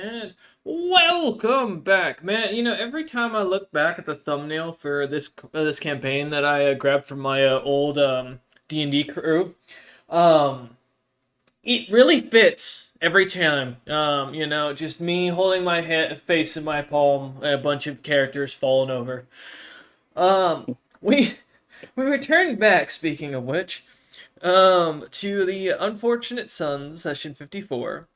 And welcome back, man. You know, every time I look back at the thumbnail for this campaign that I grabbed from my old D&D crew, um, it really fits every time. You know, just me holding my face in my palm, and a bunch of characters falling over. Um, we we returned back. Speaking of which, to the Unfortunate Sons, session 54.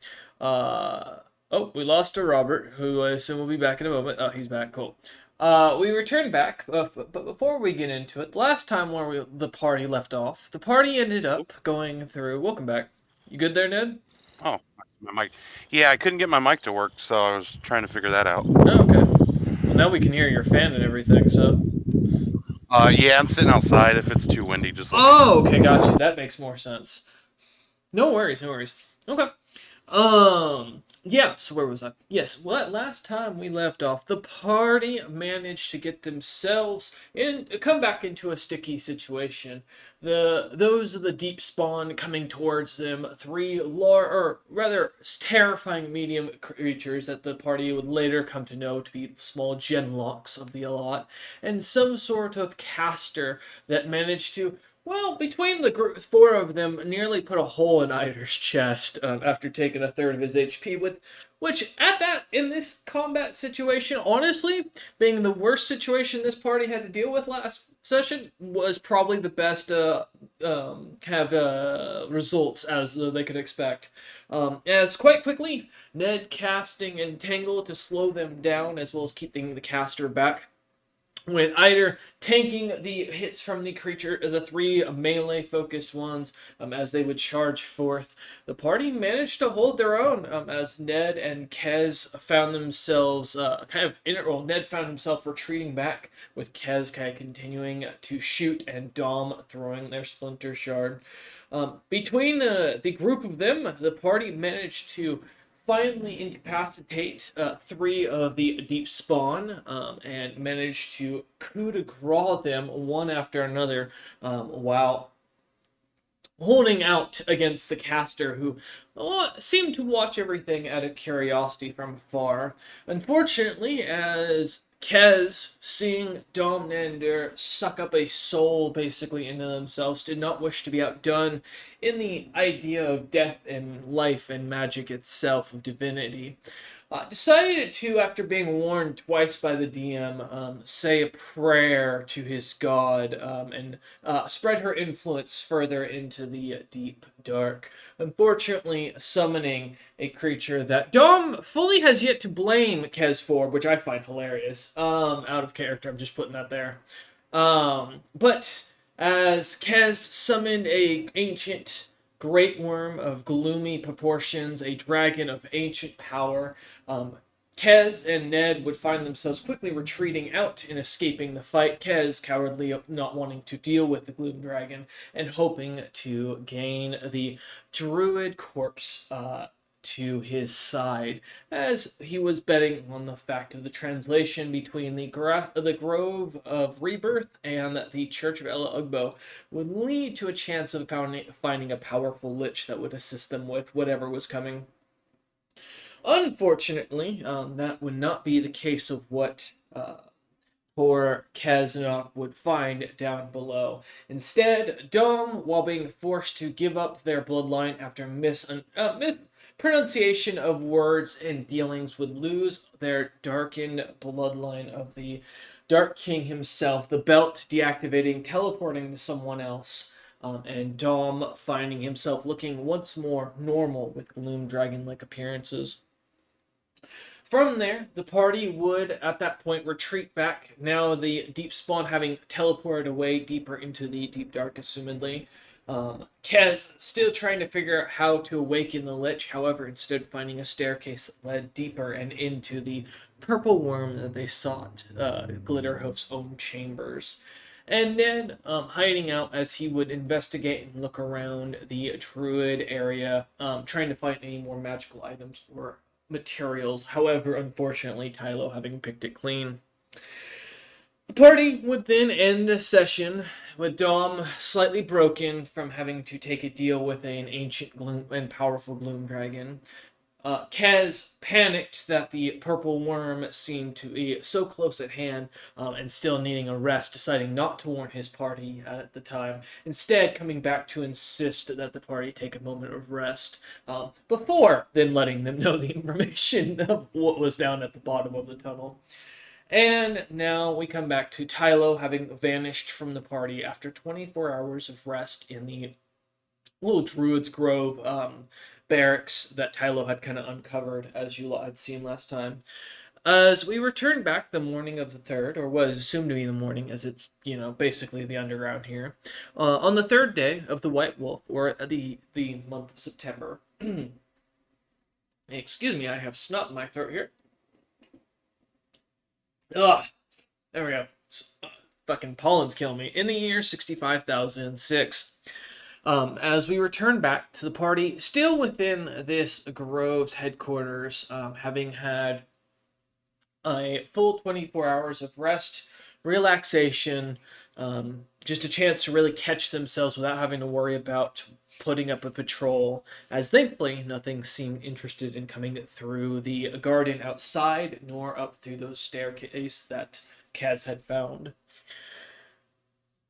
Uh, oh, we lost to Robert, who I assume will be back in a moment. Oh, he's back. Cool. We returned back, but before we get into it, last time where the party left off, the party ended up going through. Welcome back. You good there, Ned? Oh, my mic. Yeah, I couldn't get my mic to work, so I was trying to figure that out. Oh, okay. Well, now we can hear your fan and everything, so. Yeah, I'm sitting outside. If it's too windy, just let me Oh, know. okay, gotcha. That makes more sense. No worries, no worries. Okay. Yeah, so where was I? Yes, well, last time we left off, the party managed to get themselves in, come back into a sticky situation. Those of the deep spawn coming towards them, three or rather terrifying medium creatures that the party would later come to know to be the small genlocks of the lot, and some sort of caster that managed to between the four of them, nearly put a hole in Eider's chest after taking a third of his HP. Which at that in this combat situation, honestly, being the worst situation this party had to deal with last session, was probably the best results as they could expect. As quite quickly, Ned casting Entangle to slow them down as well as keeping the caster back, with Eider tanking the hits from the creature, the three melee focused ones, as they would charge forth. The party managed to hold their own as Ned and Kez found themselves Ned found himself retreating back, with Kez kind of continuing to shoot and Dom throwing their Splinter Shard. Between the group of them, the party managed to finally incapacitate three of the deep spawn and managed to coup de grace them one after another while holding out against the caster, who seemed to watch everything out of curiosity from afar. Unfortunately, as Kez, seeing Domnander suck up a soul basically into themselves, did not wish to be outdone in the idea of death and life and magic itself, of divinity. Decided to, after being warned twice by the DM, say a prayer to his god and spread her influence further into the deep dark. Unfortunately, summoning a creature that Dom fully has yet to blame Kez for, which I find hilarious. Out of character, I'm just putting that there. But as Kez summoned a ancient great worm of gloomy proportions, a dragon of ancient power, Kez and Ned would find themselves quickly retreating out and escaping the fight. Kez cowardly, not wanting to deal with the Gloom Dragon and hoping to gain the druid corpse to his side, as he was betting on the fact of the translation between the Grove of Rebirth and the Church of Ella Ugbo would lead to a chance of finding a powerful lich that would assist them with whatever was coming. Unfortunately, that would not be the case of what poor Kaznok would find down below. Instead, Dom, while being forced to give up their bloodline after mispronunciation of words and dealings, would lose their darkened bloodline of the Dark King himself, the belt deactivating, teleporting to someone else. And Dom finding himself looking once more normal with Gloom Dragon like appearances. From there, the party would at that point retreat back. Now the deep spawn having teleported away deeper into the deep dark, assumedly. Kez still trying to figure out how to awaken the lich, however, instead finding a staircase that led deeper and into the purple worm that they sought, Glitterhoof's own chambers. And then hiding out as he would investigate and look around the druid area, trying to find any more magical items or materials. However, unfortunately, Tylo having picked it clean. The party would then end the session with Dom slightly broken from having to take a deal with an ancient gloom and powerful gloom dragon. Kez panicked that the purple worm seemed to be so close at hand and still needing a rest, deciding not to warn his party at the time. Instead, coming back to insist that the party take a moment of rest before then letting them know the information of what was down at the bottom of the tunnel. And now we come back to Tylo having vanished from the party after 24 hours of rest in the little Druid's Grove barracks that Tylo had kind of uncovered, as you had seen last time. As we return back the morning of the 3rd, or what is assumed to be the morning, as it's, basically the underground here, on the 3rd day of the White Wolf, or the month of September. Excuse me, I have snot in my throat here. Ugh, there we go. Fucking pollen's killing me. In the year 65,006, as we return back to the party, still within this Grove's headquarters, having had a full 24 hours of rest, relaxation, just a chance to really catch themselves without having to worry about putting up a patrol, as thankfully nothing seemed interested in coming through the garden outside, nor up through those staircase that Kaz had found.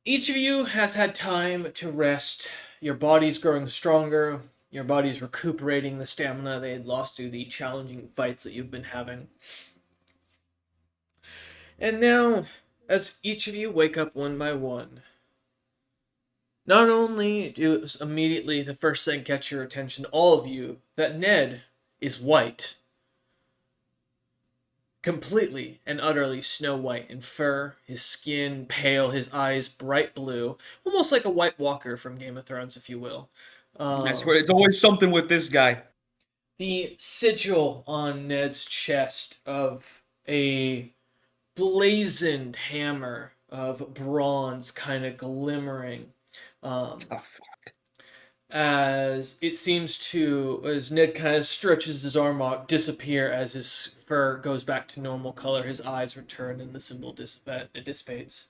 Each of you has had time to rest. Your body's growing stronger. Your body's recuperating the stamina they had lost through the challenging fights that you've been having. And now, as each of you wake up one by one, not only do immediately the first thing catch your attention, all of you, that Ned is white. Completely and utterly snow white in fur, his skin pale, his eyes bright blue, almost like a White Walker from Game of Thrones, if you will. I swear, it's always something with this guy. The sigil on Ned's chest of a blazoned hammer of bronze kind of glimmering. Fuck. As it seems to, as Ned kind of stretches his arm out, disappear as his fur goes back to normal color, his eyes return, and the symbol dissipates.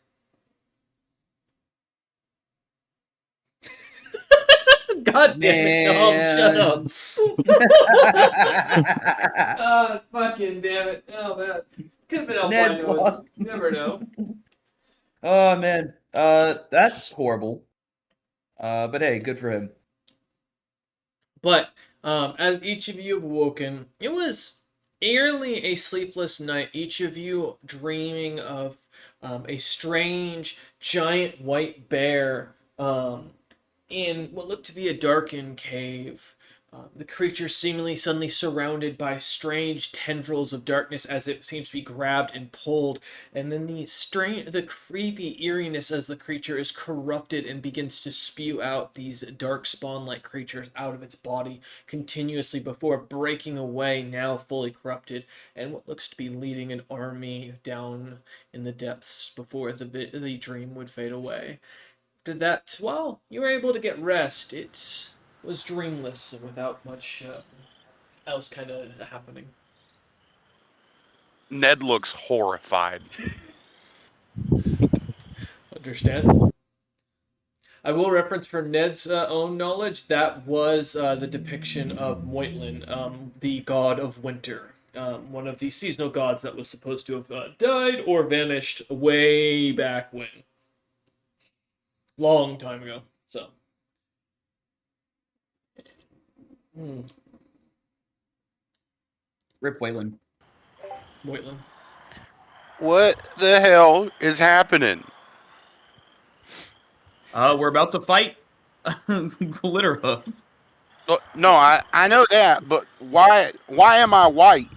God damn it, Tom, shut up. Fucking damn it. Oh, man. Could have been albino. You never know. Oh, man. That's horrible. But hey, good for him. But as each of you have woken, it was eerily a sleepless night. Each of you dreaming of a strange, giant white bear in what looked to be a darkened cave. The creature seemingly suddenly surrounded by strange tendrils of darkness as it seems to be grabbed and pulled, and then the creepy eeriness as the creature is corrupted and begins to spew out these dark spawn-like creatures out of its body continuously before breaking away, now fully corrupted, and what looks to be leading an army down in the depths before the dream would fade away. Did that, well, you were able to get rest. It was dreamless and without much else kind of happening. Ned looks horrified. Understandable. I will reference for Ned's own knowledge, that was the depiction of Moitlin, the god of winter. One of the seasonal gods that was supposed to have died or vanished way back when. Long time ago, so. Rip Wayland. Moitlin. What the hell is happening? We're about to fight Glitterhoof. No, I know that, but why am I white?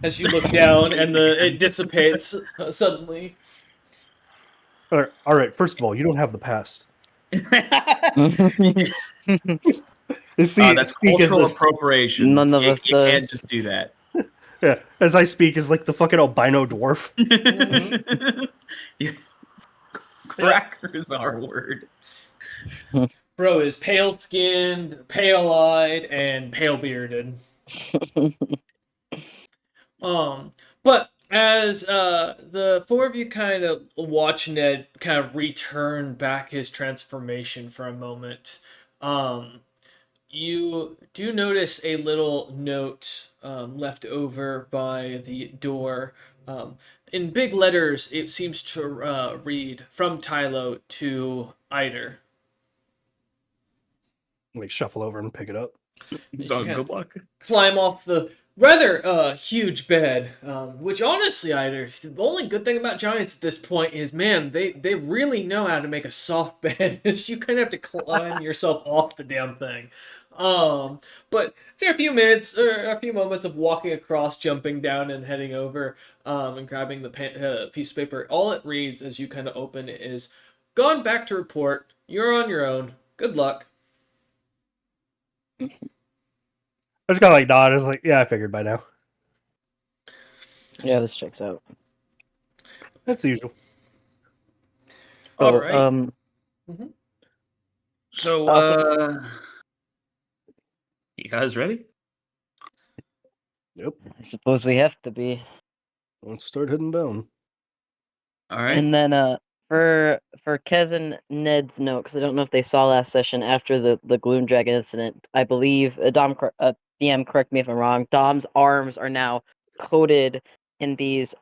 As you look down and it dissipates suddenly. All right. First of all, you don't have the past. That's cultural appropriation. None of us You does. can't just do that. Yeah, as I speak is like the fucking albino dwarf. Cracker is our word. Bro is pale-skinned, pale-eyed, and pale-bearded. But as the four of you kind of watch Ned kind of return back his transformation for a moment, You do notice a little note left over by the door. In big letters, it seems to read from Tylo to Eider. Like shuffle over and pick it up. As So you kind good of luck. climb off the rather huge bed, which honestly, Eider, the only good thing about giants at this point is, man, they really know how to make a soft bed. You kind of have to climb yourself off the damn thing. But after a few minutes or a few moments of walking across, jumping down, and heading over, and grabbing the piece of paper, all it reads as you kind of open it is, "Gone back to report. You're on your own. Good luck." I just kind of like nod. I was like, yeah, I figured by now. Yeah, this checks out. That's the usual. All So, right. So, you guys ready? Yep. I suppose we have to be. Let's start heading down. All right. And then for Kez and Ned's note, because I don't know if they saw last session after the Gloom Dragon incident. I believe DM, correct me if I'm wrong. Dom's arms are now coated in these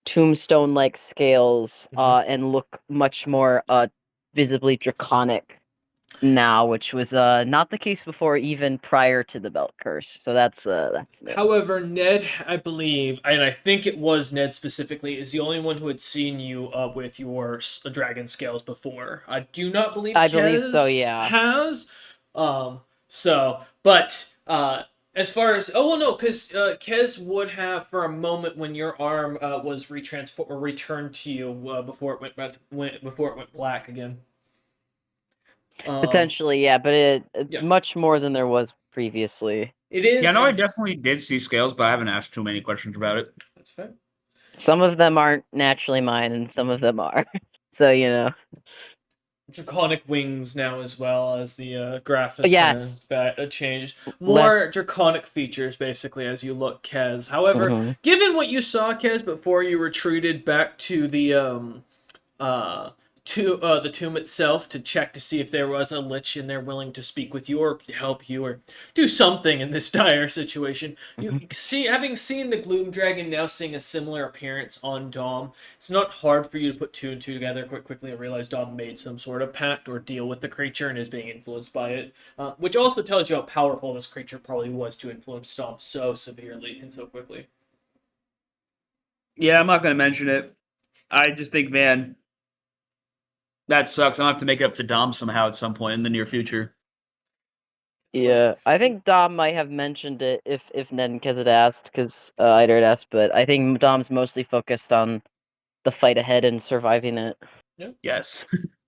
tombstone-like scales, and look much more visibly draconic now, which was not the case before, even prior to the belt curse. So that's new. However, Ned, I believe, and I think it was Ned specifically, is the only one who had seen you with your dragon scales before. I do not believe I Kez believe so, yeah. has. As far as because Kez would have for a moment when your arm was returned to you before it went black again. Potentially, yeah, but it yeah. much more than there was previously. It is. Yeah, no, I definitely did see scales, but I haven't asked too many questions about it. That's fair. Some of them aren't naturally mine, and some of them are. So, you know. Draconic wings now, as well as the graph has Yes. kind of changed. More Less- draconic features, basically, as you look, Kez. However, given what you saw, Kez, before you retreated back to the the tomb itself to check to see if there was a lich in there willing to speak with you or help you or do something in this dire situation. You see, having seen the Gloom Dragon, now seeing a similar appearance on Dom, it's not hard for you to put two and two together quite quickly and realize Dom made some sort of pact or deal with the creature and is being influenced by it, which also tells you how powerful this creature probably was to influence Dom so severely and so quickly. Yeah, I'm not going to mention it. I just think, man, that sucks. I'll have to make it up to Dom somehow at some point in the near future. Yeah, I think Dom might have mentioned it if Ned and Kez had asked, because I'd already asked, but I think Dom's mostly focused on the fight ahead and surviving it. Yes.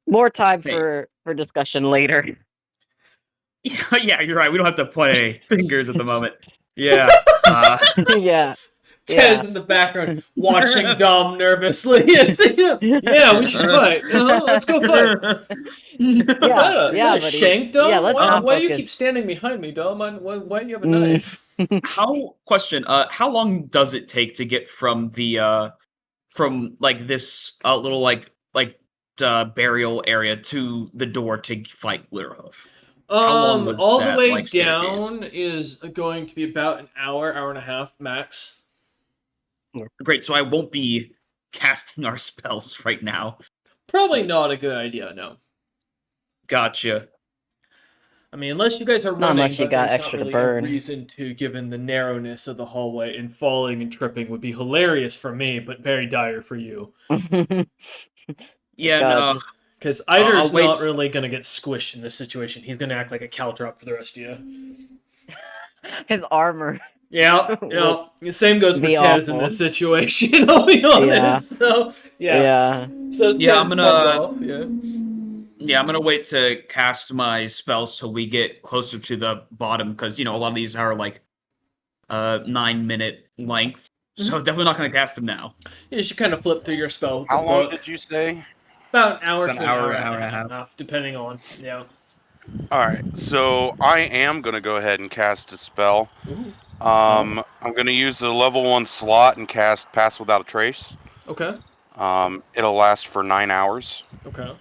More time Hey. for discussion later. Yeah, you're right. We don't have to point any fingers at the moment. Yeah. Yeah. Kez in the background watching Dom nervously. Yeah, we should fight. Let's go fight. Is that a shank, Dom? Yeah, let's why do you keep standing behind me, Dom? Why do you have a knife? How long does it take to get from the from like this little burial area to the door to fight Glirhoof? How long was all that, the way like, down is going to be about an hour and a half max. Great, so I won't be casting our spells right now. Probably not a good idea, no. Gotcha. I mean, unless you guys are Not running, unless you but got there's extra not to really a burn. reason to, given the narrowness of the hallway, and falling and tripping would be hilarious for me, but very dire for you. Yeah, God. no. Because Eider's wait. not really going to get squished in this situation. He's going to act like a caltrop for the rest of you. His armor. Yeah. The same goes for Be Kez in awful. this situation, I'll be honest. Yeah. So, yeah. So, Yeah, I'm gonna- Yeah. Yeah, I'm gonna wait to cast my spells till we get closer to the bottom, because, you know, a lot of these are like 9-minute length. So definitely not gonna cast them now. You should kind of flip through your spell. How long book. did you say? About an hour About to an an hour, hour hour and a and a half, depending on, All right, so I am gonna go ahead and cast a spell. Ooh. I'm gonna use the level 1 slot and cast Pass Without a Trace. Okay. It'll last for 9 hours. Okay.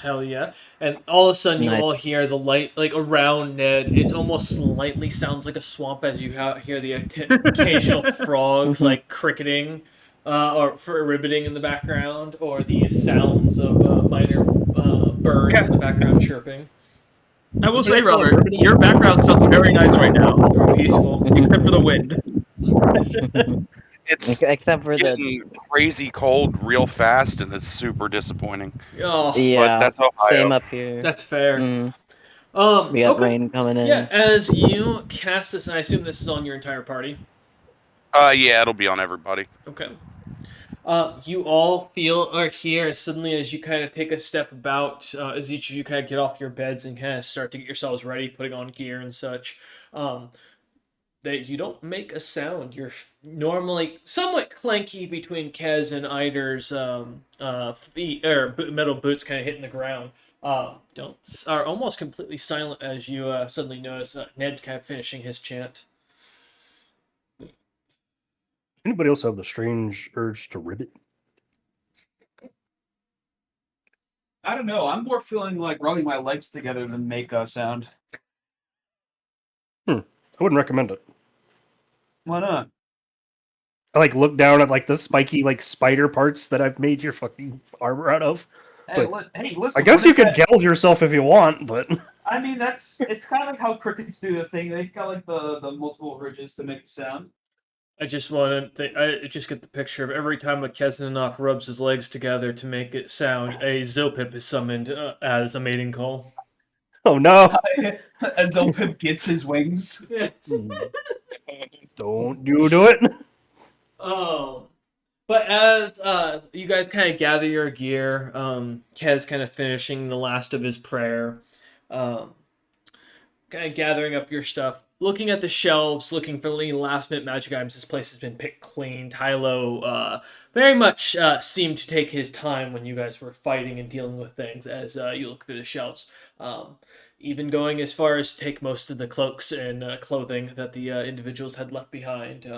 Hell yeah. And all of a sudden, you Nice. all hear the light, like, around Ned. It's almost slightly sounds like a swamp as you hear the occasional frogs, Mhm. like, cricketing or ribbiting in the background, or the sounds of minor birds Yeah. in the background chirping. I will Anybody say, else feel like Robert, riveting? your background sounds very nice right now, Or peaceful. except for the wind. It's Except for the getting crazy cold real fast, and it's super disappointing. Oh, yeah. that's Ohio. Same up here. that's fair. Mm, we got Okay. rain coming in. Yeah, as you cast this, and I assume this is on your entire party. Yeah, it'll be on everybody. Okay. You all feel or hear suddenly as you kind of take a step about, as each of you kind of get off your beds and kind of start to get yourselves ready, putting on gear and such, that you don't make a sound. You're normally somewhat clanky between Kez and Eider's feet or metal boots kind of hitting the ground. Don't are almost completely silent as you suddenly notice Ned kind of finishing his chant. Anybody else have the strange urge to ribbit? I don't know. I'm more feeling like rubbing my legs together than make a sound. I wouldn't recommend it. Why not? I like look down at like the spiky like spider parts that I've made your fucking armor out of. Hey, But hey, listen. I guess what you if could that- geld yourself if you want, but I mean, it's kind of like how crickets do the thing. They've got like the multiple ridges to make the sound. I just want to. I just get the picture of every time a Keznanok rubs his legs together to make it sound. A Zilpip is summoned as a mating call. oh no. As Zilpip gets his wings. Don't you do it. Oh, but as you guys kind of gather your gear, Kez kind of finishing the last of his prayer, um, kind of gathering up your stuff, looking at the shelves, looking for any last minute magic items. This place has been picked clean. Tylo very much seemed to take his time when you guys were fighting and dealing with things as you look through the shelves. Even going as far as to take most of the cloaks and clothing that the individuals had left behind.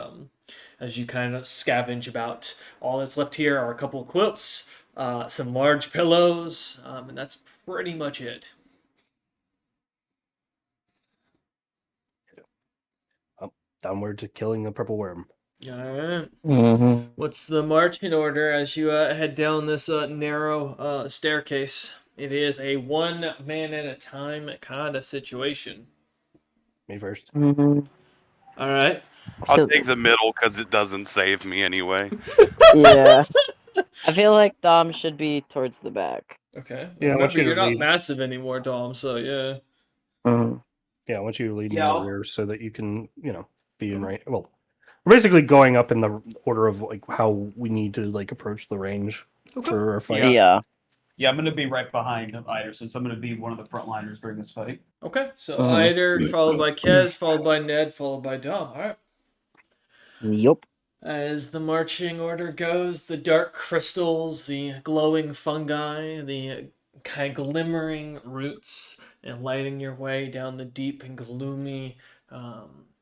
As you kind of scavenge about, all that's left here are a couple of quilts, some large pillows, and that's pretty much it. Downward to killing the purple worm. Alright. Mhm. What's the marching order as you head down this narrow staircase? It is a one man at a time kind of situation. Me first. Mhm. Alright. I'll take the middle because it doesn't save me anyway. Yeah. I feel like Dom should be towards the back. Okay. Yeah, I want Remember, you to you're not lead. massive anymore, Dom, so yeah. Mhm. Yeah, I want you to lead Yeah, in I'll- the rear so that you can, be in range. Well, we're basically going up in the order of like how we need to like approach the range Okay. for our fight. Yeah. Yeah. Yeah, I'm gonna be right behind Ida since I'm gonna be one of the frontliners during this fight. Okay, so Mhm. Eider, followed by Kez, followed by Ned, followed by Dom. Alright. Yup. As the marching order goes, the dark crystals, the glowing fungi, the kind of glimmering roots, and lighting your way down the deep and gloomy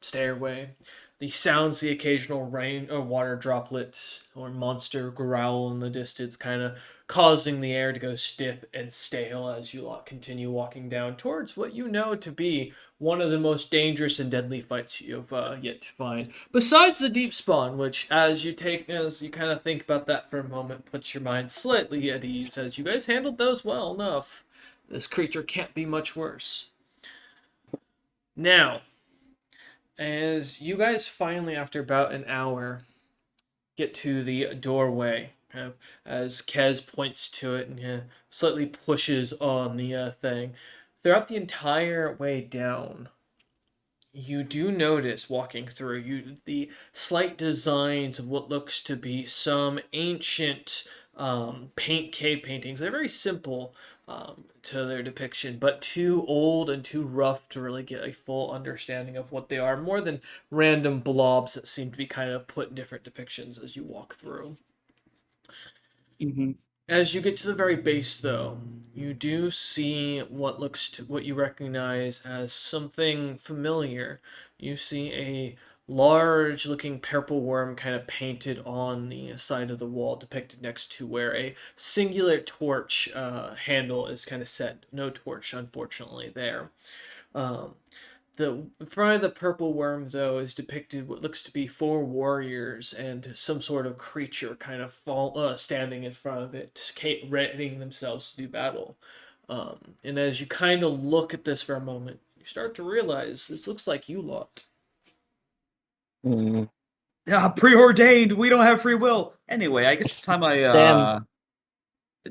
stairway. The sounds, the occasional rain or water droplets or monster growl in the distance, kind of causing the air to go stiff and stale as you continue walking down towards what you know to be one of the most dangerous and deadly fights you've yet to find. Besides the deep spawn, which as you kind of think about that for a moment, puts your mind slightly at ease, as you guys handled those well enough. This creature can't be much worse. Now, as you guys finally, after about an hour, get to the doorway, kind of, as Kez points to it and slightly pushes on the thing, throughout the entire way down, you do notice walking through the slight designs of what looks to be some ancient cave paintings. They're very simple to their depiction, but too old and too rough to really get a full understanding of what they are, more than random blobs that seem to be kind of put in different depictions as you walk through. Mm-hmm. As you get to the very base, though, you do see what you recognize as something familiar. You see a large looking purple worm kind of painted on the side of the wall, depicted next to where a singular torch handle is kind of set. No torch, unfortunately, there. Um, the in front of the purple worm, though, is depicted what looks to be four warriors and some sort of creature kind of standing in front of it, readying themselves to do battle. And as you kind of look at this for a moment, you start to realize this looks like you lot. Mm. Preordained. We don't have free will. Anyway, I guess it's time I Damn.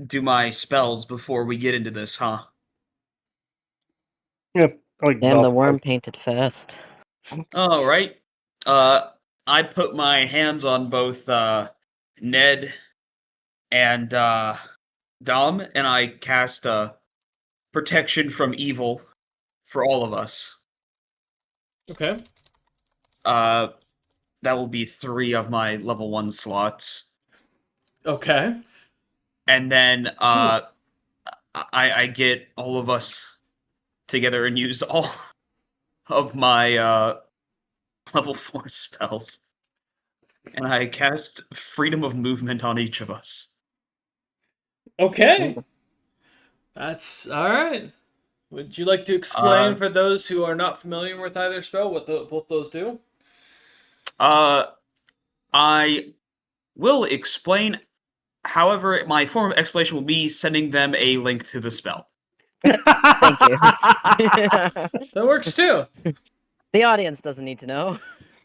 do my spells before we get into this, huh? Yep. Like Damn, the Dolph- worm painted fast. All right. I put my hands on both Ned and Dom, and I cast protection from evil for all of us. Okay. That will be 3 of my level 1 slots. Okay. And then I get all of us together and use all of my level 4 spells. And I cast freedom of movement on each of us. Okay. That's all right. Would you like to explain for those who are not familiar with either spell what both those do? I will explain. However, my form of explanation will be sending them a link to the spell. Thank you. That works too. The audience doesn't need to know.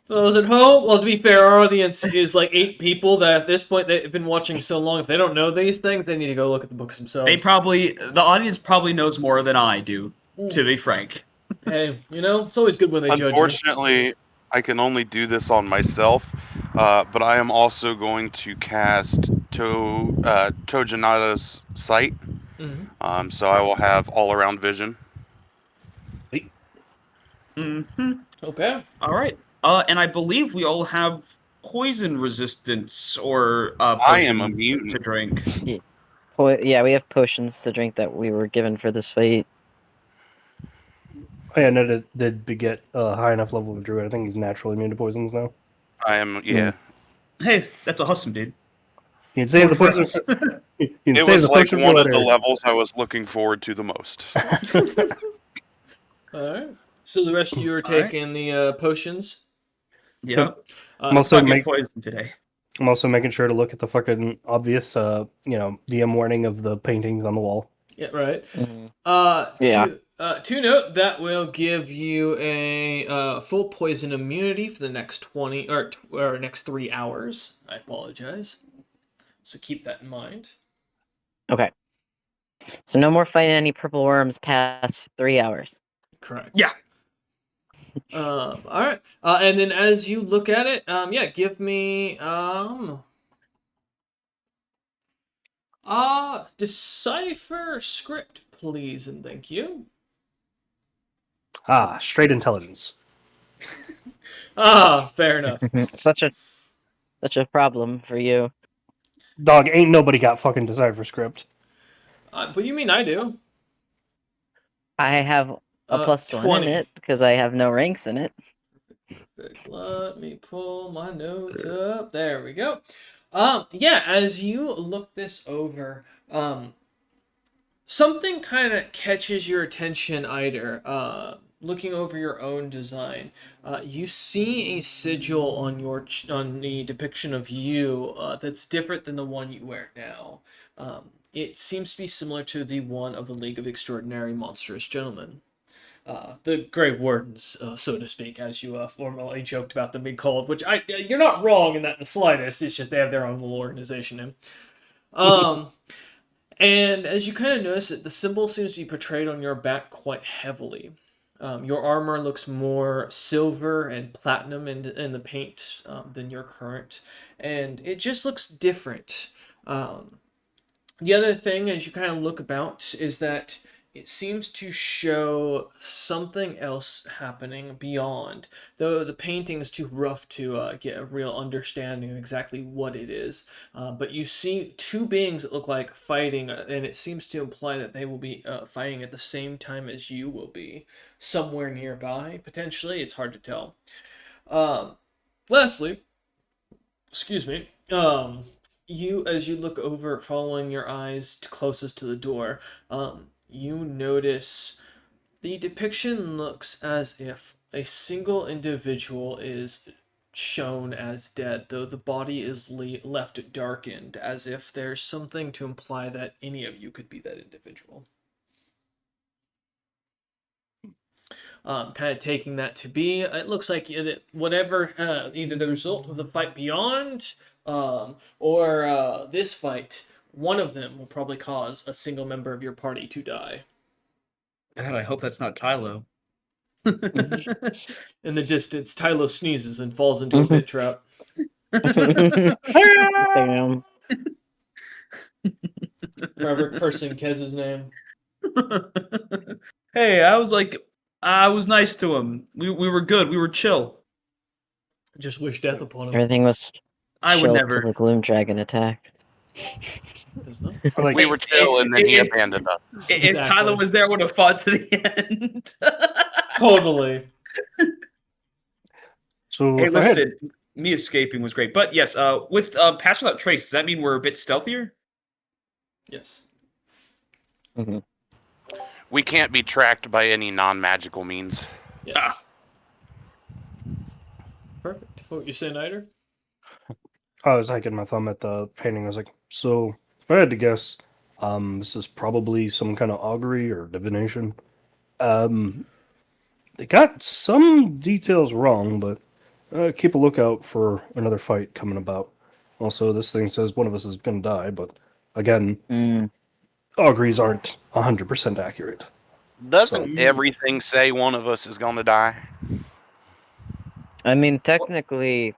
For those at home, well, to be fair, our audience is like 8 people that at this point they've been watching so long. If they don't know these things, they need to go look at the books themselves. The audience probably knows more than I do, to be frank. Hey, it's always good when they judge you. Unfortunately, I can only do this on myself, but I am also going to cast Tojanada's Sight. Mm-hmm. So I will have all-around vision. Mm-hmm. Okay. All right. And I believe we all have poison resistance or I am potions immune to drink. Yeah, we have potions to drink that we were given for this fight. Oh, yeah, Ned did beget a high enough level of druid. I think he's naturally immune to poisons now. I am, yeah. Hey, that's awesome, dude. You can save the poison. You can It save was the like potion for one of the later. levels I was looking forward to the most. All right. So the rest of you are taking the potions. Yeah. I'm also Get poisoned today. I'm also making sure to look at the fucking obvious, DM warning of the paintings on the wall. Yeah, right. Mhm. Yeah. To note, that will give you a full poison immunity for the next 20 or next 3 hours. I apologize. So keep that in mind. Okay. So no more fighting any purple worms past 3 hours. Correct. Yeah. All right. And then as you look at it, give me decipher script, please, and thank you. Straight intelligence. Fair enough. Such a problem for you. Dog, ain't nobody got fucking decipher script. What do you mean I do? I have a +1 20. in it because I have no ranks in it. Let me pull my notes up. There we go. As you look this over, something kind of catches your attention, Eider. Looking over your own design, you see a sigil on on the depiction of you that's different than the one you wear now. It seems to be similar to the one of the League of Extraordinary Monstrous Gentlemen. The Grey Wardens, so to speak, as you formerly joked about them being called, which you're not wrong in that in the slightest. It's just they have their own little organization name. And as you kind of notice it, the symbol seems to be portrayed on your back quite heavily. Your armor looks more silver and platinum in the paint than your current, and it just looks different. The other thing, as you kind of look about, is that it seems to show something else happening beyond. Though the painting's too rough to get a real understanding of exactly what it is. But you see 2 beings that look like fighting, and it seems to imply that they will be fighting at the same time as you will be. Somewhere nearby, potentially. It's hard to tell. Lastly, excuse me. As you look over, following your eyes closest to the door, you notice the depiction looks as if a single individual is shown as dead, though the body is left darkened, as if there's something to imply that any of you could be that individual. Kind of taking that to be, it looks like whatever, either the result of the fight beyond, or this fight, one of them will probably cause a single member of your party to die. God, I hope that's not Tylo. In the distance, Tylo sneezes and falls into a pit trap. Damn. Forever cursing Kez's name. Hey, I was nice to him. We were good. We were chill. Just wish death upon him. Everything was I would chill never. till the Gloom Dragon attacked. Does not. Or, like, We were chill, and then he abandoned us. If Exactly. Tyler was there, I would have fought to the end. Totally. so Hey, go ahead. listen, me escaping was great, but yes, with Pass Without Trace, does that mean we're a bit stealthier? Yes. We can't be tracked by any non-magical means. Yes. Ah. Perfect. What you say, Nider? I was hiking my thumb at the painting. I was like, so if I had to guess, this is probably some kind of augury or divination. They got some details wrong, but keep a lookout for another fight coming about. Also, this thing says one of us is going to die, but again, auguries aren't 100% accurate. Doesn't everything say one of us is gonna die? I mean, technically,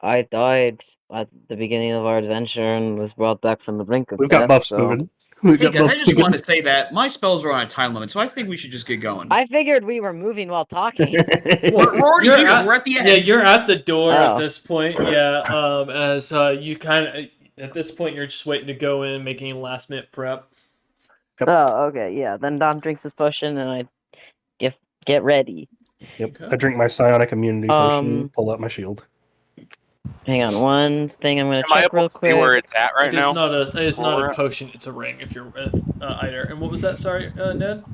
I died at the beginning of our adventure and was brought back from the brink of We've death. got buffs so moving. We've Hey got guys, I buffs just moving. want to say that my spells are on a time limit, so I think we should just get going. I figured we were moving while talking. We're already You're here. at- We're at the end. Yeah, you're at the door at Oh. this point. Yeah. As you kind of at this point, you're just waiting to go in, making a last minute prep. Oh, okay, yeah. Then Dom drinks his potion and I get ready. Yep. Okay. I drink my psionic immunity potion, Um, pull out my shield. Hang on, one thing I'm gonna Am I check real able to see where quick. it's at right It is now? not a. It's not Or- a potion. It's a ring. If you're with Eider. And what was that? Sorry, Ned.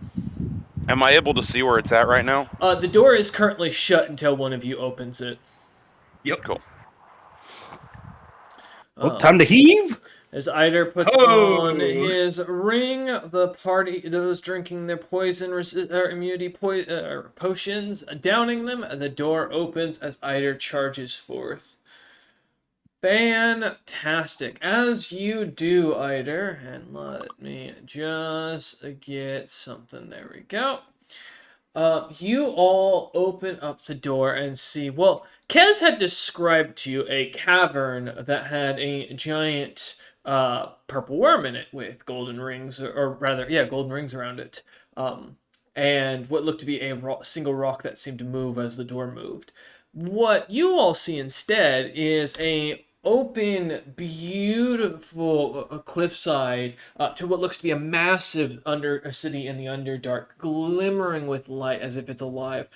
Am I able to see where it's at right now? The door is currently shut until one of you opens it. Yep. Cool. Well, time to heave. As Eider puts Oh! on his ring, those drinking their poison immunity potions, downing them, the door opens as Eider charges forth. Fantastic. As you do, Eider, and let me just get something. There we go. You all open up the door and see, well, Kez had described to you a cavern that had a giant purple worm in it with golden rings, or rather, yeah, golden rings around it. And what looked to be a single rock that seemed to move as the door moved. What you all see instead is a open, beautiful cliffside to what looks to be a massive city in the Underdark, glimmering with light as if it's alive.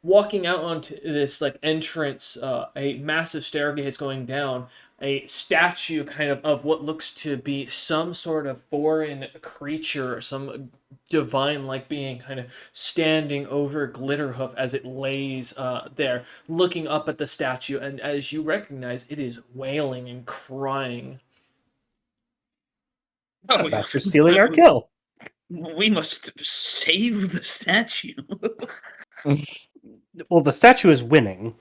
Walking out onto this like entrance, a massive staircase going down, a statue kind of what looks to be some sort of foreign creature, some divine-like being kind of standing over Glitterhoof as it lays there, looking up at the statue, and as you recognize, it is wailing and crying. Oh, After stealing our kill. We must save the statue. Well, the statue is winning.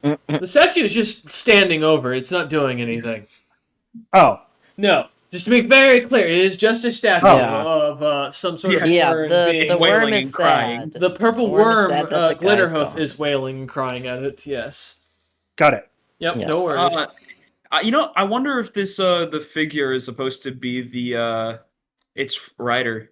The statue is just standing over, it's not doing anything. Oh, No, just to make very clear, it is just a statue Yeah. of some sort of Yeah, foreign the being. the worm wailing is and crying. sad. The purple The worm is worm, sad that the guy's Glitterhoof, gone. is wailing and crying at it, yes. got it. Yep, Yes. no worries. I wonder if this the figure is supposed to be the its rider.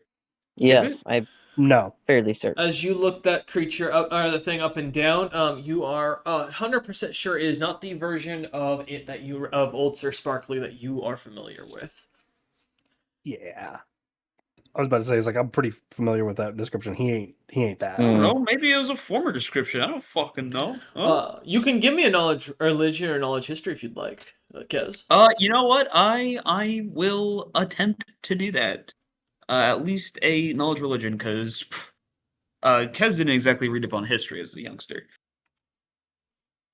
Yes, I'm No. fairly certain. As you look that creature up, or the thing up and down, you are 100% sure it is not the version of it that you of Old Sir Sparkly that you are familiar with. Yeah. I was about to say, it's like I'm pretty familiar with that description. He ain't that. I don't know. Maybe it was a former description. I don't fucking know. Oh. You can give me a knowledge religion or knowledge history if you'd like, Kez. You know what? I will attempt to do that. At least a knowledge religion, because Kez didn't exactly read up on history as a youngster.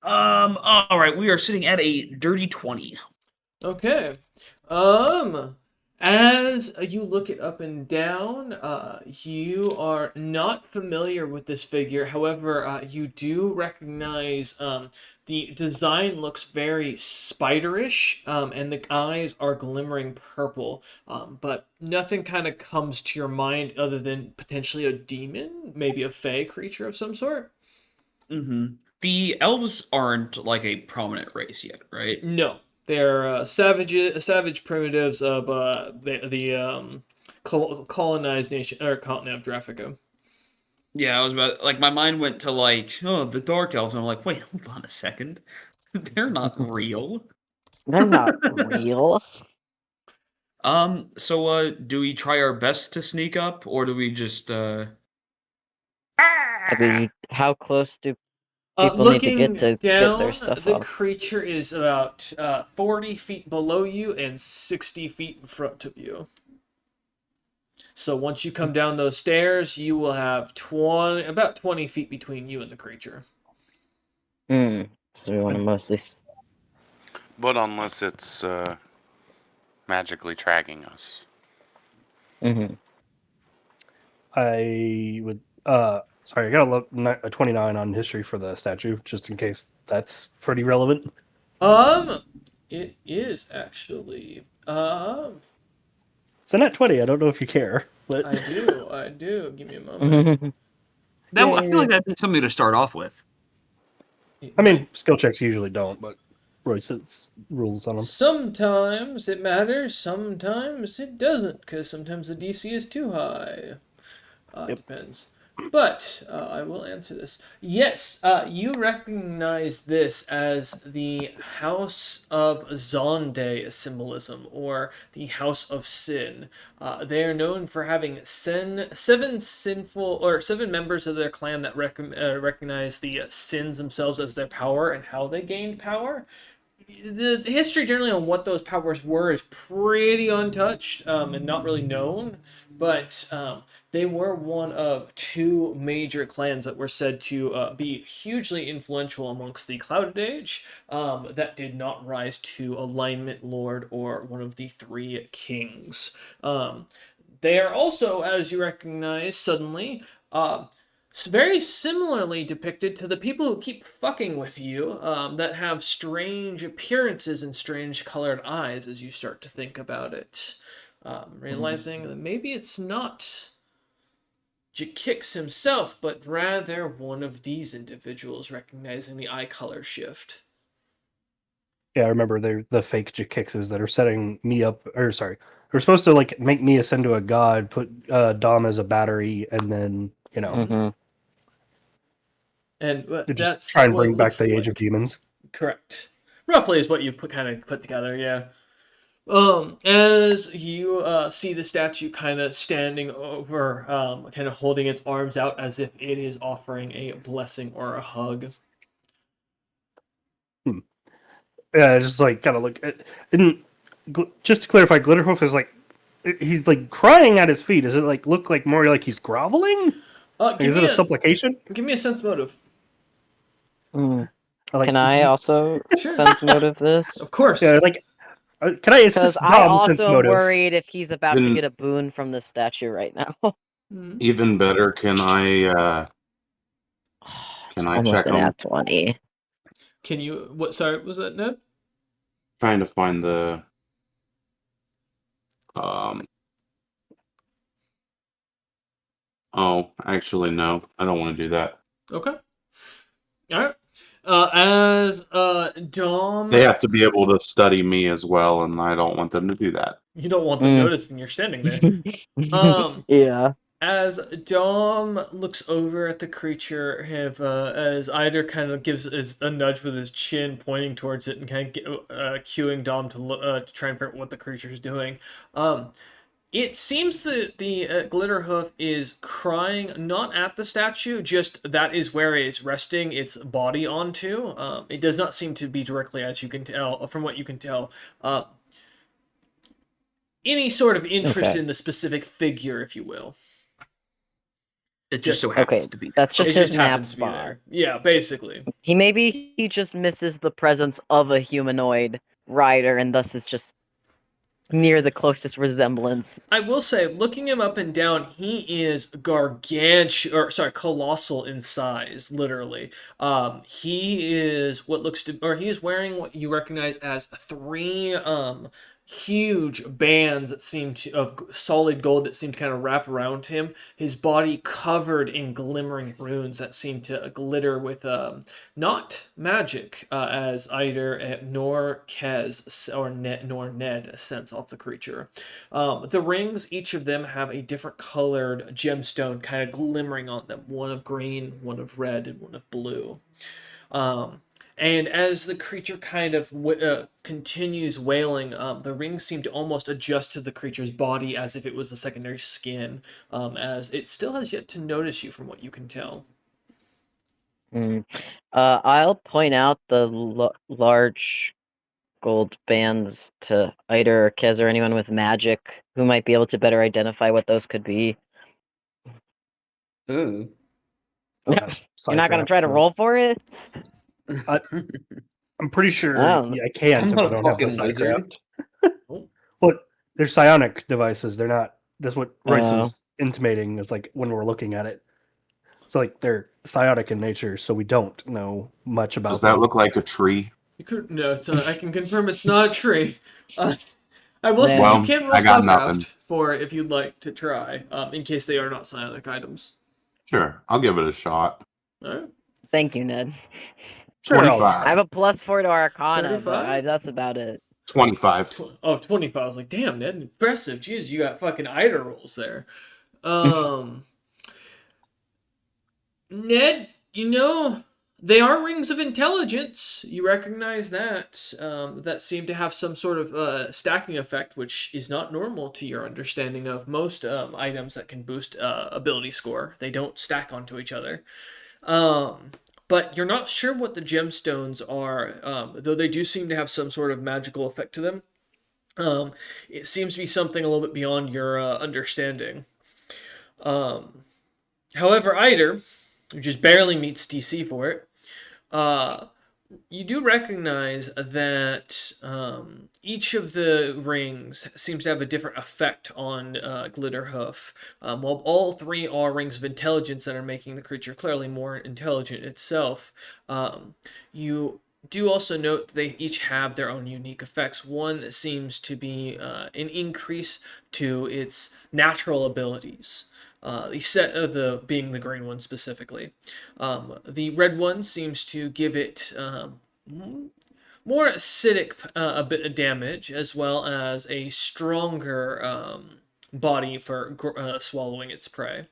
All right, we are sitting at a dirty 20. Okay. As you look it up and down, you are not familiar with this figure. However, you do recognize the design looks very spiderish, and the eyes are glimmering purple. But nothing kind of comes to your mind other than potentially a demon, maybe a fey creature of some sort. Mm-hmm. The elves aren't like a prominent race yet, right? No. They're savage primitives of the colonized nation or continent of Draffica. Yeah, I was about like my mind went to like, oh, the dark elves, and I'm like, wait, hold on a second, they're not real. They're not real. So do we try our best to sneak up, or do we just I mean, how close do people need to Looking get to down, get their stuff the off? creature is about 40 feet below you and 60 feet in front of you. So once you come down those stairs, you will have about 20 feet between you and the creature. So we want to mostly. But unless it's magically tracking us. Mm-hmm. I would. Sorry, I got a 29 on history for the statue, just in case that's pretty relevant. It is actually. It's a net 20. I don't know if you care, but I do. Give me a moment. I feel like that'd be something to start off with. I mean, skill checks usually don't, but Roy sets rules on them. Sometimes it matters, sometimes it doesn't, because sometimes the DC is too high. It depends. But I will answer this. Yes, you recognize this as the House of Zonde symbolism, or the House of Sin. They are known for having seven members of their clan that recognize the sins themselves as their power and how they gained power. The history generally on what those powers were is pretty untouched and not really known, but they were one of two major clans that were said to be hugely influential amongst the Clouded Age that did not rise to Alignment Lord or one of the three kings. They are also, as you recognize suddenly, very similarly depicted to the people who keep fucking with you, that have strange appearances and strange colored eyes as you start to think about it. Realizing that maybe it's not Jakix himself, but rather one of these individuals, recognizing the eye color shift. Yeah, I remember they're the fake Jakixes that are setting me up, or sorry, they're supposed to like make me ascend to a god, put Dom as a battery, and then, you know, Mm-hmm. And just that's try and what bring it back looks the Age of like. Demons. Correct. Roughly is what you kind of put together, yeah. As you see the statue kind of standing over, kind of holding its arms out as if it is offering a blessing or a hug. Yeah, just like kind of look. Just to clarify, Glitterhoof is like he's like crying at his feet. Does it like look like more like he's groveling? Is it a supplication? Give me a sense motive. Can I also sense motive this? Of course. Yeah, like can I assist Because I Dom sense also am motive? worried if he's about to Then- get a boon from the statue right now. Even better, can I It's I almost check an him? at 20. Can you? What? Sorry, was that Ned? Trying to find the Oh, actually, no. I don't want to do that. Okay. All right. As Dom, They have to be able to study me as well, and I don't want them to do that. you don't want them noticing you're standing there. Yeah. As Dom looks over at the creature, as Eider kind of gives a nudge with his chin, pointing towards it, and kind of cueing Dom to look, to try and figure out what the creature is doing. It seems that the glitter hoof is crying not at the statue, just that is where it's resting its body onto. It does not seem to be directly, as you can tell, from what you can tell, any sort of interest Okay. in the specific figure, if you will. It just so Okay, happens to be. that's just It his just nap happens to be spot. there. Yeah, basically. He just misses the presence of a humanoid rider, and thus is just near the closest resemblance. I will say, looking him up and down, he is gargantuan, or sorry, colossal in size, literally. He is what looks to, or he is wearing what you recognize as three huge bands that seem to of solid gold that seem to kind of wrap around him. His body covered in glimmering runes that seem to glitter with not magic, as either nor Kez or nor Ned sense off the creature. The rings, each of them have a different colored gemstone kind of glimmering on them. One of green, one of red, and one of blue. Um, and as the creature kind of continues wailing, the rings seem to almost adjust to the creature's body as if it was a secondary skin, as it still has yet to notice you from what you can tell. I'll point out the large gold bands to Iter or Kez or anyone with magic who might be able to better identify what those could be. Ooh. You're not gonna try to Psycraft, roll for it? I'm pretty sure Oh. I can't I'm if not I a don't have the fucking wizard. Psycraft. Well, they're psionic devices. They're not. That's what Rice Oh. was intimating. Is like when we're looking at it. So like they're psionic in nature, so we don't know much about Does that them. look like a tree? You could no. I can confirm it's not a tree. I will say Well, you can roll I got spellcraft nothing. for if you'd like to try, in case they are not psionic items. Sure, I'll give it a shot. All right. Thank you, Ned. Sure, I'll 25. I have a +4 to Arcana, but 35? that's about it. 25. 25. I was like, damn, Ned, impressive. Jeez, you got fucking Ida rolls there. Ned, they are rings of intelligence. You recognize that. That seem to have some sort of stacking effect, which is not normal to your understanding of most items that can boost ability score. They don't stack onto each other. But you're not sure what the gemstones are, though they do seem to have some sort of magical effect to them. It seems to be something a little bit beyond your understanding. However, Eider, who just barely meets DC for it, you do recognize that each of the rings seems to have a different effect on Glitterhoof. While all three are rings of intelligence that are making the creature clearly more intelligent itself, you do also note they each have their own unique effects. One seems to be an increase to its natural abilities. The being the green one specifically. The red one seems to give it more acidic a bit of damage, as well as a stronger body for swallowing its prey.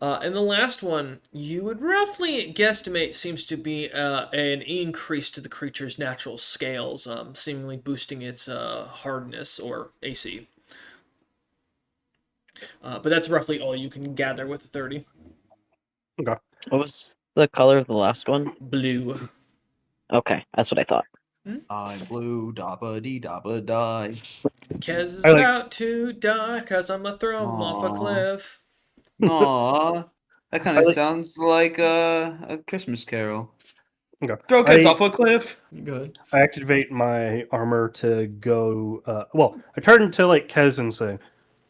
And the last one, you would roughly guesstimate, seems to be an increase to the creature's natural scales, seemingly boosting its hardness or AC. But that's roughly all you can gather with the 30. Okay. What was the color of the last one? Blue. Okay, that's what I thought. I'm blue, dabba dee dabba die. Kez is I like- about to die because I'm going to throw him off a Aw. cliff. Aw, that kind I of like- sounds like a Christmas carol. Okay. Throw kids I- off a cliff. Good. I activate my armor to go. Well, I turn to like Kez and say,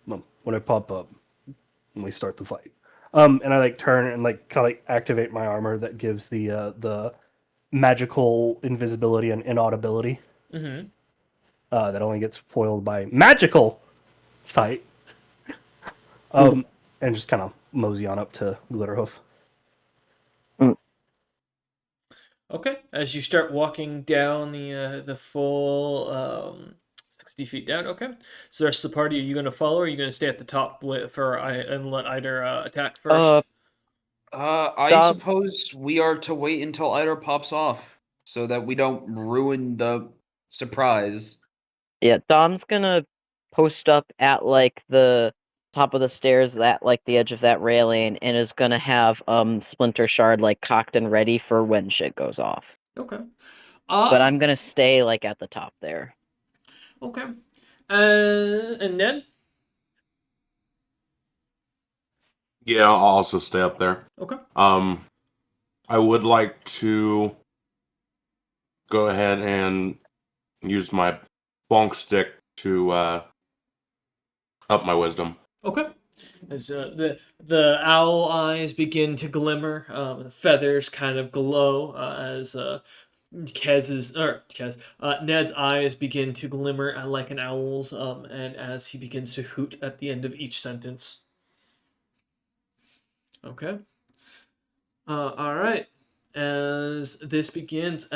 "Well, when I pop up, when we start the fight." And I like turn and like kind of like activate my armor that gives the magical invisibility and inaudibility. Mm-hmm. That only gets foiled by magical sight. And just kind of mosey on up to Glitterhoof. Okay. As you start walking down the full 60 feet down. Okay. So the rest of the party, are you going to follow, or are you going to stay at the top and let either attack first? I Dom- suppose we are to wait until Ida pops off so that we don't ruin the surprise. Yeah, Dom's gonna post up at like the top of the stairs at like the edge of that railing and is gonna have Splinter Shard like cocked and ready for when shit goes off. Okay. But I'm gonna stay like at the top there. Okay. And Ned? Yeah, I'll also stay up there. Okay. I would like to go ahead and use my bonk stick to up my wisdom. Okay. As the owl eyes begin to glimmer, the feathers kind of glow as Ned's eyes begin to glimmer like an owl's, and as he begins to hoot at the end of each sentence. Okay. All right. As this begins,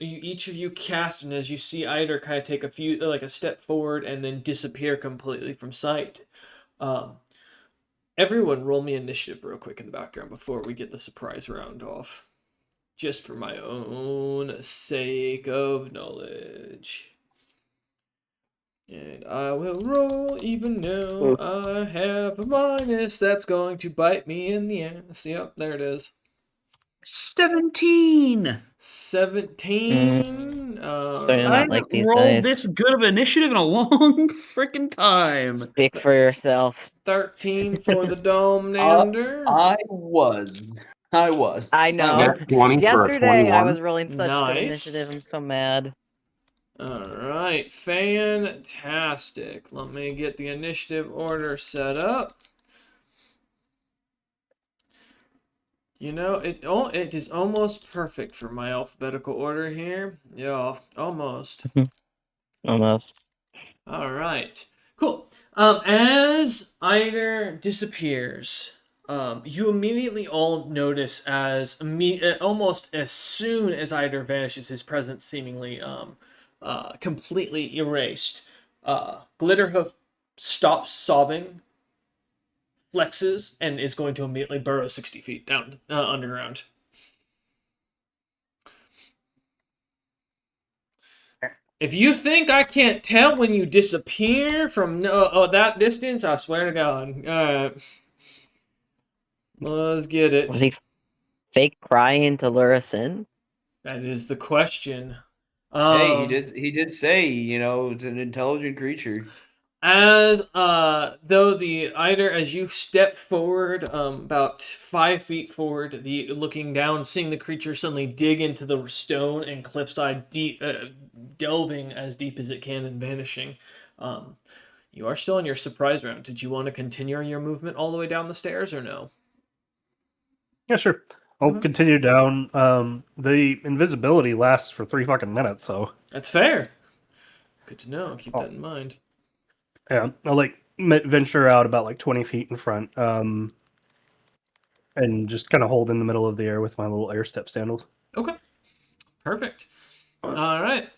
each of you cast, and as you see Eider kind of take a step forward and then disappear completely from sight. Everyone, roll me initiative real quick in the background before we get the surprise round off, just for my own sake of knowledge. And I will roll even though I have a minus. That's going to bite me in the ass. Yep, there it is. 17. 17. Starting to I not like these rolled dice. this good of initiative in a long freaking time. Speak for yourself. 13 for the Dominander. I was. I know. Net 20 for a Yesterday I 21. was rolling such good Nice. initiative. I'm so mad. Alright, fantastic. Let me get the initiative order set up. You know, it is almost perfect for my alphabetical order here. Yeah, almost. Almost. Alright, cool. As Eider disappears, you immediately all notice almost as soon as Eider vanishes, his presence seemingly completely erased. Glitterhoof stops sobbing, flexes, and is going to immediately burrow 60 feet down underground. If you think I can't tell when you disappear from that distance, I swear to God. Alright. Let's get it. Was he fake crying to lure us in? That is the question. Hey, he did say, it's an intelligent creature. As though the Eider, as you step forward, about 5 feet forward, looking down, seeing the creature suddenly dig into the stone and cliffside, delving as deep as it can and vanishing. You are still in your surprise round. Did you want to continue your movement all the way down the stairs or no? Yeah, sure. I'll continue down. The invisibility lasts for 3 fucking minutes, so That's fair. Good to know. Keep that in mind. yeah, I'll venture out about 20 feet in front, and just kind of hold in the middle of the air with my little air step sandals. Okay. Perfect. All right.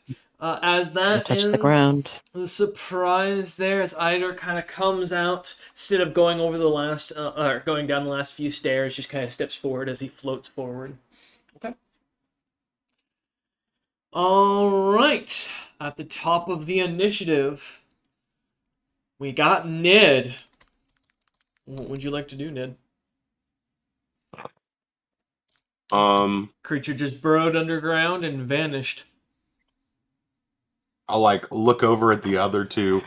As that Touch ends, the ground. the surprise there as Eider kind of comes out instead of going over the last, or going down the last few stairs, just kind of steps forward as he floats forward. Okay. All right. At the top of the initiative, we got Ned. What would you like to do, Ned? Creature just burrowed underground and vanished. I'll look over at the other two.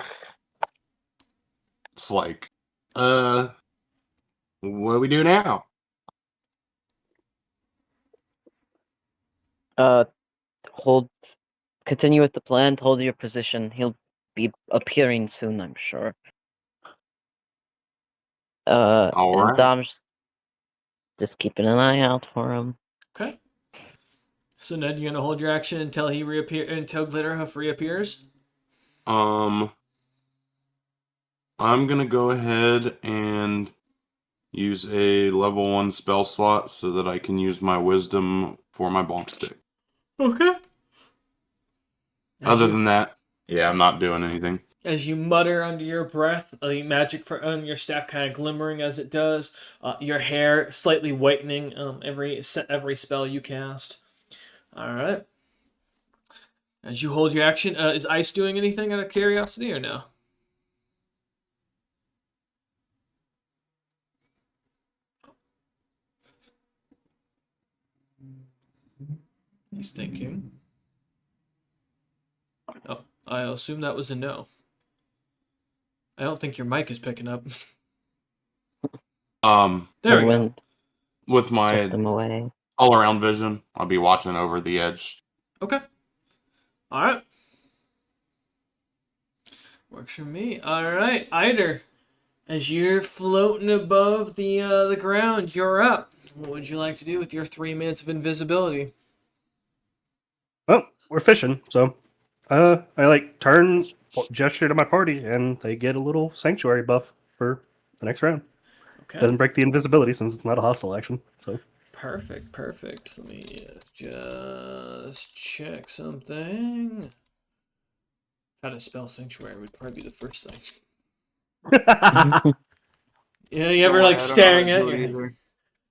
It's what do we do now? Continue with the plan, hold your position. He'll be appearing soon, I'm sure. All and right. Dom's just keeping an eye out for him. Okay. So Ned, you gonna hold your action until until Glitterhoof reappears? I'm gonna go ahead and use a level 1 spell slot so that I can use my wisdom for my bonk stick. Okay. Other than that, yeah, I'm not doing anything. As you mutter under your breath, the magic on your staff kind of glimmering as it does, your hair slightly whitening every spell you cast. All right. As you hold your action, is Ice doing anything out of curiosity or no? He's thinking. Oh, I assume that was a no. I don't think your mic is picking up. There we go. Wind With swept my them away. all-around vision, I'll be watching over the edge. Okay. All right. Works for me. All right, Eider. As you're floating above the ground, you're up. What would you like to do with your 3 minutes of invisibility? Well, we're fishing, so I like turn gesture to my party, and they get a little sanctuary buff for the next round. Okay. Doesn't break the invisibility since it's not a hostile action. So Perfect, perfect. Let me just check something. How to spell sanctuary would probably be the first thing. You know, you ever Don't worry, like I don't know how staring to at do it you? either.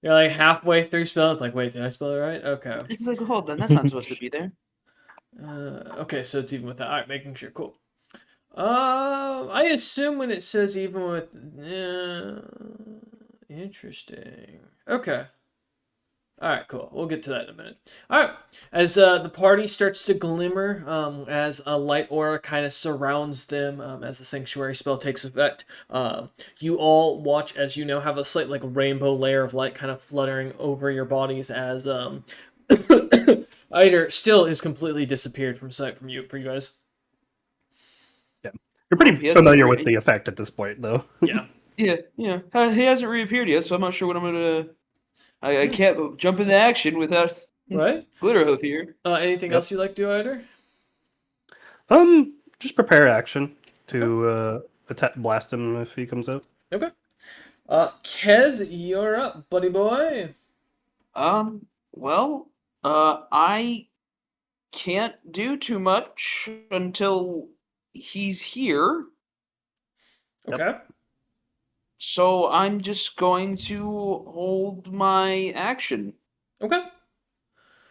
You're like halfway through spell. It's like, wait, did I spell it right? Okay. It's like, hold on, that's not supposed to be there. Okay, so it's even with that. All right, making sure. Cool. I assume when it says even with, interesting. Okay. All right, cool. We'll get to that in a minute. All right. As the party starts to glimmer, as a light aura kind of surrounds them, as the sanctuary spell takes effect, you all watch as you now have a slight like rainbow layer of light kind of fluttering over your bodies as Eider still is completely disappeared from sight from you for you guys. yeah, you're Well, pretty he hasn't familiar re- with the effect at this point, though. Yeah. Yeah, he hasn't reappeared yet, so I'm not sure what I'm gonna. I can't jump into action without Right. Glitterhoof here. Anything Yep. else you like to do, Eider? Just prepare action Okay. to attack, blast him if he comes out. Okay. Kez, you're up, buddy boy. Well, I can't do too much until he's here, Okay. so I'm just going to hold my action Okay.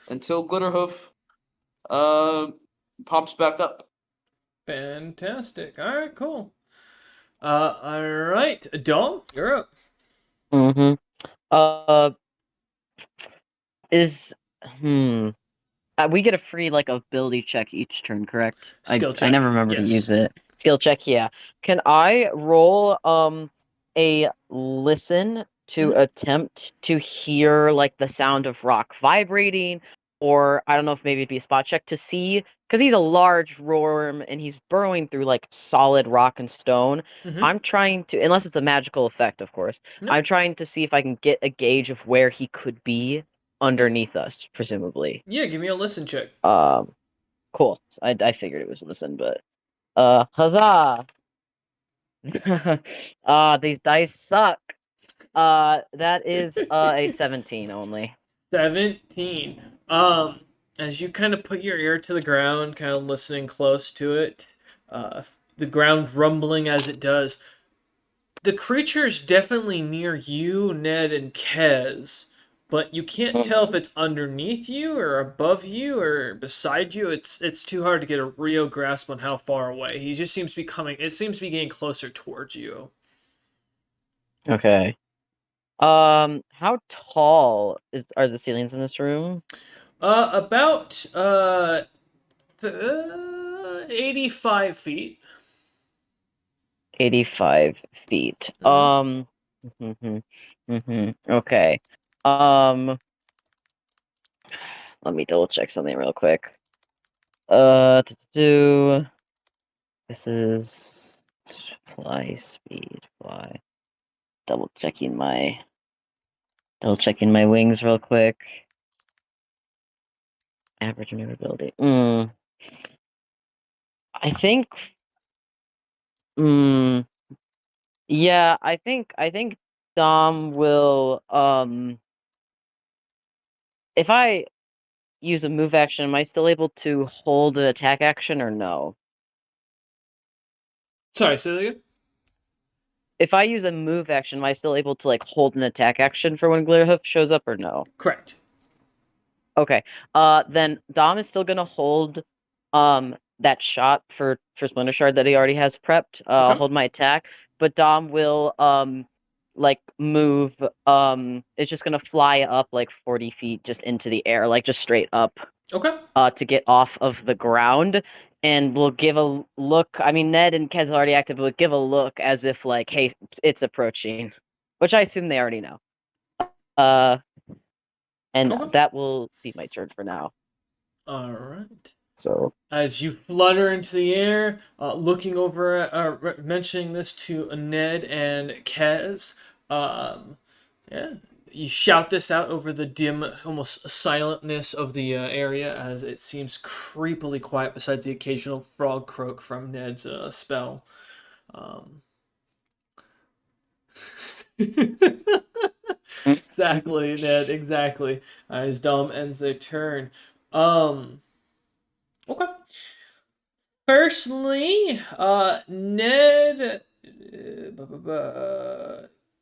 until Glitterhoof pops back up. Fantastic. All right, cool. All right, Dom, you're up. Mm-hmm. Is we get a free like ability check each turn, correct? Skill I check. never remember to Yes. use it. Skill check, yeah. Can I roll a listen to attempt to hear like the sound of rock vibrating, or I don't know if maybe it'd be a spot check to see because he's a large worm and he's burrowing through like solid rock and stone. Mm-hmm. I'm trying to, unless it's a magical effect, of course. No. I'm trying to see if I can get a gauge of where he could be underneath us, presumably. Yeah, give me a listen check. Cool. I figured it was listen, but huzzah! These dice suck. That is a 17 only. 17. As you kind of put your ear to the ground, kind of listening close to it, the ground rumbling as it does. The creature's definitely near you, Ned, and Kez, but you can't tell if it's underneath you or above you or beside you. It's too hard to get a real grasp on how far away. He just seems to be coming. It seems to be getting closer towards you. Okay. How tall are the ceilings in this room? About 85 feet. 85 feet. Mhm. Okay. Let me double check something real quick. Do this is fly speed, fly. Double checking my wings real quick. Average maneuverability. I think. Yeah, I think Dom will. If I use a move action, am I still able to hold an attack action or no? Sorry, say that again? If I use a move action, am I still able to like hold an attack action for when Glitterhoof shows up or no? Correct. Okay. Then Dom is still gonna hold that shot for Splinter Shard that he already has prepped. I'll Okay. hold my attack, but Dom will like move it's just gonna fly up like 40 feet just into the air, like just straight up. Okay. To get off of the ground, and will give a look. I mean, Ned and Kez already acted, but will give a look as if like, hey, it's approaching, which I assume they already know. And Okay. that will be my turn for now. All right. So As you flutter into the air, looking over, mentioning this to Ned and Kez, yeah, you shout this out over the dim, almost silentness of the area as it seems creepily quiet besides the occasional frog croak from Ned's spell. Um, exactly, Ned, exactly. As Dom ends their turn. Okay. Personally, Ned,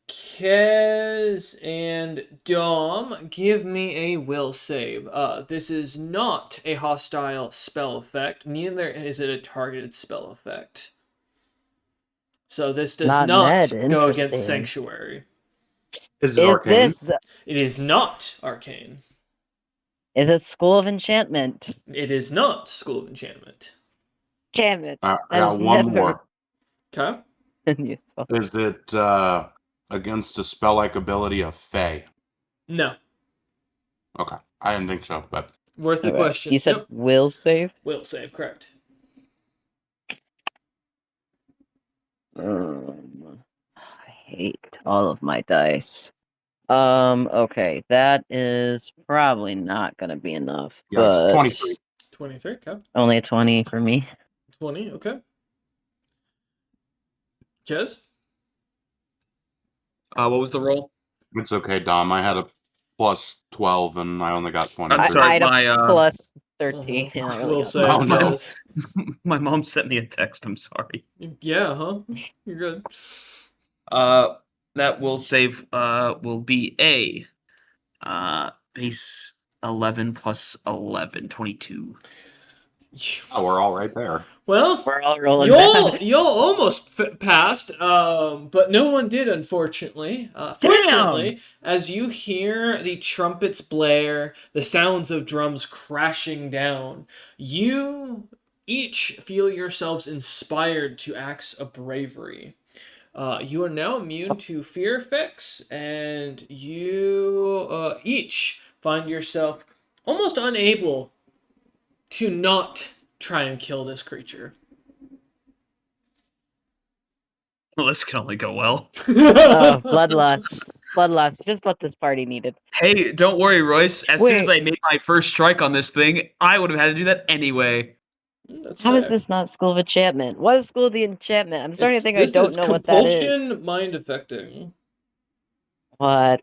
Kez, and Dom, give me a will save. This is not a hostile spell effect. Neither is it a targeted spell effect. So this does not not Ned. go against Interesting. Sanctuary. Is it Is arcane? this It is not arcane. is it School of Enchantment? It is not School of Enchantment. Damn it! I That has got one never more. Okay. been useful. Is it against a spell-like ability of Fey? No. Okay, I didn't think so, but Worth the Okay. question. You said Yep. will save. Will save, correct. I hate all of my dice. Okay, that is probably not gonna be enough, yeah, it's but 23. 23, okay. only a 20 for me. 20, okay. Kez? What was the roll? It's okay, Dom. I had a plus 12 and I only got I'm 23. sorry, I had a my plus 13, and I only Will got save, Oh, no. Kez. my mom sent me a text. I'm sorry. Yeah, huh? You're good. That will save will be a base 11 plus 11, 22. Oh, we're all right there. Well, We're all rolling y'all bad. almost passed, but no one did, unfortunately. Fortunately, as you hear the trumpets blare, the sounds of drums crashing down, you each feel yourselves inspired to acts of bravery. You are now immune to fear effects, and you each find yourself almost unable to not try and kill this creature. Well, this can only go well. Oh, bloodlust. Bloodlust. Just what this party needed. Hey, don't worry, Royce. As soon as Wait. I made my first strike on this thing, I would have had to do that anyway. That's How is fair. this not School of Enchantment? What is School of the Enchantment? I'm starting to think I don't It's know what that is. compulsion mind affecting. What?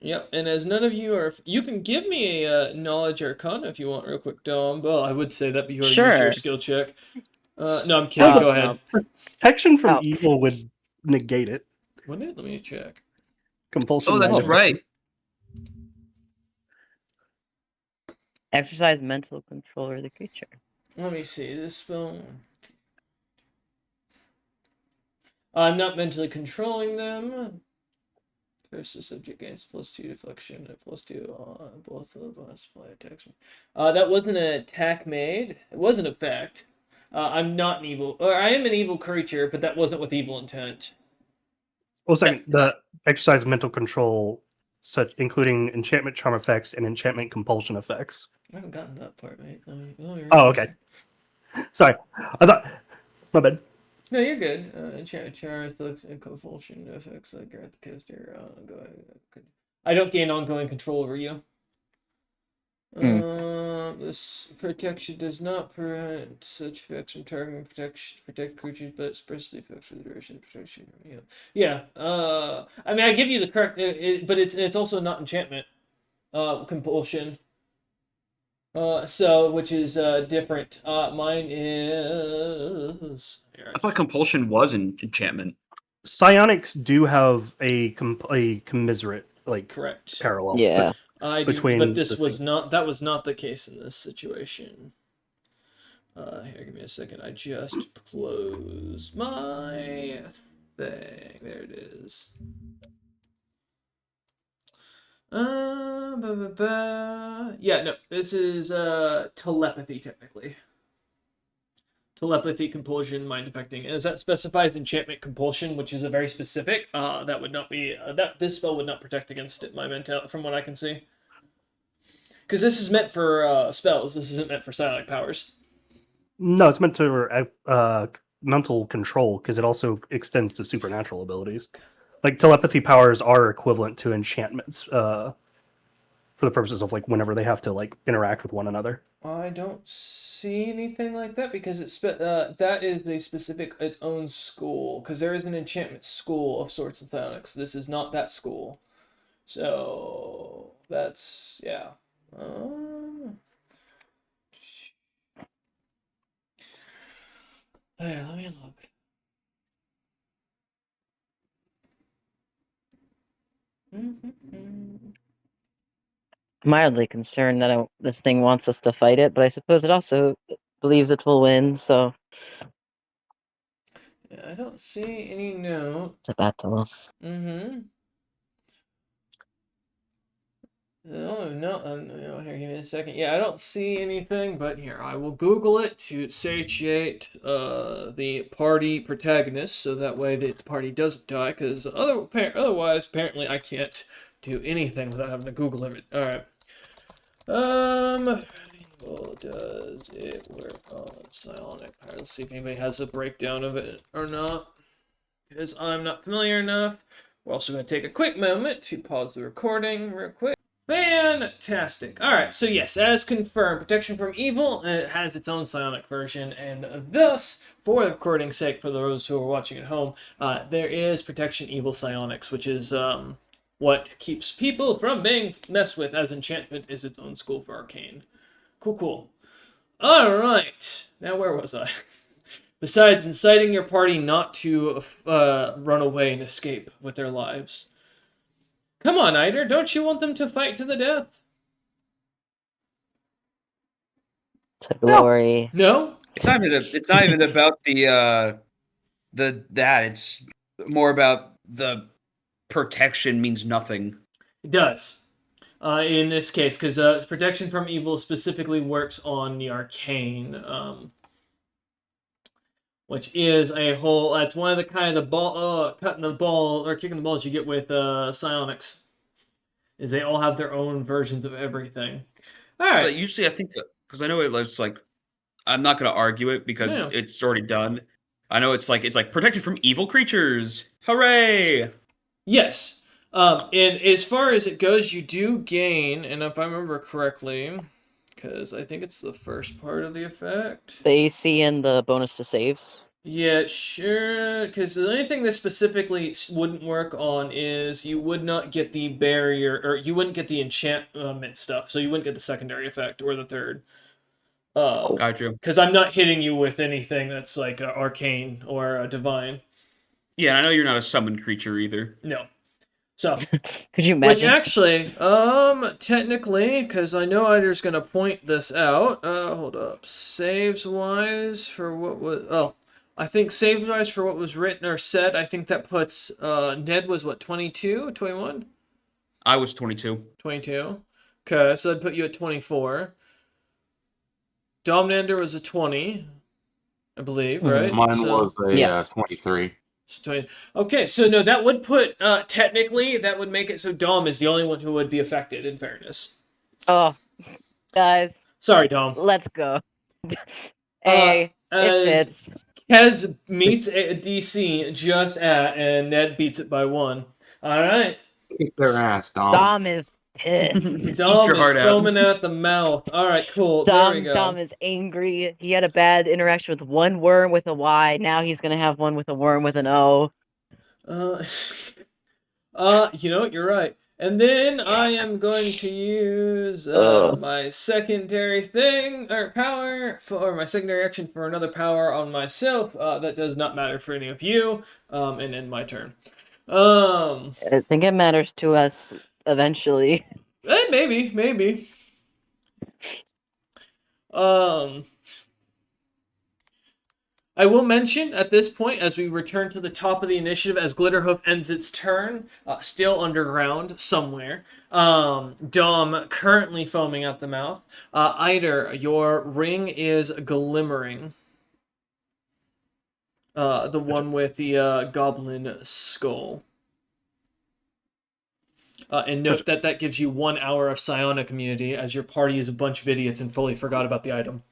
Yep, and as none of you are, you can give me a knowledge arcana if you want, real quick, Dom. Well, I would say that, but you already used your Sure. skill check. No, I'm kidding. Oh, Go ahead. no. Protection from Oh. evil would negate it. Wouldn't it? Let me check. Compulsion. Oh, that's mind right. Exercise mental control over the creature. Let me see this spell. I'm not mentally controlling them. First, the subject gains +2 deflection and +2 on both of the bonus play attacks. That wasn't an attack made. It was an effect. I'm not an evil, or I am an evil creature, but that wasn't with evil intent. Well, second, the exercise mental control, such including enchantment charm effects and enchantment compulsion effects. I haven't gotten that part, mate. Oh, okay. Sorry, I thought. My bad. No, you're good. Enchantment charm effects and compulsion effects that grant the caster I don't gain ongoing control over you. This protection does not prevent such effects from targeting protect creatures, but expressly affects for the duration of protection. Yeah. I mean, I give you the correct, but it's also not enchantment. Compulsion. So which is different. Mine is. I thought compulsion was an enchantment. Psionics do have a commiserate Correct. parallel. Yeah. I do, between but this the was things. not. That was not the case in this situation. Here, give me a second. I just close my thing. There it is. Yeah, no, this is telepathy technically. Telepathy, compulsion, mind affecting. As that specifies enchantment compulsion, which is a very specific, that would not be that this spell would not protect against it. My mental, from what I can see, because this is meant for spells. This isn't meant for psionic powers. No, it's meant to mental control because it also extends to supernatural abilities. Like telepathy powers are equivalent to enchantments for the purposes of like whenever they have to like interact with one another. I don't see anything like that because that is a specific its own school because there is an enchantment school of sorts and psionics. This is not that school, so that's yeah. Here, let me look. Mildly concerned that this thing wants us to fight it, but I suppose it also believes it will win, so Yeah, I don't see any note. it's a battle. Mm-hmm. No, here, give me a second. Yeah, I don't see anything, but here, I will Google it to satiate the party protagonist, so that way the party doesn't die, because otherwise, apparently, I can't do anything without having to Google it. Alright. Well, does it work on psionic power? Let's see if anybody has a breakdown of it or not, because I'm not familiar enough. We're also going to take a quick moment to pause the recording real quick. Fantastic. Alright, so yes, as confirmed, Protection from Evil has its own psionic version, and thus, for the recording's sake, for those who are watching at home, there is Protection Evil Psionics, which is what keeps people from being messed with, as enchantment is its own school for arcane. Cool. Alright, now where was I? Besides inciting your party not to run away and escape with their lives. Come on, Eider, don't you want them to fight to the death? To glory. No? It's not even about the that. It's more about the protection means nothing. It does. In this case, because protection from evil specifically works on the arcane, which is a whole. That's one of the kind of the ball, cutting the ball or kicking the balls you get with psionics. Is they all have their own versions of everything. All right. So usually, I think because I know it was like I'm not going to argue it because Yeah. it's already done. I know it's like protection from evil creatures. Hooray! Yes. And as far as it goes, you do gain, and if I remember correctly, because I think it's the first part of the effect. The AC and the bonus to saves. Yeah, sure. Because the only thing that specifically wouldn't work on is you would not get the barrier, or you wouldn't get the enchantment stuff, so you wouldn't get the secondary effect or the third. Gotcha. Because I'm not hitting you with anything that's like arcane or divine. Yeah, and I know you're not a summoned creature either. No. So, Could you which imagine? actually, technically, because I know Eider's gonna point this out. Hold up. Saves wise for what was I think saves wise for what was written or said. I think that puts Ned was what 22, 21? I was 22. 22. Okay, so that'd put you at 24. Dominander was a 20, I believe, right? Mine So- was a Yes. 23. Okay, so no, that would put technically that would make it so Dom is the only one who would be affected. In fairness, Oh, guys, sorry, Dom. let's go. Hey, it As fits. Kez meets a DC just at, and Ned beats it by 1. All right, Kick their ass, Dom. Dom is pissed. Dom your is heart out. foaming at the mouth. All right, cool. There we go. Dom is angry. He had a bad interaction with one worm with a Y. Now he's gonna have one with a worm with an O. You know what? You're right. And then I am going to use my secondary thing or power for my secondary action for another power on myself. That does not matter for any of you. And end my turn. I think it matters to us eventually. Maybe. I will mention at this point, as we return to the top of the initiative, as Glitterhoof ends its turn, still underground somewhere. Dom currently foaming at the mouth. Eider, your ring is glimmering. The one with the goblin skull. And note that that gives you 1 hour of psionic immunity, as your party is a bunch of idiots and fully forgot about the item.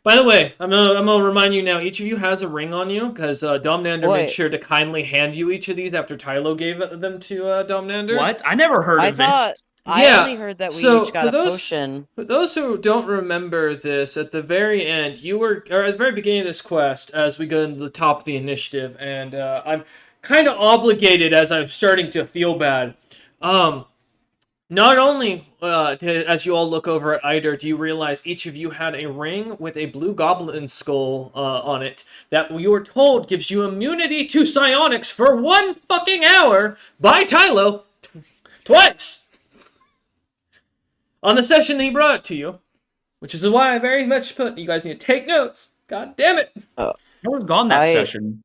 By the way, I'm gonna remind you now. Each of you has a ring on you because Domnander made sure to kindly hand you each of these after Tylo gave them to Domnander. What? I never heard of this. I only heard that we each got a potion. For those who don't remember this, at the very end, or at the very beginning of this quest, as we go into the top of the initiative, and I'm kind of obligated as I'm starting to feel bad. Not only, as you all look over at Eider, do you realize each of you had a ring with a blue goblin skull on it that you were told gives you immunity to psionics for 1 fucking hour by Tylo twice on the session that he brought it to you, which is why I very much put you guys need to take notes. God damn it! I was gone that session.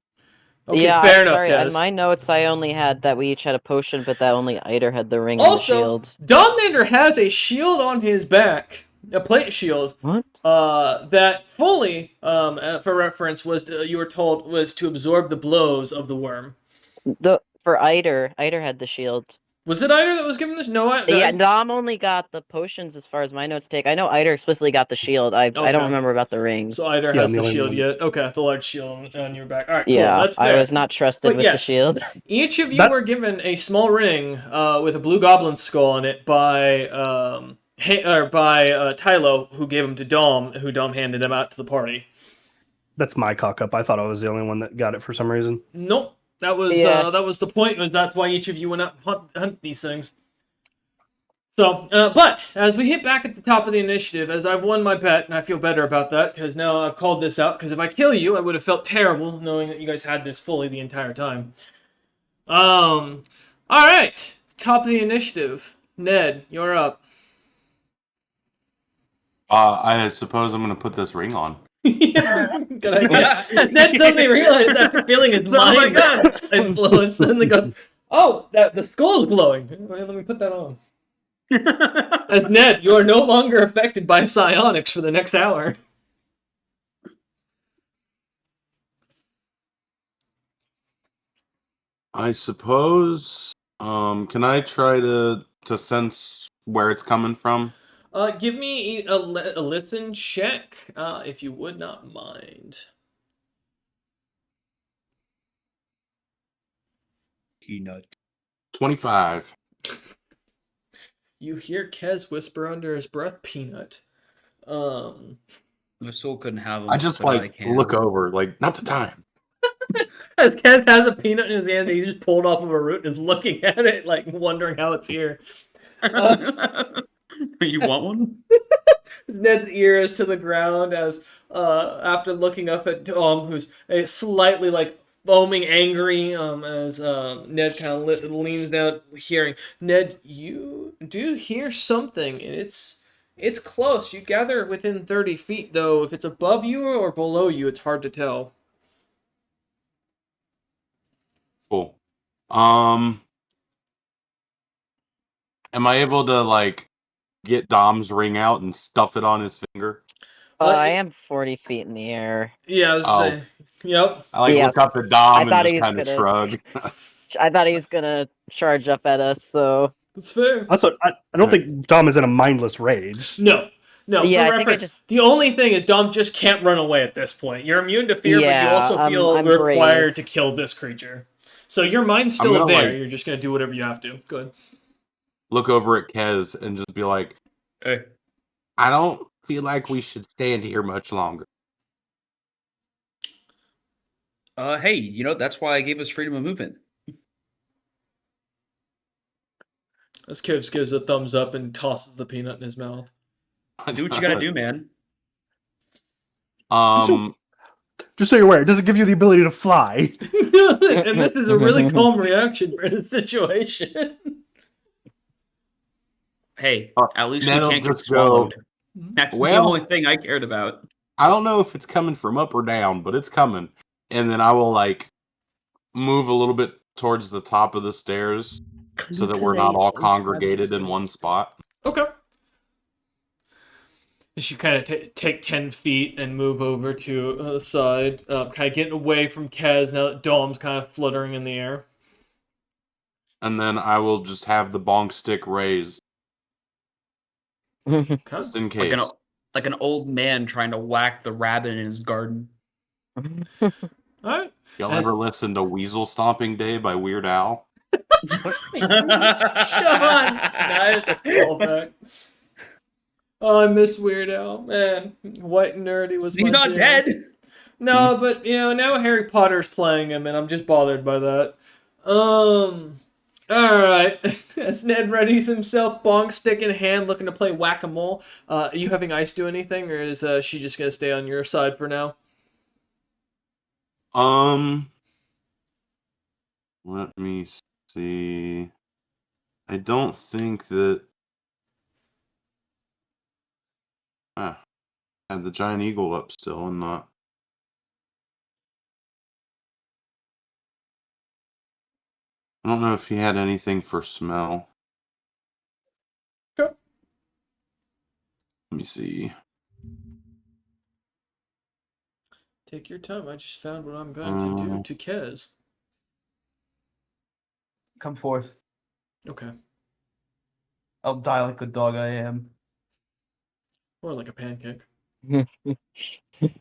Okay, yeah, fair enough, sorry. Kaz. On my notes, I only had that we each had a potion, but that only Eider had the ring and the shield. Domnander has a shield on his back, a plate shield. What? That fully, for reference, you were told was to absorb the blows of the worm. For Eider had the shield. Was it Eider that was given this? No, Yeah, Dom only got the potions as far as my notes take. I know Eider explicitly got the shield. I don't remember about the rings. So Eider has the shield yet? Okay, the large shield on your back. All right, cool. Yeah, That's fair. I was not trusted with the shield. Each of you were given a small ring with a blue goblin skull on it by Tylo, who gave him to Dom, who Dom handed him out to the party. That's my cock up. I thought I was the only one that got it for some reason. Nope. That was the point. That's why each of you went out and hunt these things. So, but as we hit back at the top of the initiative, as I've won my bet, and I feel better about that because now I've called this out. Because if I kill you, I would have felt terrible knowing that you guys had this fully the entire time. All right, top of the initiative. Ned, you're up. I suppose I'm going to put this ring on. Good idea. Ned suddenly realized after feeling his mind influence, suddenly goes, "Oh, the skull's glowing. Let me put that on." As Ned, you are no longer affected by psionics for the next hour. I suppose. Can I try to sense where it's coming from? Give me a listen check, if you would not mind. Peanut. 25. You hear Kez whisper under his breath, "Peanut." My soul couldn't have him. I just look over, not the time. As Kez has a peanut in his hand, he just pulled off of a root and is looking at it, wondering how it's here. You want one? Ned's ear is to the ground as, after looking up at Dom, who's slightly foaming angry, as Ned kind of leans down, hearing. Ned, you do hear something, and it's close. You gather within 30 feet, though. If it's above you or below you, it's hard to tell. Cool. Am I able to get Dom's ring out and stuff it on his finger? I am 40 feet in the air. Yeah, yep. I look up at Dom and just kind of shrug. I thought he was gonna charge up at us, so that's fair. Also, I don't think Dom is in a mindless rage. No. Yeah, for reference, the only thing is Dom just can't run away at this point. You're immune to fear, but you also feel required to kill this creature. So your mind's still there. You're just gonna do whatever you have to. Go ahead. Look over at Kez and just be like, "Hey, I don't feel like we should stand here much longer." Hey, that's why I gave us freedom of movement. As Kevs gives a thumbs up and tosses the peanut in his mouth. Do what you gotta do, man. Just so you're aware, it doesn't give you the ability to fly. And this is a really calm reaction for the situation. Hey, at least we Ned'll can't get just go. swallowed. That's the Well- only thing I cared about. I don't know if it's coming from up or down, but it's coming. And then I will like move a little bit towards the top of the stairs so that we're not all congregated in one spot. Okay. You should kind of take 10 feet and move over to the side, kind of getting away from Kez now that Dom's kind of fluttering in the air. And then I will just have the bonk stick raised Okay. just in Like case. an old man trying to whack the rabbit in his garden. All right. Y'all As- ever listen to Weasel Stomping Day by Weird Al? Come on. Nice. A callback. Oh, I miss Weird Al. Man, White and Nerdy was He's my not jam. dead. No, but, now Harry Potter's playing him, and I'm just bothered by that. Alright. As Ned readies himself, bong stick in hand, looking to play whack-a-mole, are you having Ice do anything, or is she just gonna stay on your side for now? Let me see. I don't think that. I had the giant eagle up still and not. I don't know if he had anything for smell. Sure. Let me see. Take your time, I just found what I'm going to do to Kez. Come forth. Okay. I'll die like a dog I am. Or like a pancake.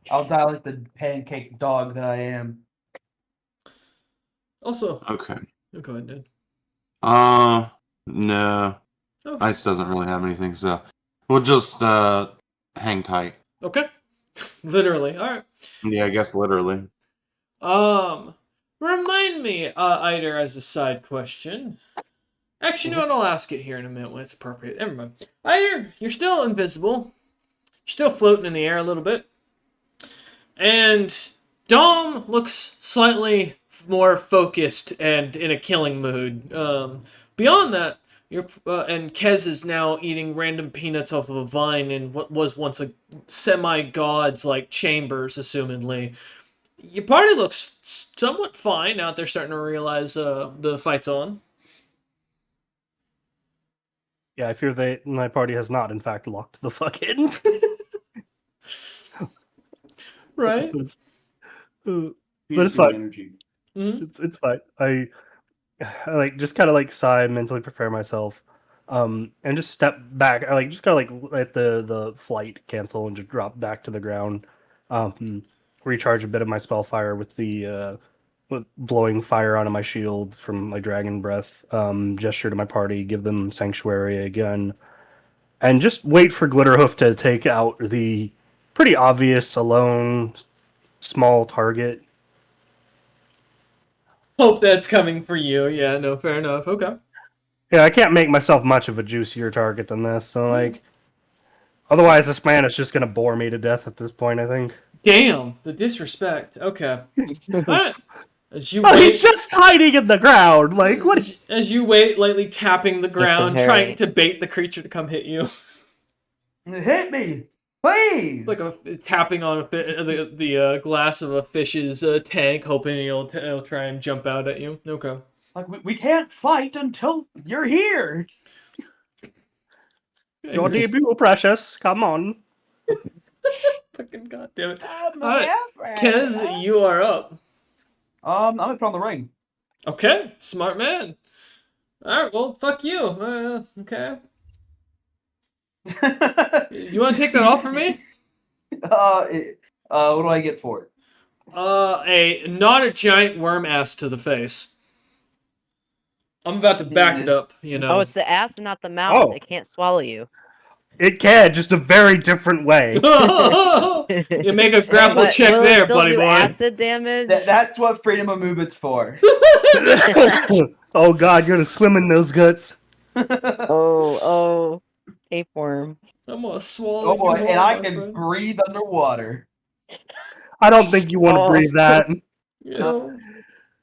I'll die like the pancake dog that I am. Also, Okay. go ahead, Ned. No. Okay. Ice doesn't really have anything, so we'll just hang tight. Okay. Literally. Alright. Yeah, I guess literally. Remind me, Eider, as a side question. Actually, no, I'll ask it here in a minute when it's appropriate. Never mind. Eider, you're still invisible. You're still floating in the air a little bit. And Dom looks slightly more focused and in a killing mood. Beyond that, and Kez is now eating random peanuts off of a vine in what was once a semi-god's like chambers, assumedly. Your party looks somewhat fine now that they're starting to realize the fight's on. Yeah, I fear my party has not, in fact, locked the fuck in. Right? But it's fine. Energy. Mm-hmm. It's fine. I like just kind of like sigh, mentally prepare myself, and just step back. I like just kind of like let the flight cancel and just drop back to the ground. Recharge a bit of my spell fire with the with blowing fire onto my shield from my dragon breath. Gesture to my party, give them sanctuary again, and just wait for Glitterhoof to take out the pretty obvious alone small target. Hope that's coming for you. Yeah, no, fair enough. Okay. Yeah, I can't make myself much of a juicier target than this, so like otherwise this man is just gonna bore me to death at this point, I think. Damn, the disrespect. Okay. Alright. As you Oh, wait, he's just hiding in the ground. Like what? as you wait, lightly tapping the ground, Harry. trying to bait the creature to come hit you. Hit me, please. Like tapping on the glass of a fish's tank, hoping it'll try and jump out at you. Okay. Like we can't fight until you're here. Your debut, precious. Come on. Fucking goddamn it! Alright, Kez, you are up. I'm gonna put on the ring. Okay, smart man. Alright, well, fuck you. Okay. You want to take that off for me? What do I get for it? Not a giant worm ass to the face. I'm about to back it up, you know. Oh, it's the ass and not the mouth. Oh. It can't swallow you. It can, just a very different way. You make a grapple But check will it there, still buddy do boy. acid damage? That's what freedom of movement's for. Oh god, you're gonna swim in those guts. Oh, tapeworm. I'm gonna swallow Oh boy, you and whole, I my can friend. breathe underwater. I don't think you want to Oh. breathe that. You know,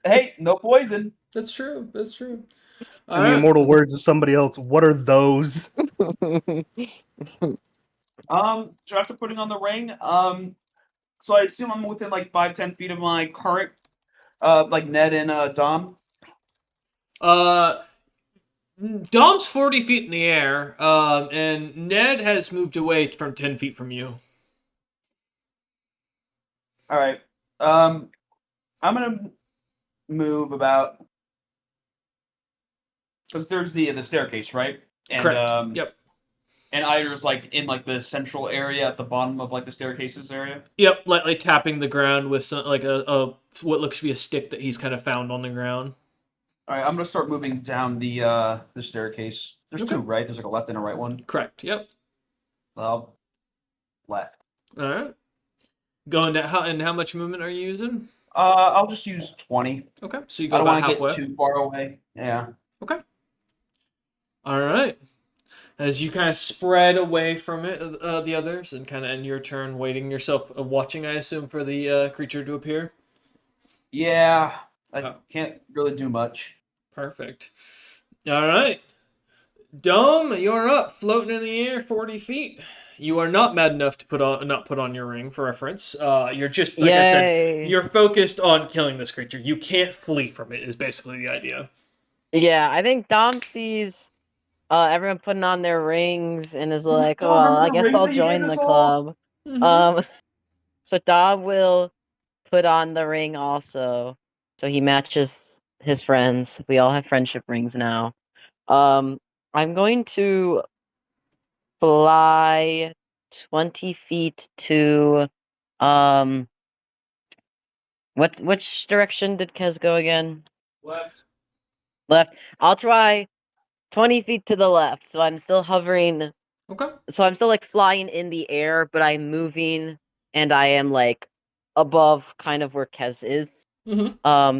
Hey, no poison. that's true. That's true. In All the right. immortal words of somebody else, what are those? So after putting on the ring, so I assume I'm within like 5-10 feet of my current, like Ned and Dom. Dom's 40 feet in the air, and Ned has moved away from 10 feet from you. All right. I'm gonna move about because there's the staircase, right? And Correct. Yep. And Ider's like in like the central area at the bottom of like the staircases area. Yep, lightly tapping the ground with some like a what looks to be a stick that he's kind of found on the ground. All right, I'm gonna start moving down the staircase. There's Okay. two, right? There's like a left and a right one. Correct. Yep. Left. All right. Going to how much movement are you using? I'll just use 20. Okay, so you I go don't about want to halfway. get too far away. Yeah. Okay. All right. As you kind of spread away from it, the others, and kind of end your turn, waiting yourself, watching, I assume, for the creature to appear. Yeah. I can't really do much. Perfect. All right. Dome, you're up, floating in the air 40 feet. You are not mad enough to not put on your ring for reference. You're just, like I said, you're focused on killing this creature. You can't flee from it, is basically the idea. Yeah, I think Dom sees everyone putting on their rings and is like, Dom, "Oh, well, remember I the guess ring I'll that you gave join the us all?" club." Mhm. So Dom will put on the ring also, so he matches his friends. We all have friendship rings now. I'm going to fly 20 feet to which direction did Kez go again? Left. Left. I'll try 20 feet to the left, so I'm still hovering. Okay. So I'm still like flying in the air, but I'm moving and I am like above kind of where Kez is.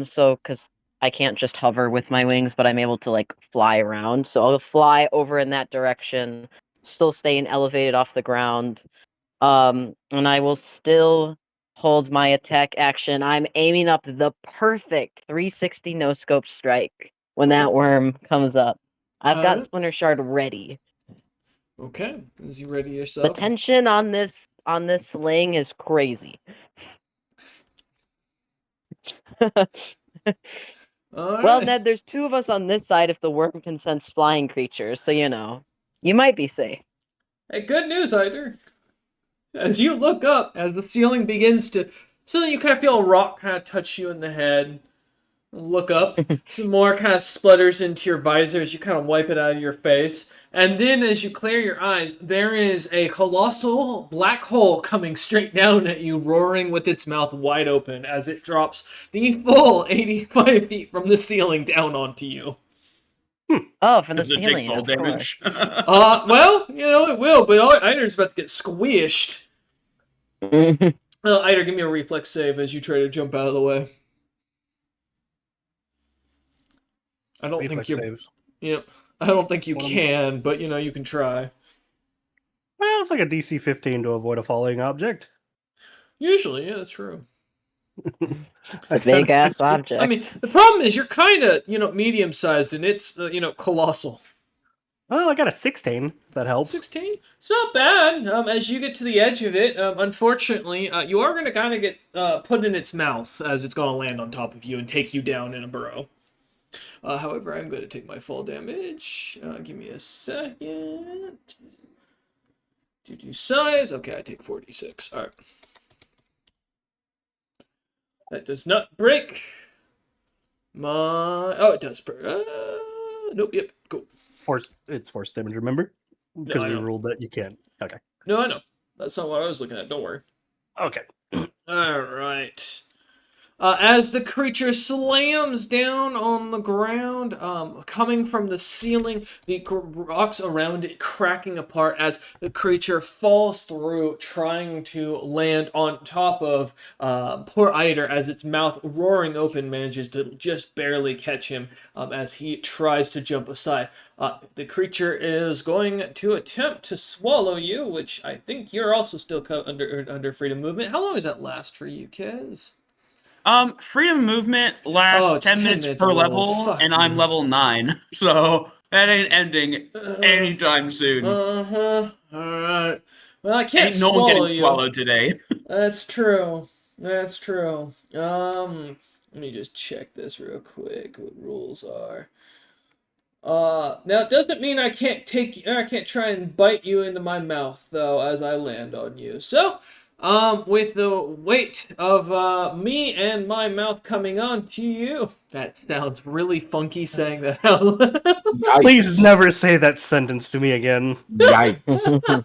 So because I can't just hover with my wings, but I'm able to like fly around. So I'll fly over in that direction, still staying elevated off the ground. And I will still hold my attack action. I'm aiming up the perfect 360 no scope strike when that worm comes up. I've got Alright. Splinter Shard ready. Okay. As you ready The yourself? tension on this sling is crazy. Well, Ned, there's two of us on this side if the worm can sense flying creatures, so you might be safe. Hey, good news, Eider. As you look up, as the ceiling begins to, suddenly you kind of feel a rock kind of touch you in the head. Look up, some more kind of splutters into your visor as you kind of wipe it out of your face. And then as you clear your eyes, there is a colossal black hole coming straight down at you, roaring with its mouth wide open as it drops the full 85 feet from the ceiling down onto you. Oh, from the Does it take ceiling, fall of damage? Well, it will, but Eider's about to get squished. course. Eider, give me a reflex save as you try to jump out of the way. I don't Reflex think saves. I don't think you One of can, but you can try. Well, it's like a DC 15 to avoid a falling object. Usually, yeah, that's true. It's a big ass object. I mean, the problem is you're kind of, medium sized and it's, colossal. Well, I got a 16. That helps. 16? It's not bad. As you get to the edge of it, unfortunately, you are going to kind of get put in its mouth as it's going to land on top of you and take you down in a burrow. However, I'm going to take my fall damage. Give me a second. Do size. Okay, I take 46. All right. That does not break my... Oh, it does break. Nope, yep, cool. It's force damage, remember? Because I we know. ruled that you can. Okay. No, I know. That's not what I was looking at. Don't worry. Okay. All right. As the creature slams down on the ground, coming from the ceiling, the rocks around it cracking apart as the creature falls through, trying to land on top of poor Eider as its mouth roaring open manages to just barely catch him as he tries to jump aside. The creature is going to attempt to swallow you, which I think you're also still under freedom movement. How long does that last for you, Kez? Freedom movement lasts it's 10 minutes per level, Fuck and I'm you. level 9, so that ain't ending anytime soon. Alright. Well, I can't Ain't no one swallow getting you. swallowed today. That's true. That's true. Let me just check this real quick. What rules are? Now it doesn't mean I can't try and bite you into my mouth though as I land on you. So, with the weight of me and my mouth coming on to you, that sounds really funky saying that out loud. Please never say that sentence to me again. Yikes.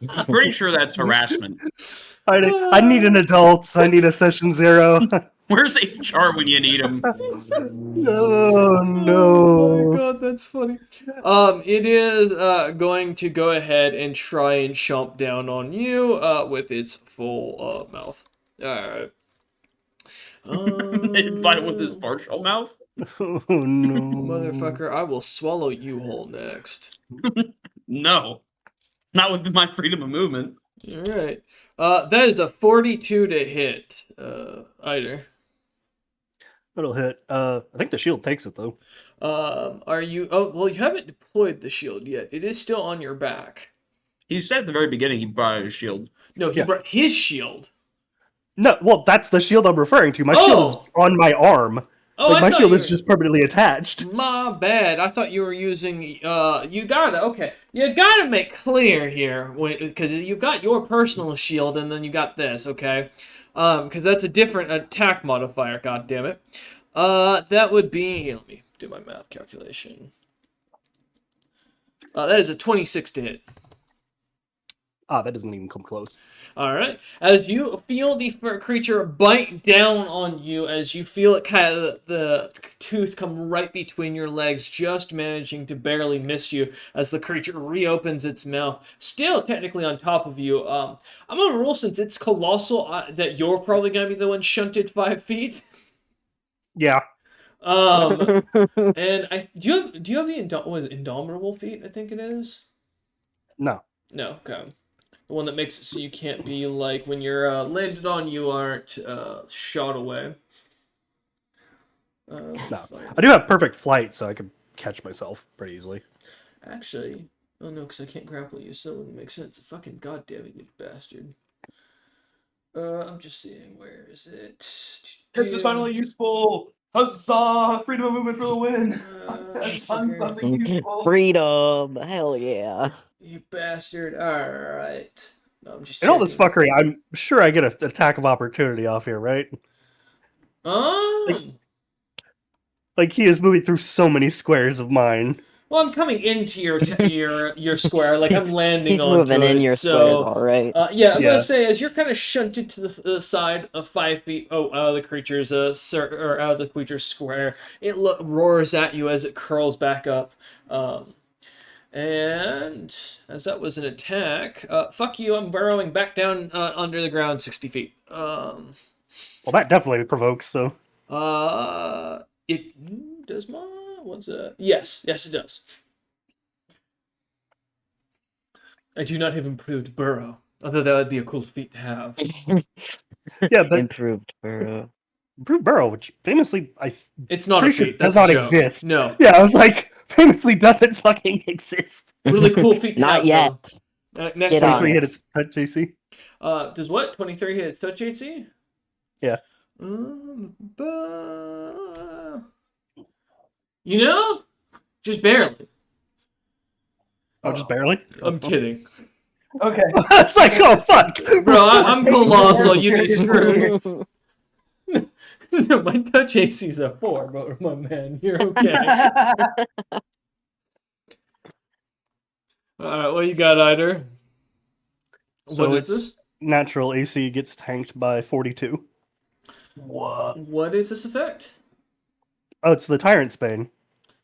I'm pretty sure that's harassment. I need an adult. I need a session 0. Where's HR when you need him? Oh Oh no. my god, that's funny. It is going to go ahead and try and chomp down on you with its full mouth. Alright. Bite it with his partial mouth? Oh no. Motherfucker, I will swallow you whole next. No. Not with my freedom of movement. Alright. That is a 42 to hit, Eider. It'll hit. I think the shield takes it though. Are you... Oh, well, you haven't deployed the shield yet. It is still on your back. He said at the very beginning he brought out his shield. No, he Yeah. brought his shield. No, well, that's the shield I'm referring to. My shield is on my arm. Oh, Like, I my thought shield you is were- just permanently attached. My bad. I thought you were using. You gotta. Okay. You gotta make clear here, because you've got your personal shield and then you got this. Okay. Because that's a different attack modifier. God damn it. That would be. Let me do my math calculation. That is a 26 to hit. Ah, that doesn't even come close. All right. As you feel the creature bite down on you, as you feel it kind of the tooth come right between your legs, just managing to barely miss you as the creature reopens its mouth, still technically on top of you. I'm gonna rule since it's colossal that you're probably gonna be the one shunted 5 feet. Yeah. And do you have the indomitable feat? I think it is. No. No. Okay. The one that makes it so you can't be like when you're landed on, you aren't shot away. No. I do have perfect flight, so I can catch myself pretty easily. Actually, oh no, because I can't grapple you, so it wouldn't make sense. Fucking goddamn it, you bastard. I'm just seeing where is it? This is finally useful. Huzzah! Freedom of movement for the win. I've done something useful. Freedom. Hell yeah. You bastard. Alright. No, I'm just In all this checking. fuckery, I'm sure I get an attack of opportunity off here, right? Like, he is moving through so many squares of mine. Well, I'm coming into your square, like I'm landing He's onto moving in it, your so, squares, all right. yeah, I'm Yeah. gonna say as you're kind of shunted to the side of 5 feet out of the creature's or out of the creature's square, it roars at you as it curls back up, and as that was an attack, fuck you, I'm burrowing back down under the ground 60 feet. Well, that definitely provokes, so. It does my what's that? Yes, it does. I do not have improved burrow, although that would be a cool feat to have. Yeah, but Improved burrow. Improved Burrow, which famously, It's not a pretty sure feat. does That's not a joke. exist. No, Yeah, I was like, famously doesn't fucking exist. really cool feat to Not have. yet. Though. Next Get on time. 23 it. hit its touch JC. Does what? 23 hit its touch AC? Yeah. You know, just barely. Oh, just barely? I'm kidding, Okay. It's like, oh, fuck. bro. I'm colossal. You'd be Seriously. screwed. No, my touch AC's a 4, but my man, you're okay. All right, what you got, Eider? So What is it's this? natural AC gets tanked by 42. What is this effect? Oh, it's the Tyrant's Bane.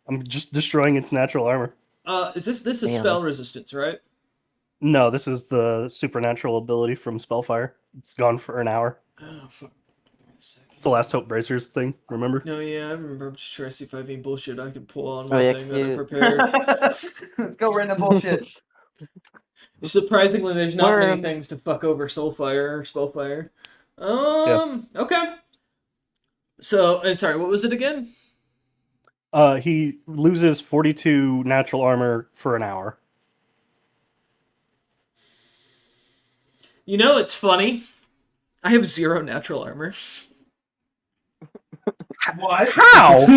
I'm just destroying its natural armor. Is this is Damn. spell resistance, right? No, this is the supernatural ability from Spellfire. It's gone for an hour. Oh fuck. Give me a second. It's the Last Hope Bracers thing, remember? No, yeah, I remember. I'm just trying to see if I have any bullshit I can pull on Oh, my yeah, thing that I cute. prepared. Let's go random bullshit. Surprisingly, there's not many Worm. things to fuck over Soulfire or Spellfire. Okay. So, and sorry, what was it again? He loses 42 natural armor for an hour. You know, it's funny. I have 0 natural armor. What? How? He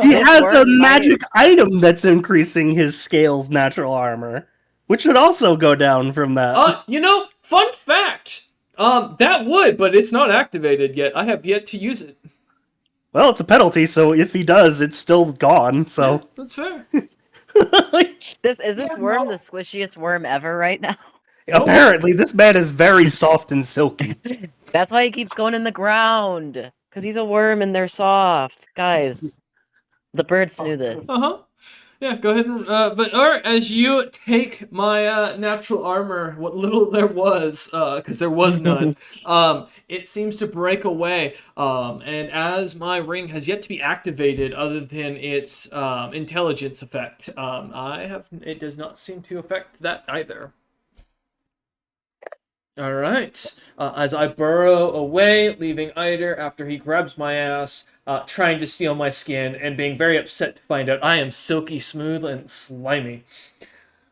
This has a worm might- magic item that's increasing his scales natural armor, which should also go down from that. You know, fun fact. That would, but it's not activated yet. I have yet to use it. Well, it's a penalty, so if he does, it's still gone. So Yeah, that's fair. Is this worm the squishiest worm ever right now? apparently, this man is very soft and silky. That's why he keeps going in the ground. Because he's a worm and they're soft. Guys, the birds knew this. Uh-huh. Yeah, go ahead and but alright, as you take my natural armor, what little there was, because there was none, it seems to break away. And as my ring has yet to be activated other than its intelligence effect, it does not seem to affect that either. Alright. As I burrow away, leaving Eider after he grabs my ass, trying to steal my skin, and being very upset to find out I am silky smooth and slimy.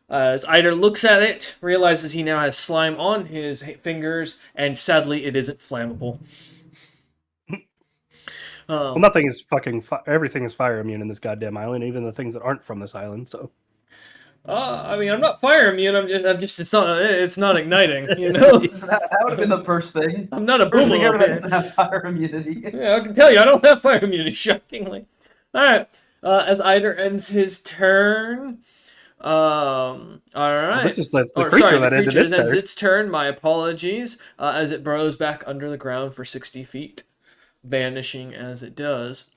As Eider looks at it, realizes he now has slime on his fingers, and sadly it isn't flammable. Well, nothing is fucking. Everything is fire immune in this goddamn island, even the things that aren't from this island. So. I mean, I'm not fire immune. It's not igniting. You know, That would have been the first thing. I'm not a First thing boomer. ever that doesn't have fire immunity. Yeah, I can tell you, I don't have fire immunity. Shockingly. All right. As Eider ends his turn. All right. This is the creature that ended its ends turn. its turn. My apologies. As it burrows back under the ground for 60 feet, vanishing as it does.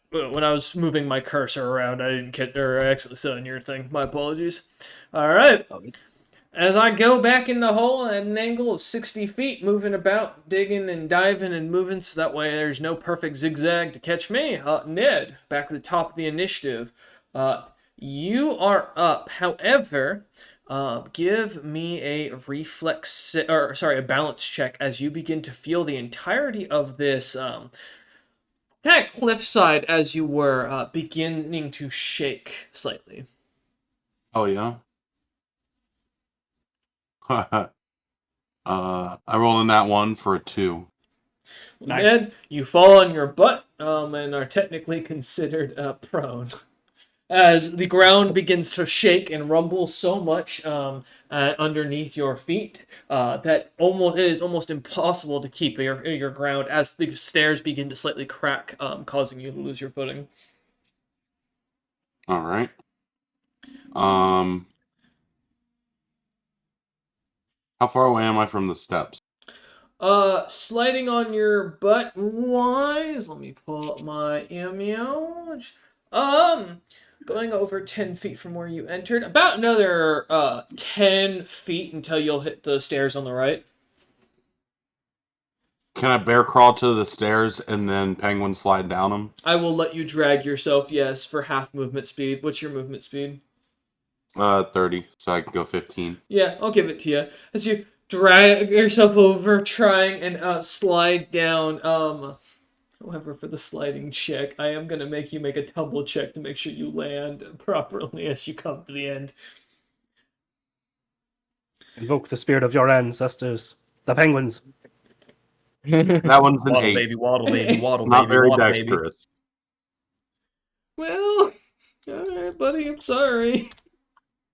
When I was moving my cursor around, I didn't get or I accidentally said on your thing. My apologies. All right. As I go back in the hole at an angle of 60 feet, moving about, digging and diving and moving, so that way there's no perfect zigzag to catch me. Ned, back at the top of the initiative. You are up. However, give me a a balance check as you begin to feel the entirety of this kind of cliffside as you were beginning to shake slightly. Oh yeah. I roll in that one for a 2. Nice. And you fall on your butt and are technically considered prone. As the ground begins to shake and rumble so much underneath your feet that it is almost impossible to keep your ground as the stairs begin to slightly crack, causing you to lose your footing. All right. How far away am I from the steps? Sliding on your butt wise, let me pull up my image. Going over 10 feet from where you entered. About another 10 feet until you'll hit the stairs on the right. Can I bear crawl to the stairs and then penguin slide down them? I will let you drag yourself, yes, for half movement speed. What's your movement speed? 30, so I can go 15. Yeah, I'll give it to you. As you drag yourself over, trying and slide down. However, for the sliding check, I am going to make you make a tumble check to make sure you land properly as you come to the end. Invoke the spirit of your ancestors, the penguins. That one's an Waddle 8. baby, waddle baby, waddle Not baby, very waddle baby. dexterous. Well, alright, buddy, I'm sorry.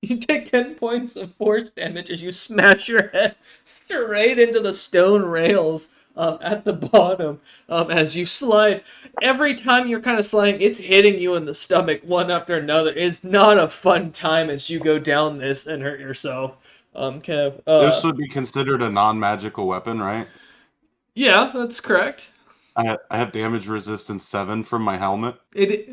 You take 10 points of force damage as you smash your head straight into the stone rails at the bottom as you slide. Every time you're kind of sliding, it's hitting you in the stomach one after another. It's not a fun time as you go down this and hurt yourself. Kev. This would be considered a non-magical weapon, right? Yeah, that's correct. I have damage resistance 7 from my helmet. It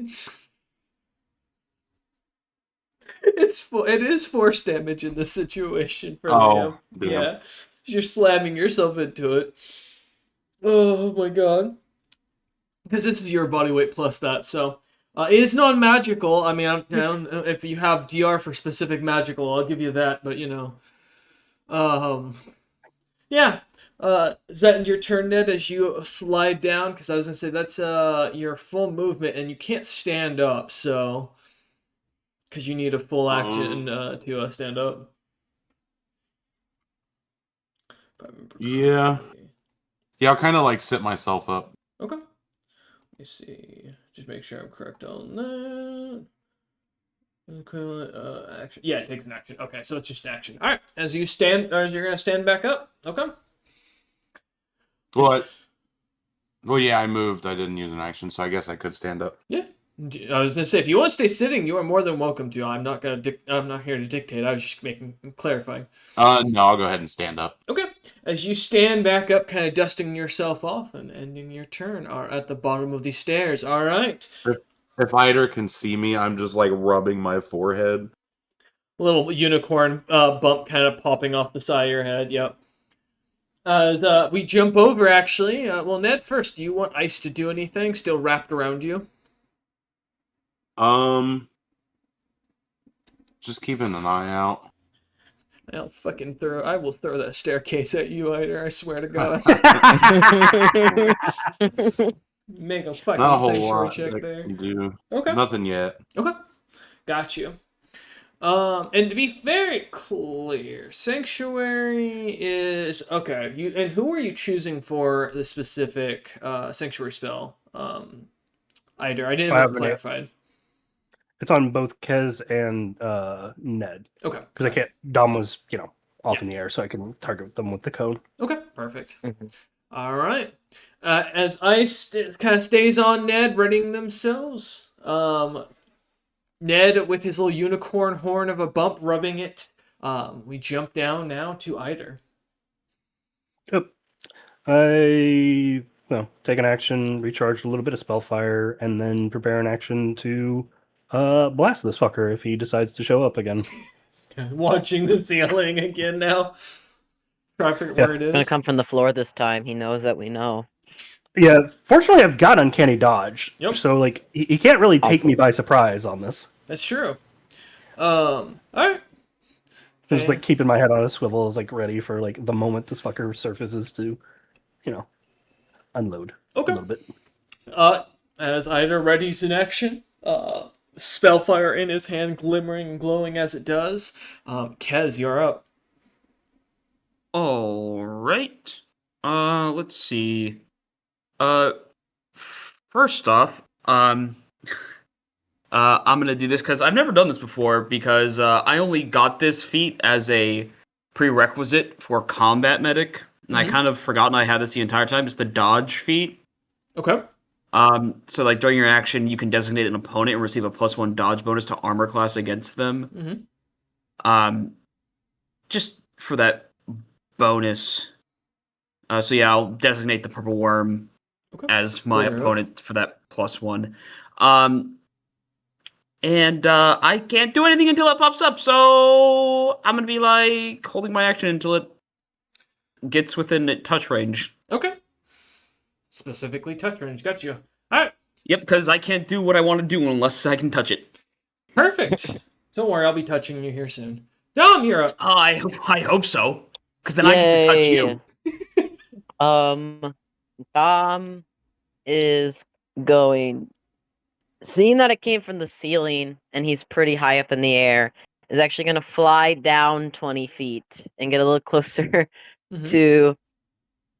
is force damage in this situation for Liam. damn. Yeah, you're slamming yourself into it. Oh my god. Because this is your body weight plus that, so it is non-magical. I mean, I don't know if you have DR for specific magical, I'll give you that. But you know, yeah. Is that your turn, Ned? As you slide down, because I was gonna say that's your full movement, and you can't stand up, so because you need a full action to stand up. If I remember Yeah. correctly. Yeah, I'll kind of like sit myself up. Okay. Let me see. Just make sure I'm correct on that. Equivalent action. Yeah, it takes an action. Okay, so it's just action. All right. As you stand, or as you're gonna stand back up. Okay. Well, yeah, I moved. I didn't use an action, so I guess I could stand up. Yeah. I was gonna say, if you want to stay sitting, you are more than welcome to. I'm not gonna. I'm not here to dictate. I was just clarifying. No, I'll go ahead and stand up. Okay. As you stand back up, kind of dusting yourself off and ending your turn, are at the bottom of these stairs. All right. If Eider can see me, I'm just like rubbing my forehead. Little unicorn bump kind of popping off the side of your head. Yep. As we jump over, actually. Well, Ned, first, do you want ice to do anything? Still wrapped around you? Just keeping an eye out. I will throw that staircase at you, Eider. I swear to God. Make a fucking Not a whole sanctuary lot check that there. can do. Okay. Nothing yet. Okay. Got you. And to be very clear, sanctuary is okay. And who are you choosing for the specific sanctuary spell? Eider, I didn't I have haven't it yet. clarified. It's on both Kez and Ned. Okay. Because I can't. Dom was, off in the air, so I can target them with the cone. Okay. Perfect. Mhm. All right. As ice kind of stays on Ned, readying themselves. Ned with his little unicorn horn of a bump, rubbing it. We jump down now to Eider. Yep. I take an action, recharge a little bit of spellfire, and then prepare an action to blast this fucker if he decides to show up again. Watching the ceiling again now. Try to figure where it It's gonna is. come from the floor this time. He knows that we know. Yeah, fortunately I've got uncanny dodge, Yep. so like he can't really take me Awesome. by surprise on this. That's true. All right. I'm just like keeping my head on a swivel, is like ready for like the moment this fucker surfaces to, unload a Okay. little bit. As Eider readies in action, spellfire in his hand, glimmering and glowing as it does. Kez, you're up. All right. Let's see. First off, I'm gonna do this because I've never done this before because I only got this feat as a prerequisite for combat medic, and I Mhm. kind of forgotten I had this the entire time. It's the dodge feat. Okay. So like during your action, you can designate an opponent and receive a +1 dodge bonus to armor class against them. Mm-hmm. Just for that bonus. So yeah, I'll designate the purple worm as my Fair enough. opponent for that +1. And I can't do anything until it pops up, so I'm gonna be like holding my action until it gets within touch range. Okay. Specifically touch range. Got you. All right. Yep, because I can't do what I want to do unless I can touch it. Perfect. Don't worry, I'll be touching you here soon. Dom, you're up. I hope so, because then I get to touch you. Dom is going. Seeing that it came from the ceiling and he's pretty high up in the air, is actually going to fly down 20 feet and get a little closer Mhm.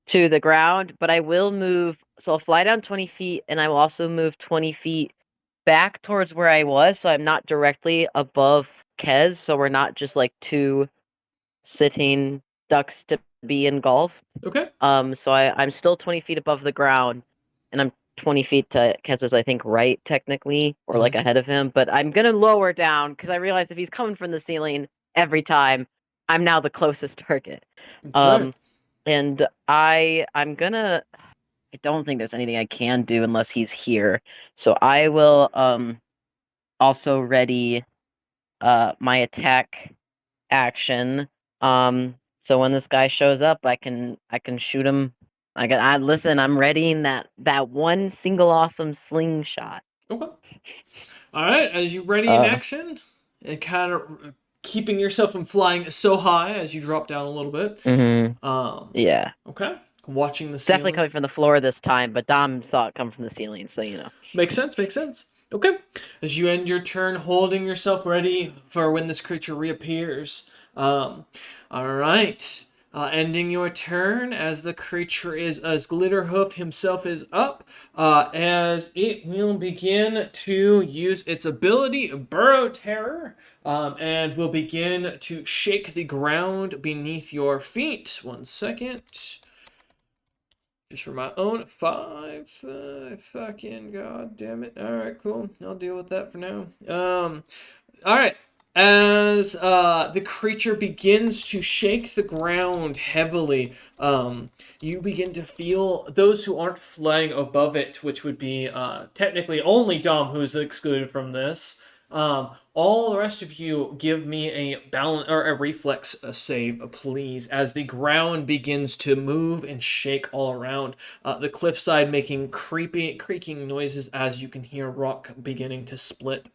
to the ground. But I will move. So I'll fly down 20 feet and I will also move 20 feet back towards where I was. So I'm not directly above Kez. So we're not just like two sitting ducks to be engulfed. Okay. So I'm still 20 feet above the ground, and I'm 20 feet to Kez's, I think, right, technically, or like ahead of him. But I'm gonna lower down because I realize if he's coming from the ceiling every time, I'm now the closest target. That's right. And I'm gonna. I don't think there's anything I can do unless he's here. So I will also ready my attack action. So when this guy shows up, I can shoot him. Listen, I'm readying that one single awesome slingshot. Okay. All right. As you ready in action, and kind of keeping yourself from flying so high as you drop down a little bit. Yeah. Okay. Watching the It's ceiling. definitely coming from the floor this time, but Dom saw it come from the ceiling, so you know. Makes sense. Makes sense. Okay. As you end your turn, holding yourself ready for when this creature reappears. All right. ending your turn as the creature as Glitterhoof himself is up, as it will begin to use its ability, Burrow Terror, and will begin to shake the ground beneath your feet. 1 second. Just for my own 5. Fucking god damn it. Alright, cool. I'll deal with that for now. Alright. As the creature begins to shake the ground heavily, you begin to feel those who aren't flying above it, which would be technically only Dom, who's excluded from this. All the rest of you give me a balance or a reflex save, please, as the ground begins to move and shake all around. The cliffside making creaking noises as you can hear rock beginning to split.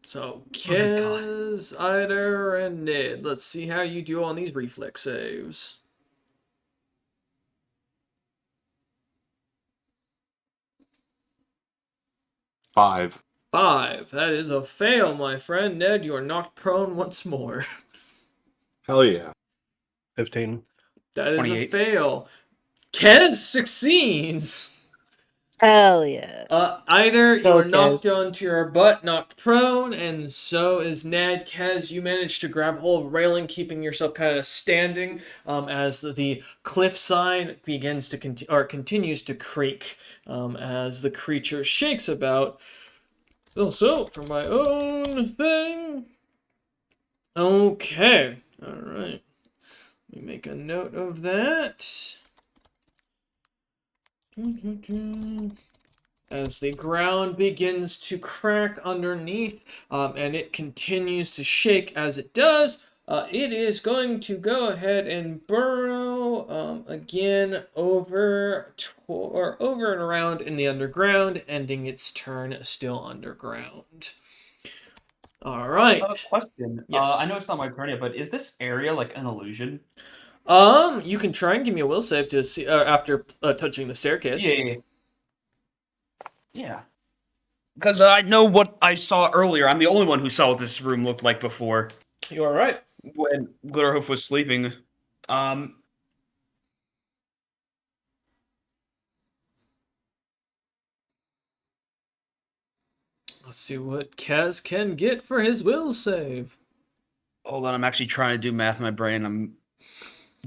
So, Kez, Ida, and Ned, let's see how you do on these reflex saves. Five. 5. That is a fail, my friend. Ned, you are knocked prone once more. Hell yeah. 15. That is 28. a fail. Kez succeeds. Hell yeah. Ida, you Go, are knocked Kez. onto your butt, knocked prone, and so is Ned. Kez, you managed to grab hold of railing, keeping yourself kind of standing as the cliffside begins to continues to creak as the creature shakes about. Also, for my own thing. Okay, all right. Let me make a note of that. As the ground begins to crack underneath, and it continues to shake as it does, it is going to go ahead and burrow again over and around in the underground, ending its turn still underground. All right. Question. Yes. I know it's not my turn yet, but is this area like an illusion? You can try and give me a will save to see after touching the staircase. Yeah. Because I know what I saw earlier. I'm the only one who saw what this room looked like before You are right. when Glitterhoof was sleeping. Let's see what Kaz can get for his will save. Hold on, I'm actually trying to do math in my brain. I'm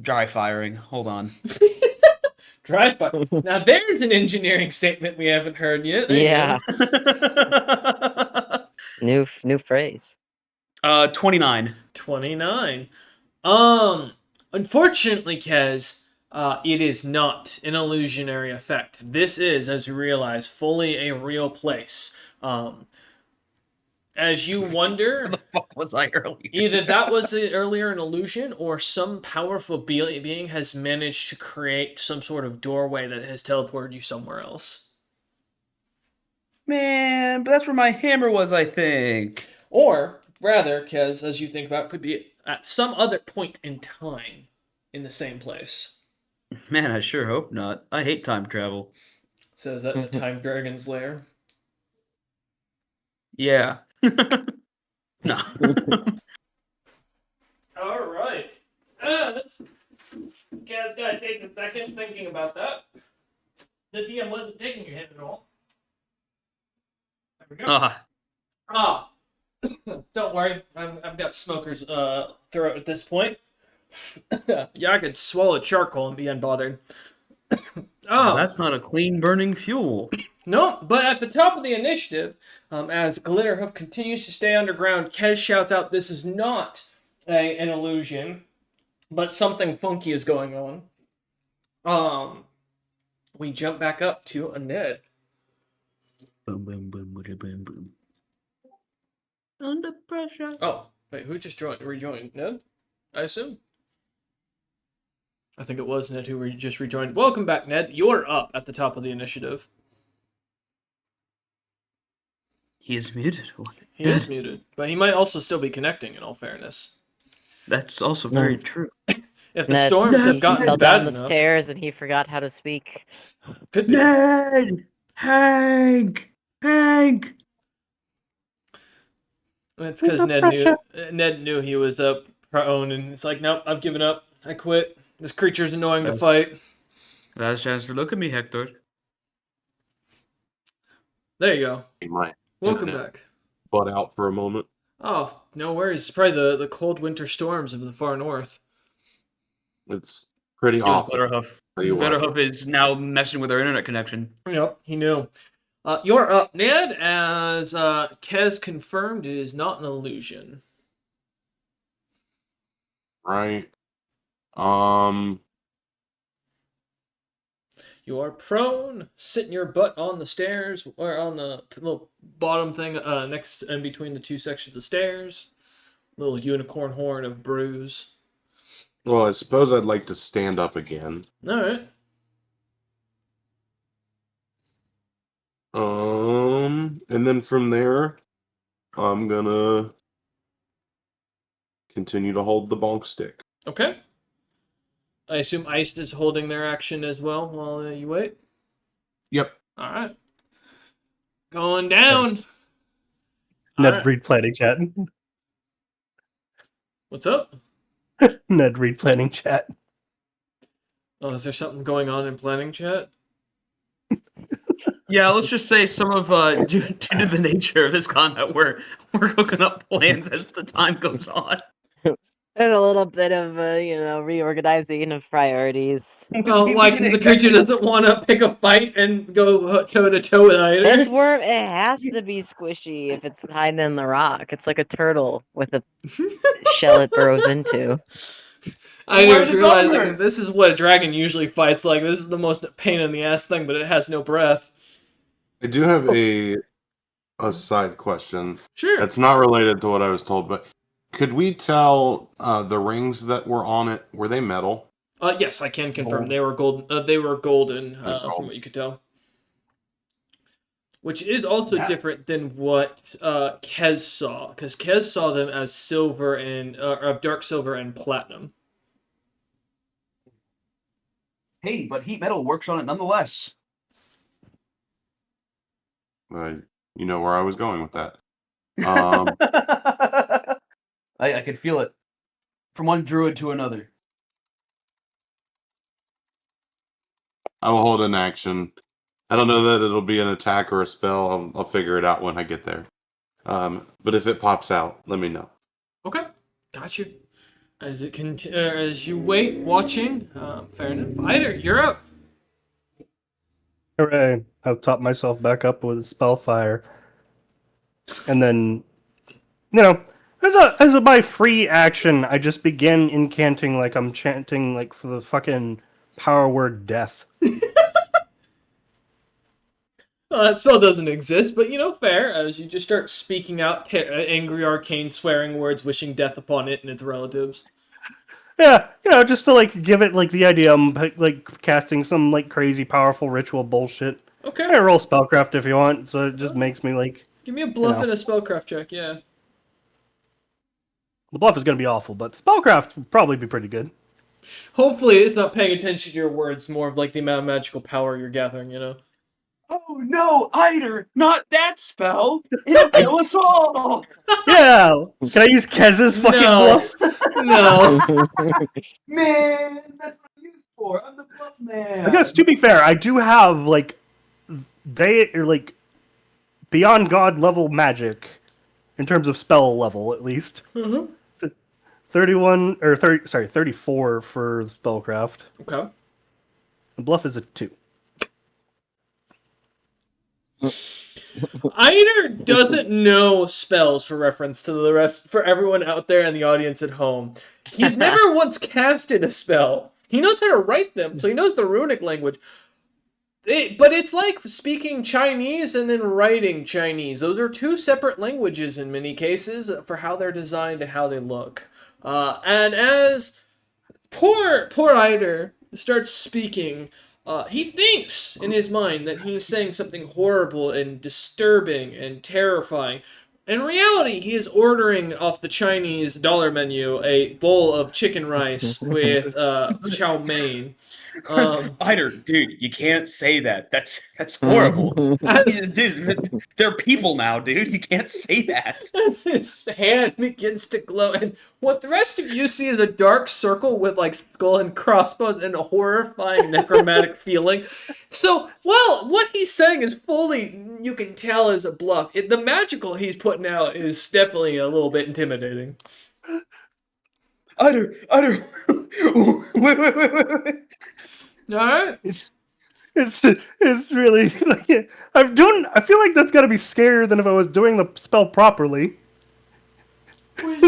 dry firing. Hold on. Drive by. Now there's an engineering statement we haven't heard yet. There you Yeah. go. New phrase. 29. 29. Unfortunately, Kez, it is not an illusionary effect. This is, as you realize, fully a real place. As you wonder, Where the fuck was I earlier? either that was earlier an illusion, or some powerful being has managed to create some sort of doorway that has teleported you somewhere else. Man, but that's where my hammer was, I think. Or, rather, Kez, as you think about, could be at some other point in time in the same place. Man, I sure hope not. I hate time travel. Says that in the Time Dragon's lair. Yeah. No. Alright. Kaz gotta take a second thinking about that. The DM wasn't taking your hit at all. There we go. Don't worry. I've got smoker's throat at this point. Yeah, I could swallow charcoal and be unbothered. That's not a clean burning fuel. No, but at the top of the initiative, as Glitterhoof continues to stay underground, Kez shouts out, "This is not an illusion, but something funky is going on." We jump back up to a Ned. Boom, boom, boom, boom, boom, boom. Under pressure. Oh, wait, who just rejoined? Ned? I assume. I think it was Ned who just rejoined. Welcome back, Ned. You're up at the top of the initiative. He is muted. He is muted, but he might also still be connecting, in all fairness. That's also very true. If the Ned, storms have he gotten fell bad down the enough, stairs and he forgot how to speak. could be. Ned! Hank! It's because Ned knew he was up prone, and it's like, nope, I've given up. I quit. This creature's annoying to fight. Last chance to look at me, Hector. There you go. My Welcome internet back. butt out for a moment. Oh, no worries. It's probably the cold winter storms of the far north. It's pretty It was awful. Butterhoof. Tell you what. Butterhoof is now messing with our internet connection. Yep, he knew. You're up, Ned, as Kez confirmed it is not an illusion. Right. You are prone, sitting your butt on the stairs, or on the little bottom thing next in between the two sections of stairs. Little unicorn horn of bruise. Well, I suppose I'd like to stand up again. Alright. And then from there, I'm gonna continue to hold the bonk stick. Okay. I assume Ice is holding their action as well while you wait? Yep. Alright. Going down. Ned Alright. read planning chat. What's up? Ned read planning chat. Oh, is there something going on in planning chat? Yeah, let's just say some of due to the nature of this combat, we're cooking up plans as the time goes on. There's a little bit of reorganizing of priorities. Oh, like the creature doesn't want to pick a fight and go toe to toe with This either. worm, it has to be squishy if it's hiding in the rock. It's like a turtle with a shell it burrows into. I Why was is it realizing over? this is what a dragon usually fights like. This is the most pain in the ass thing, but it has no breath. I do have a side question. Sure. That's not related to what I was told, but could we tell the rings that were on it, were they metal? Yes, I can confirm Gold. they were golden. They were golden, They're gold. from what you could tell. Which is also different than what Kez saw, because Kez saw them as silver and of dark silver and platinum. Hey, but heat metal works on it nonetheless. You know where I was going with that. I could feel it from one druid to another. I will hold an action. I don't know that it'll be an attack or a spell. I'll figure it out when I get there. But if it pops out, let me know. Okay, got you. As as you wait, watching, fair enough. Eider, you're up. Hooray. I've topped myself back up with Spellfire. And then, as a my free action, I just begin incanting like I'm chanting like for the fucking power word death. That spell doesn't exist, but fair. As you just start speaking out angry, arcane, swearing words, wishing death upon it and its relatives. Yeah, just to like give it like the idea I'm like casting some like crazy powerful ritual bullshit. Okay. I roll spellcraft if you want, so it just makes me like Give me a bluff and a spellcraft check, yeah. the bluff is gonna be awful, but the spellcraft will probably be pretty good. Hopefully it's not paying attention to your words, more of like the amount of magical power you're gathering, Oh no, Eider! Not that spell! It'll kill us all! Yeah! Can I use Kez's fucking No. bluff? No. Man, that's what I'm used for. I'm the bluff man. I guess to be fair, I do have like they are like beyond god level magic in terms of spell level at least. Mm-hmm. 34 for spellcraft. Okay. The bluff is a 2. Eider doesn't know spells for reference to the rest, for everyone out there in the audience at home. He's never once casted a spell. He knows how to write them, so he knows the runic language. But it's like speaking Chinese and then writing Chinese. Those are two separate languages in many cases for how they're designed and how they look. And as poor Eider starts speaking, he thinks in his mind that he's saying something horrible and disturbing and terrifying. In reality, he is ordering off the Chinese dollar menu a bowl of chicken rice with chow mein. Eider, dude, you can't say that. That's horrible. As, Dude, they're people now, dude. You can't say that. as his hand begins to glow, and what the rest of you see is a dark circle with like skull and crossbones and a horrifying necromantic feeling. So, well, what he's saying is fully, you can tell, is a bluff. The magical he's putting out is definitely a little bit intimidating. Eider, wait. All right. It's really like, I feel like that's got to be scarier than if I was doing the spell properly.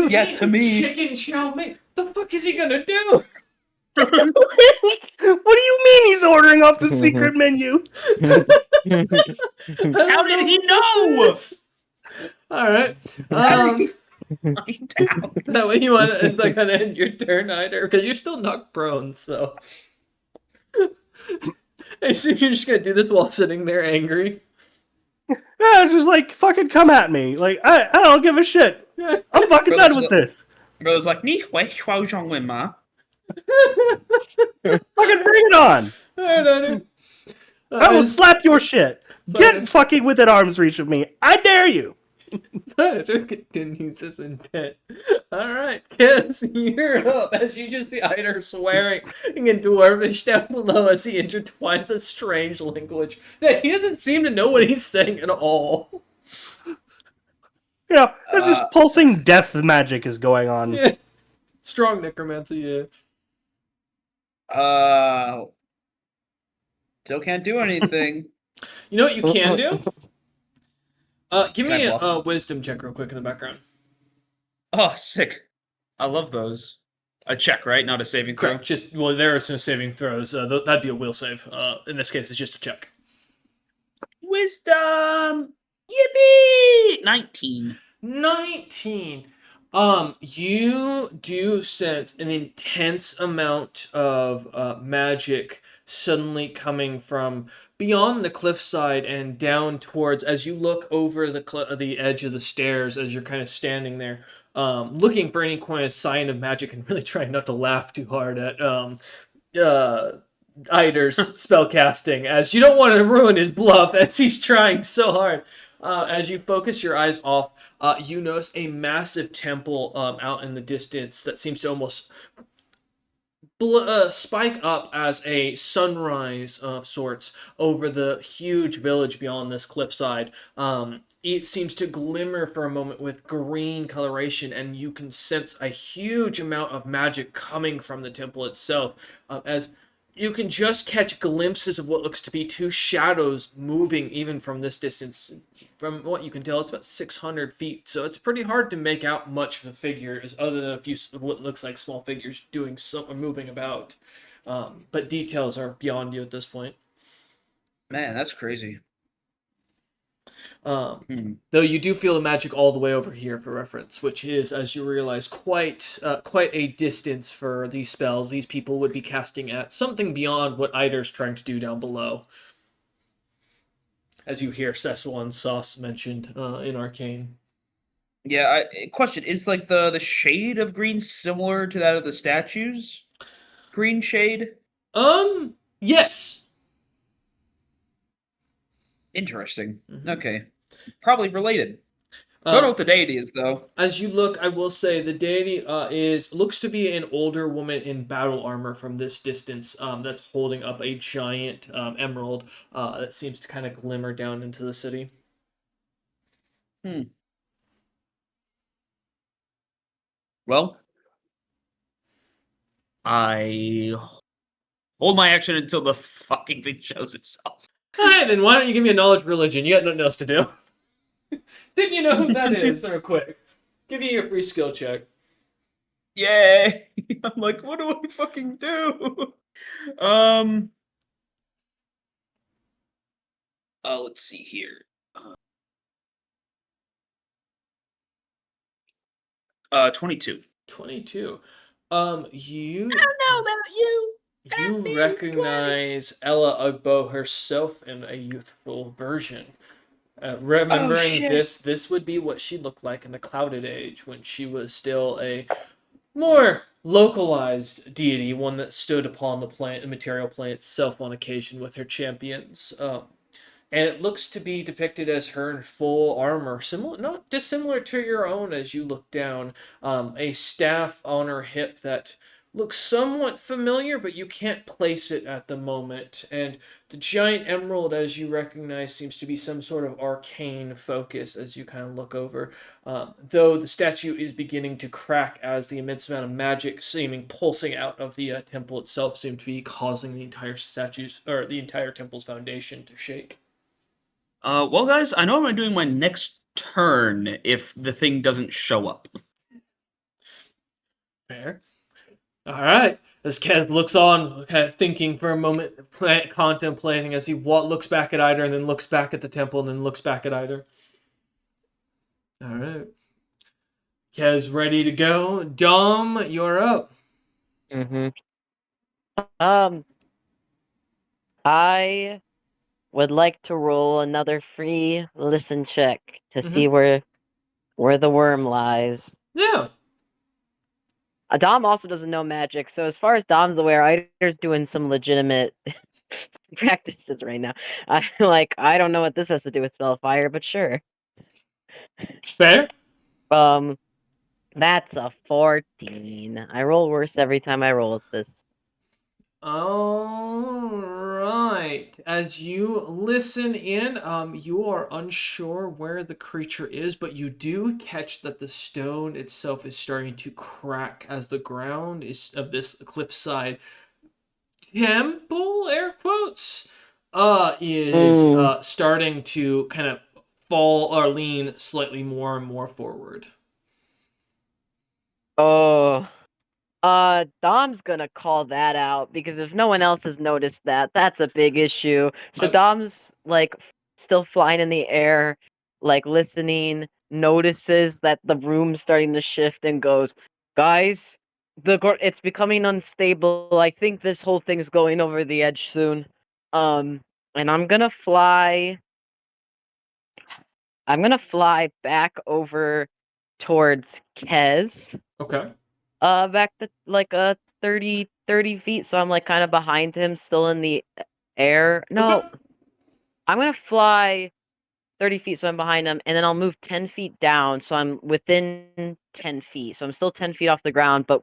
Yeah, to me. Chicken chow mein. The fuck is he gonna do? What do you mean he's ordering off the secret menu? How did he know? All right. Is that what you want? Is that gonna end your turn, either? Because you're still knocked prone, so. I assume you're just gonna do this while sitting there angry. Yeah, just like fucking come at me. Like I don't give a shit. I'm fucking done with this. Bro's like, "Ni hui huao zhong wen ma." Fucking bring it on. All right, either. I will slap your shit. Get fucking within arm's reach of me. I dare you. Tiger continues his intent. Alright, Kez, you're up as you just see Eider swearing in Dwarvish down below as he intertwines a strange language that he doesn't seem to know what he's saying at all. You know, there's just pulsing death magic is going on. Yeah. Strong necromancy, yeah. Still can't do anything. You know what you can do? Give Can me I a wisdom check real quick in the background. Oh, sick. I love those. A check, right? Not a saving throw. Correct. Just, well, there are no saving throws. That'd be a will save. In this case, it's just a check. Wisdom. Yippee! 19. 19. You do sense an intense amount of magic suddenly coming from beyond the cliffside and down towards, as you look over the edge of the stairs as you're kind of standing there, looking for any kind of sign of magic and really trying not to laugh too hard at Eider's spellcasting, as you don't want to ruin his bluff as he's trying so hard. As you focus your eyes off, you notice a massive temple out in the distance that seems to almost spike up as a sunrise of sorts over the huge village beyond this cliffside. It seems to glimmer for a moment with green coloration, and you can sense a huge amount of magic coming from the temple itself, as you can just catch glimpses of what looks to be two shadows moving even from this distance. From what you can tell, it's about 600 feet, so it's pretty hard to make out much of the figures other than a few what looks like small figures doing something, moving about. But details are beyond you at this point. Man, that's crazy. Though you do feel the magic all the way over here for reference, which is, as you realize, quite a distance for these spells. These people would be casting at something beyond what Eider's trying to do down below. As you hear Cecil and Sauce mentioned in Arcane. Yeah, question, is like the shade of green similar to that of the statues? Green shade? Yes. Interesting. Mm-hmm. Okay. Probably related. Don't know what the deity is, though. As you look, I will say the deity looks to be an older woman in battle armor from this distance. That's holding up a giant emerald that seems to kind of glimmer down into the city. Well, I hold my action until the fucking thing shows itself. Alright, then why don't you give me a knowledge religion? You got nothing else to do. See if you know who that is, real quick. Give you your free skill check. Yay! I'm like, what do I fucking do? Let's see here. 22. 22. You I don't know about you. recognize Ella Ugbo herself in a youthful version. Remembering shit. this would be what she looked like in the Clouded Age when she was still a more localized deity, one that stood upon the material plane itself on occasion with her champions. And it looks to be depicted as her in full armor, similar, not dissimilar to your own as you look down. A staff on her hip that looks somewhat familiar, but you can't place it at the moment. And the giant emerald, as you recognize, seems to be some sort of arcane focus as you kind of look over. Though the statue is beginning to crack as the immense amount of magic seeming pulsing out of the temple itself seem to be causing the entire statue's or the entire temple's foundation to shake. Well, guys, I know I'm doing my next turn if the thing doesn't show up. Fair. All right. As Kez looks on, kind of thinking for a moment, contemplating as he looks back at Eider and then looks back at the temple and then looks back at Eider. All right. Kez ready to go. Dom, you're up. I would like to roll another free listen check to see where the worm lies. Yeah. Dom also doesn't know magic, so as far as Dom's aware, Eider's doing some legitimate practices right now. I don't know what this has to do with spell fire, but sure. Fair. That's a 14. I roll worse every time I roll with this. All right. As you listen in, you are unsure where the creature is, but you do catch that the stone itself is starting to crack as the ground is of this cliffside temple, air quotes, is starting to kind of fall or lean slightly more and more forward. Oh. Dom's gonna call that out because if no one else has noticed that, that's a big issue. So Dom's still flying in the air, listening, notices that the room's starting to shift and goes, "Guys, it's becoming unstable. I think this whole thing's going over the edge soon." And I'm gonna fly back over towards Kez. Okay. Back to 30 feet, so I'm kind of behind him, still in the air. No, Okay. I'm gonna fly 30 feet, so I'm behind him, and then I'll move 10 feet down, so I'm within 10 feet. So I'm still 10 feet off the ground, but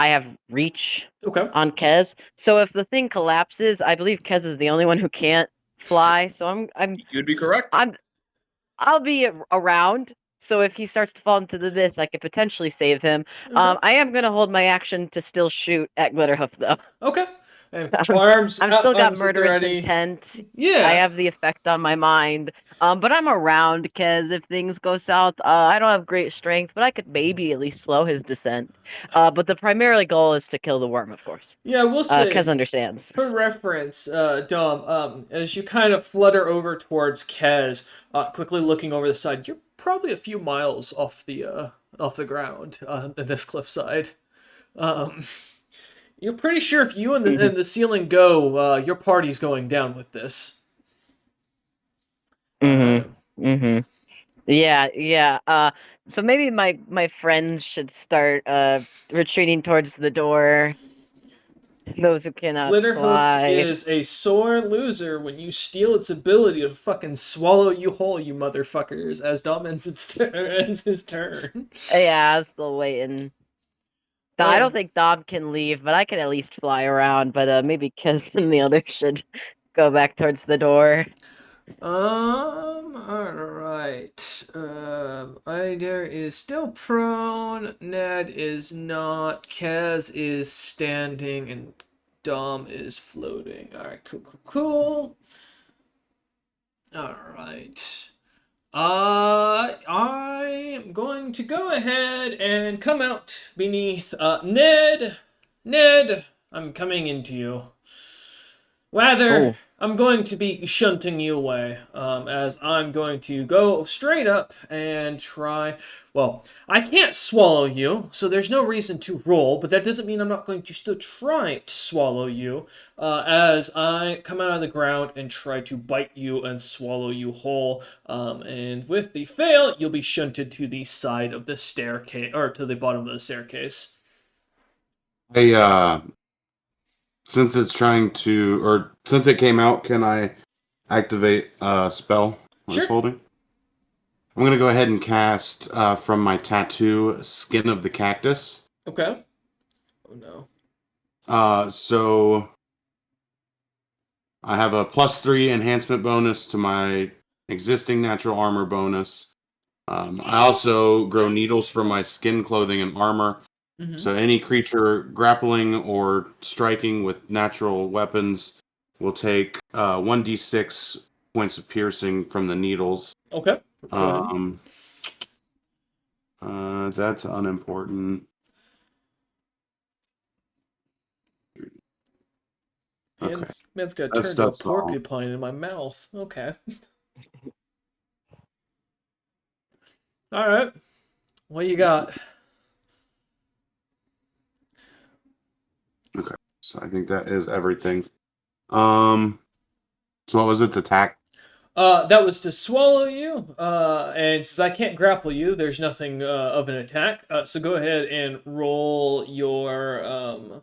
I have reach on Kez. So if the thing collapses, I believe Kez is the only one who can't fly. So You'd be correct. I'll be around. So if he starts to fall into the abyss, I could potentially save him. I am gonna hold my action to still shoot at Glitterhoof though. Okay. And arms. I'm still got arms at the murderous ready. intent. Yeah. I have the effect on my mind. But I'm around because if things go south, I don't have great strength, but I could maybe at least slow his descent. But the primary goal is to kill the worm, of course. Yeah, we'll say. Kez understands. For reference, Dom, as you kind of flutter over towards Kez, quickly looking over the side, you're probably a few miles off the ground in this cliffside. You're pretty sure if you and the ceiling go, your party's going down with this. Yeah. So maybe my friends should start retreating towards the door. Those who cannot fly. Glitterhoof is a sore loser when you steal its ability to fucking swallow you whole, you motherfuckers, as Dom ends his turn. Yeah, I'm still waiting. I don't think Dom can leave, but I can at least fly around. But maybe Kez and the others should go back towards the door. Alright. Eider is still prone, Ned is not, Kez is standing, and Dom is floating. Alright, cool. Alright. I am going to go ahead and come out beneath, Ned, I'm coming into you. Rather I'm going to be shunting you away, as I'm going to go straight up and try. Well, I can't swallow you, so there's no reason to roll, but that doesn't mean I'm not going to still try to swallow you, as I come out of the ground and try to bite you and swallow you whole. And with the fail, you'll be shunted to the side of the staircase, or to the bottom of the staircase. Hey, since it's trying to, or since it came out, can I activate a spell I was Sure. holding? I'm gonna go ahead and cast from my tattoo, Skin of the Cactus. Okay. Oh no. So I have a +3 enhancement bonus to my existing natural armor bonus. I also grow needles from my skin, clothing, and armor. Mm-hmm. So any creature grappling or striking with natural weapons will take 1d6 points of piercing from the needles. Okay. Go ahead. That's unimportant. Okay, Man's gonna that turn to a stuff's all. porcupine in my mouth. Okay. All right. What you got? Okay, so I think that is everything. So what was its attack? That was to swallow you. And since I can't grapple you, there's nothing of an attack. So go ahead and roll your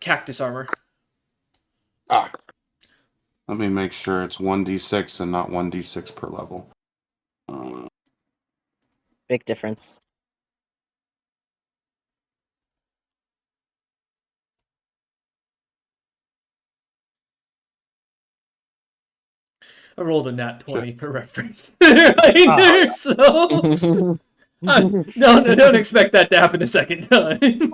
cactus armor. Ah, let me make sure it's 1d6 and not 1d6 per level. Big difference. I rolled a nat 20 for reference. Right there, so don't expect that to happen a second time.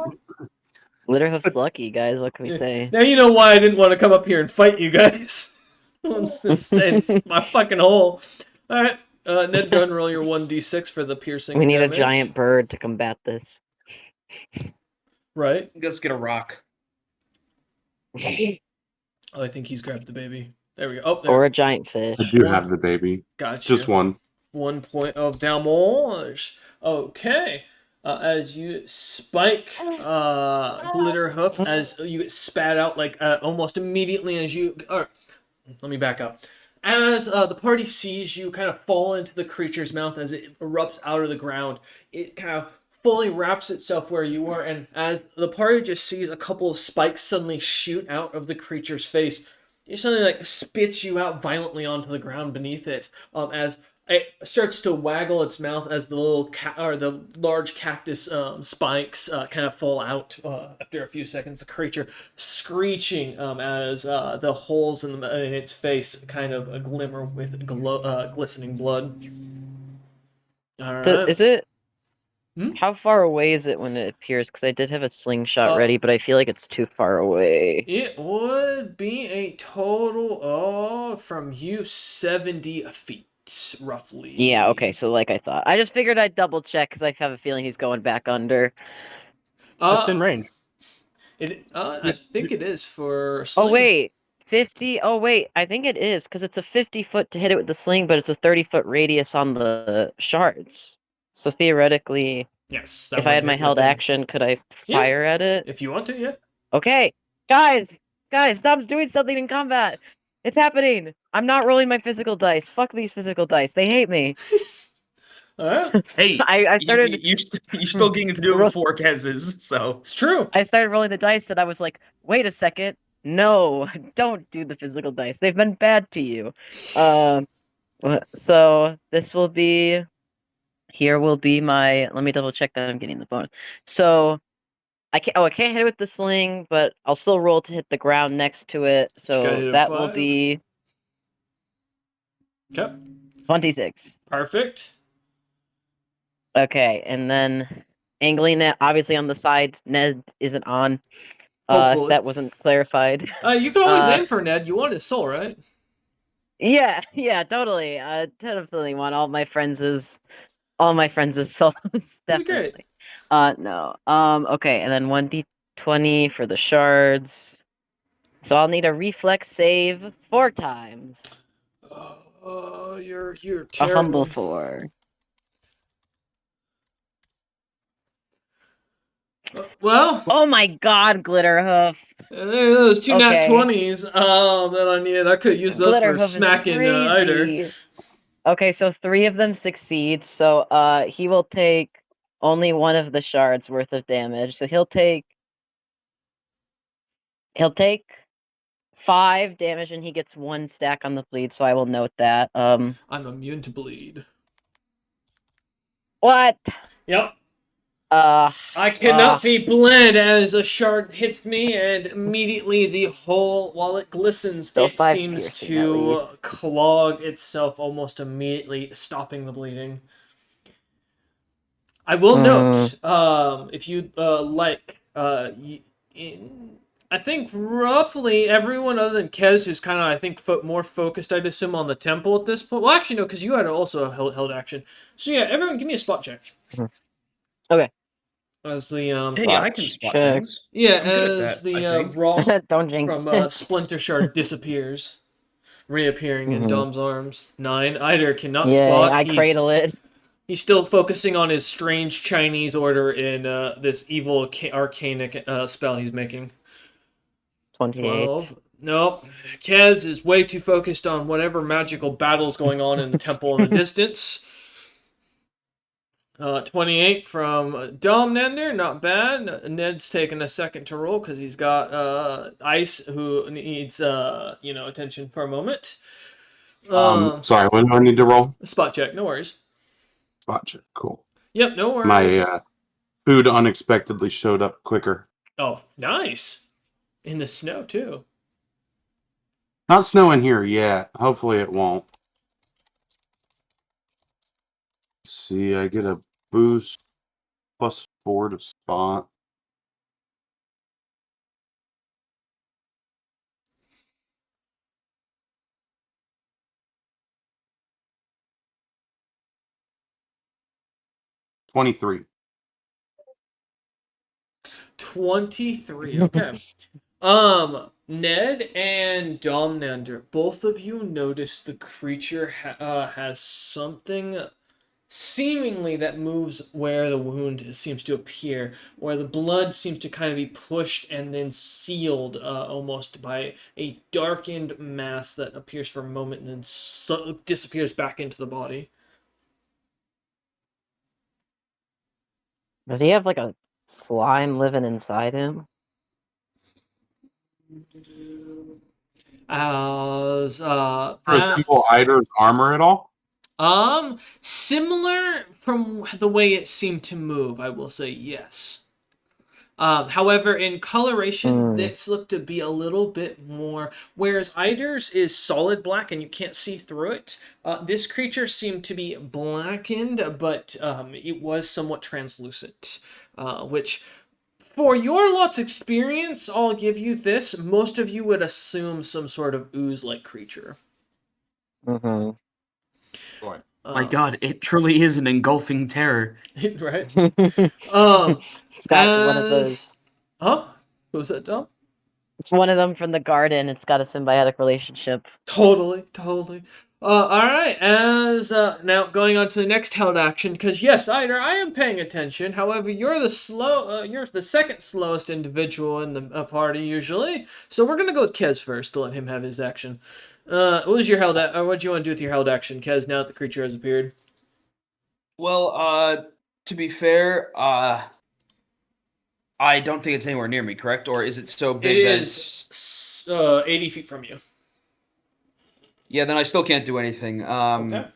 Litterhoof's lucky, guys. What can we say? Now you know why I didn't want to come up here and fight you guys. it's my fucking hole. All right, Ned, go ahead and roll your 1d6 for the piercing. We need damage. a giant bird to combat this. Right. Let's get a rock. Oh, I think he's grabbed the baby. There we go. Oh, there. Or a giant fish. I do have the baby. Got Just you. one. 1 point of damage. Okay. As you spike Glitter Hoof, as you get spat out like almost immediately as you. Or, let me back up. As the party sees you kind of fall into the creature's mouth as it erupts out of the ground, it kind of fully wraps itself where you were, and as the party just sees a couple of spikes suddenly shoot out of the creature's face, it suddenly like spits you out violently onto the ground beneath it. As it starts to waggle its mouth as the little or the large cactus spikes kind of fall out after a few seconds. The creature screeching as the holes in its face kind of glimmer with glistening blood. All right. Is it? Hmm? How far away is it when it appears? Because I did have a slingshot Uh, ready, but I feel like it's too far away. It would be a total of from you 70 feet, roughly. Yeah, okay, so like I thought. I just figured I'd double check because I have a feeling he's going back under. That's in range. I think it is for Oh, sling. wait. 50? Oh, wait. I think it is because it's a 50-foot to hit it with the sling, but it's a 30-foot radius on the shards. So theoretically, Yes. if I had my held action, could I fire at it? If you want to, yeah. Okay. Guys, Dom's doing something in combat. It's happening. I'm not rolling my physical dice. Fuck these physical dice. They hate me. All right. Hey, I started. You're still getting to do it before Kez's, so It's true. I started rolling the dice, and I was like, "Wait a second, no, don't do the physical dice. They've been bad to you." So this will be. Here will be my. Let me double check that I'm getting the bonus. So I can't. Oh, I can't hit it with the sling, but I'll still roll to hit the ground next to it. Just gotta hit So a that will 5. be Okay. 26. Perfect. Okay, and then angling it obviously on the side. Ned isn't on. Hopefully. That wasn't clarified. You can always aim for Ned. You want his soul, right? Yeah, totally. Definitely want all my friends' souls. That'd be great. Definitely. No. Okay, and then 1d20 for the shards. So I'll need a reflex save 4 times. You're A humble terrible. 4. Well, Oh my god, Glitterhoof. there those two nat Okay. 20s that I needed. I could use those for Glitterhoof is smacking Eider. crazy. Okay, so 3 of them succeed. So he will take only 1 of the shards worth of damage. So he'll take 5 damage and he gets 1 stack on the bleed, so I will note that. I'm immune to bleed. What? Yep. Uh I cannot be bled as a shard hits me, and immediately the hole, while it glistens, Still it 5 seems piercing at to least. clog itself almost immediately, stopping the bleeding. I will note, if you I think roughly everyone other than Kez, who's kind of, I think, more focused, I'd assume, on the temple at this point. Well, actually, no, because you had also held action. So yeah, everyone, give me a spot check. Okay. As the Hey, I can spot check. things. yeah, I'm good at as that, I the think. rock Don't jinx. from Splinter Shard disappears, reappearing in Dom's arms. 9. Eider cannot Yay, spot. I cradle it. He's still focusing on his strange Chinese order in this evil arcanic spell he's making. 28. 12. Nope. Kez is way too focused on whatever magical battle's going on in the temple in the distance. 28 from Domnander, not bad. Ned's taking a second to roll because he's got Ice, who needs attention for a moment. Sorry, when do I need to roll? Spot check, no worries. Spot check. Cool. Yep, no worries. My food unexpectedly showed up quicker. Oh, nice. In the snow too. Not snowing here yet. Hopefully it won't. See, I get a boost +4 to spot. $23. 23. Okay. Ned and Domnander, both of you notice the creature has something seemingly that moves where the wound seems to appear, where the blood seems to kind of be pushed and then sealed almost by a darkened mass that appears for a moment and then disappears back into the body. Does he have like a slime living inside him? As Resemble Eider's armor at all? Similar from the way it seemed to move, I will say yes. However, in coloration, this looked to be a little bit more. Whereas Eider's is solid black and you can't see through it, this creature seemed to be blackened, but it was somewhat translucent, which. For your lot's experience, I'll give you this. Most of you would assume some sort of ooze-like creature. Mm-hmm. My god, it truly is an engulfing terror. Right? It's got one of those. Huh? What was that, Dom? It's one of them from the garden. It's got a symbiotic relationship. Totally. Alright, as, now going on to the next held action, because yes, Eider, I am paying attention, however, you're the second slowest individual in the party, usually, so we're gonna go with Kez first to let him have his action. What do you want to do with your held action, Kez, now that the creature has appeared? Well, to be fair, I don't think it's anywhere near me, correct? Or is it so big It that is 80 feet from you. Yeah, then I still can't do anything. Okay.